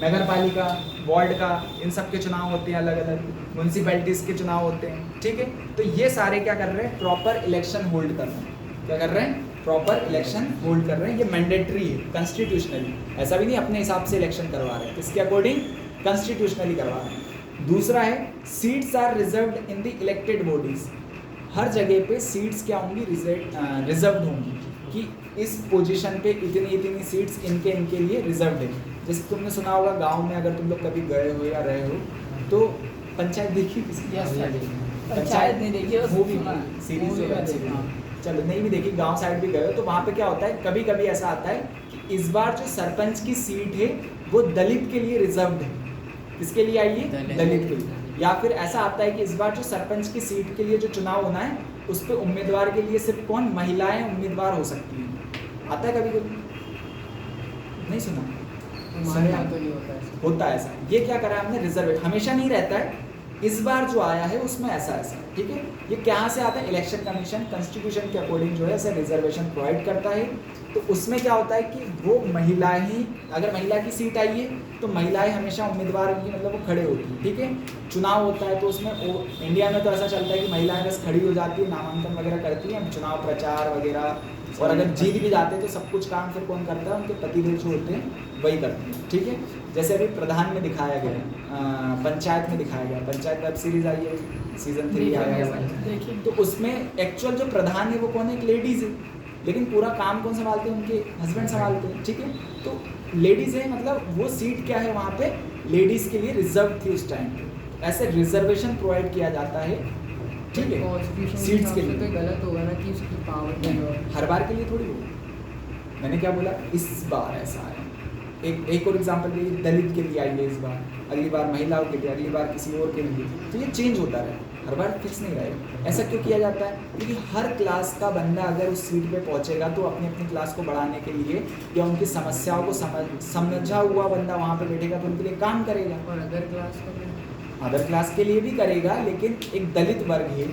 नगर पालिका, वार्ड का, इन सब के चुनाव होते हैं अलग अलग, म्यूनसिपैलिटीज़ के चुनाव होते हैं। ठीक है, तो ये सारे क्या कर रहे हैं? प्रॉपर इलेक्शन होल्ड कर रहे हैं। क्या कर रहे हैं? प्रॉपर इलेक्शन होल्ड कर रहे हैं। ये मैंडेटरी है कॉन्स्टिट्यूशनली। ऐसा भी नहीं अपने हिसाब से इलेक्शन करवा रहे हैं, किसके अकॉर्डिंग? कॉन्स्टिट्यूशनली करवा रहे हैं। दूसरा है seats are reserved in the elected bodies. हर जगह पे सीट्स क्या होंगी? रिजर्व्ड होंगी, कि इस पोजीशन पे इतनी सीट्स इनके लिए रिजर्व्ड है। जैसे तुमने सुना होगा गांव में, अगर तुम लोग कभी गए हो या रहे हो, तो पंचायत देखी किसी? पंचायत नहीं देखी, बस मूवी सुना। सीरीज मूवी जो में है, देखा। चलो नहीं भी देखी, गांव साइड भी गए हो, तो वहाँ पे क्या होता है? कभी कभी ऐसा आता है कि इस बार जो सरपंच की सीट है वो दलित के लिए रिजर्व्ड है। किसके लिए आई है? दलित के लिए। या फिर ऐसा आता है कि इस बार जो सरपंच की सीट के लिए जो चुनाव होना है, उस पर उम्मीदवार के लिए सिर्फ कौन? महिलाएं उम्मीदवार हो सकती हैं। आता है कभी कभी? नहीं सुना? हमारे यहाँ तो नहीं होता है। होता है ऐसा। ये क्या करा हमने? रिजर्वेट। हमेशा नहीं रहता है, इस बार जो आया है उसमें ऐसा ऐसा। ठीक है, ये कहाँ से आता है? इलेक्शन कमीशन कॉन्स्टिट्यूशन के अकॉर्डिंग जो है ऐसे रिजर्वेशन प्रोवाइड करता है। तो उसमें क्या होता है कि वो महिलाएं ही, अगर महिला की सीट आई है तो महिलाएं हमेशा उम्मीदवार की, मतलब वो खड़े होती हैं। ठीक है, चुनाव होता है तो उसमें इंडिया में तो ऐसा चलता है कि महिलाएं बस खड़ी हो जाती है, नामांकन वगैरह करती हैं, चुनाव प्रचार वगैरह, और अगर जीत भी जाते हैं तो सब कुछ काम फिर कौन करता है? उनके पतिदेव जो होते हैं वही करते हैं। ठीक है, जैसे अभी प्रधान में दिखाया गया, पंचायत में दिखाया गया, पंचायत वेब सीरीज आई है, सीजन 3 आया है। देखिए, तो उसमें एक्चुअल जो प्रधान है वो कौन है? एक लेडीज़ है, लेकिन पूरा काम कौन संभालते हैं? उनके हस्बैंड संभालते हैं। ठीक है, तो लेडीज़ है, मतलब वो सीट क्या है वहाँ पे? लेडीज़ के लिए रिजर्व थी उस टाइम पे। ऐसे रिजर्वेशन प्रोवाइड किया जाता है। ठीक है, कॉन्स्टिट्यूशन सीट्स के लिए तो गलत होगा ना कि उसकी पावर नहीं, हर बार के लिए थोड़ी होगा। मैंने क्या बोला? इस बार ऐसा है, एक और एग्जांपल ये दलित के लिए आई है इस बार, अगली बार महिलाओं के लिए, अगली बार किसी और के लिए, तो ये चेंज होता रहे, हर बार फिक्स नहीं रहेगा। ऐसा क्यों किया जाता है? क्योंकि हर क्लास का बंदा अगर उस सीट पे पहुंचेगा तो अपनी अपनी क्लास को बढ़ाने के लिए या उनकी समस्याओं को समझा हुआ बंदा वहाँ पे बैठेगा तो उनके लिए काम करेगा। और अदर क्लास का अदर क्लास के लिए भी करेगा, लेकिन एक दलित वर्ग है,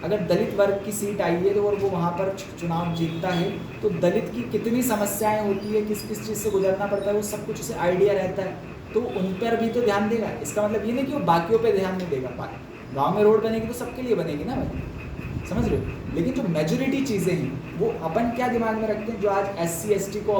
अगर दलित वर्ग की सीट आई है तो और वो वहाँ पर चुनाव जीतता है तो दलित की कितनी समस्याएं होती है, किस किस चीज़ से गुजरना पड़ता है, वो सब कुछ उसे आइडिया रहता है, तो उन पर भी तो ध्यान देगा। इसका मतलब ये नहीं कि वो बाकियों पे ध्यान नहीं देगा। गांव में रोड बनेगी तो सबके लिए बनेगी ना भाई, समझ रहे हो? लेकिन जो मेजोरिटी चीज़ें हैं वो अपन क्या दिमाग में रखते हैं, जो आज SC ST को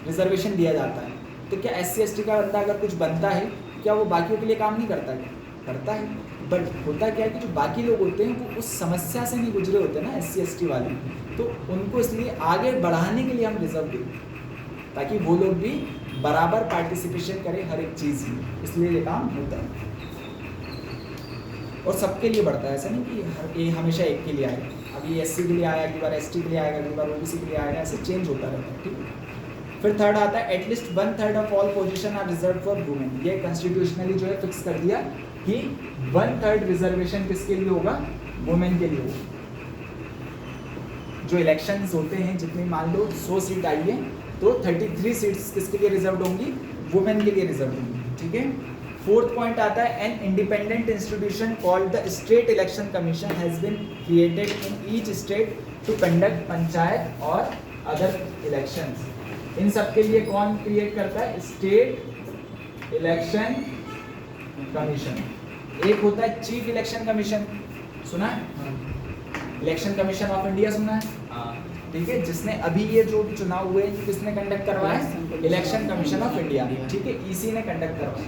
रिजर्वेशन दिया जाता है, तो क्या SC ST का बंदा अगर कुछ बनता है क्या वो बाकियों के लिए काम नहीं करता? क्या करता है, बट होता क्या है कि जो बाकी लोग होते हैं वो उस समस्या से नहीं गुजरे होते ना SC ST वाले, तो उनको इसलिए आगे बढ़ाने के लिए हम रिजर्व दें ताकि वो लोग भी बराबर पार्टिसिपेशन करें हर एक चीज़ में, इसलिए ये काम होता है और सबके लिए बढ़ता है। ऐसा नहीं कि हर ये हमेशा एक के लिए आएगा, अभी SC के लिए आया, अगली बार ST के लिए आएगा, अगली बार OBC के लिए आएगा, ऐसे चेंज होता रहता है। ठीक है, फिर थर्ड आता है at least 1/3 of all position are reserve for women. ये कॉन्स्टिट्यूशनली जो है फिक्स कर दिया कि 1/3 रिजर्वेशन किसके लिए होगा? वुमेन के लिए होगा। जो इलेक्शंस होते हैं, जितनी मान लो 100 सीट आई है तो 33 सीट्स किसके लिए रिजर्व होंगी? वुमेन के लिए रिजर्व होंगी। ठीक है, फोर्थ पॉइंट आता है an independent institution called the state election commission has been created in each state to conduct panchayat और अदर इलेक्शंस। इन सब के लिए कौन क्रिएट करता है? State election commission. एक होता है चीफ इलेक्शन कमीशन, सुना है? इलेक्शन कमीशन ऑफ इंडिया सुना है? ठीक है, जिसने अभी ये जो भी चुनाव हुए किसने कंडक्ट करवाया? Election commission of India. ठीक है, इसी ने कंडक्ट करवाया।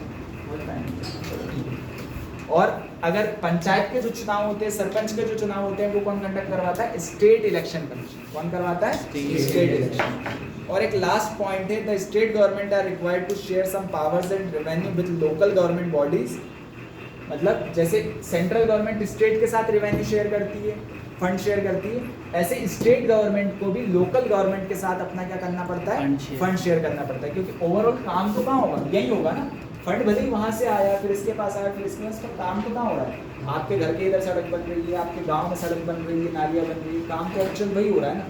और अगर पंचायत के जो चुनाव होते हैं, सरपंच के जो चुनाव होते हैं, वो कौन कंडक्ट करवाता है? State election commission. कौन करवाता है? State election. और एक लास्ट पॉइंट है, the state government are required to share some powers and revenue with local government bodies. मतलब जैसे सेंट्रल गवर्नमेंट स्टेट के साथ रेवेन्यू शेयर करती है, फंड शेयर करती है, ऐसे स्टेट गवर्नमेंट को भी लोकल गवर्नमेंट के साथ अपना क्या करना पड़ता है? फंड शेयर करना पड़ता है, क्योंकि ओवरऑल काम तो कहाँ होगा? यही होगा ना। फंड भले ही वहाँ से आया, फिर इसके पास आया, फिर इसके पास, पर काम तो कहाँ हो रहा है? आपके घर के इधर सड़क बन रही है, आपके गांव में सड़क बन रही है, नालियाँ बन रही है, काम तो एक्चुअल वही हो रहा है ना।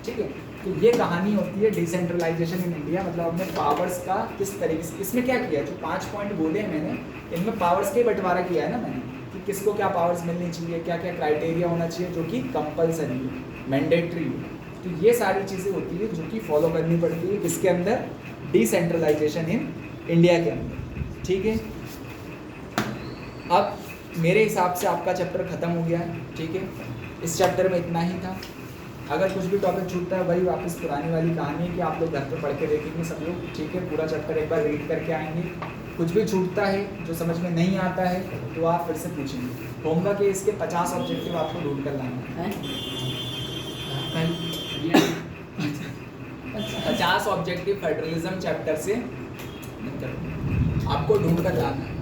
ठीक है, तो ये कहानी होती है डिसेंट्रलाइजेशन इन इंडिया। मतलब हमने पावर्स का किस तरीके से, इसमें क्या किया, जो 5 पॉइंट बोले हैं मैंने, इनमें पावर्स का बंटवारा किया है ना मैंने, कि किसको क्या पावर्स मिलनी चाहिए, क्या क्या क्राइटेरिया होना चाहिए जो कि कंपलसरी है, मैंडेटरी है। तो ये सारी चीज़ें होती है जो कि फॉलो करनी पड़ती है किसके अंदर? डिसेंट्रलाइजेशन इन इंडिया के अंदर। ठीक है, अब मेरे हिसाब से आपका चैप्टर ख़त्म हो गया है। ठीक है, इस चैप्टर में इतना ही था। अगर कुछ भी टॉपिक छूटता है, वही वापस पुरानी वाली कहानी है कि आप लोग घर पे पढ़ के देखेंगे सब लोग। ठीक है, पूरा चैप्टर एक बार रीड करके आएंगे। कुछ भी छूटता है, जो समझ में नहीं आता है, तो आप फिर से पूछेंगे। होमवर्क है इसके 50 ऑब्जेक्टिव आपको ढूंढ कर लाना है। 50 ऑब्जेक्टिव फेडरलिज्म चैप्टर से आपको ढूंढ कर लाना है।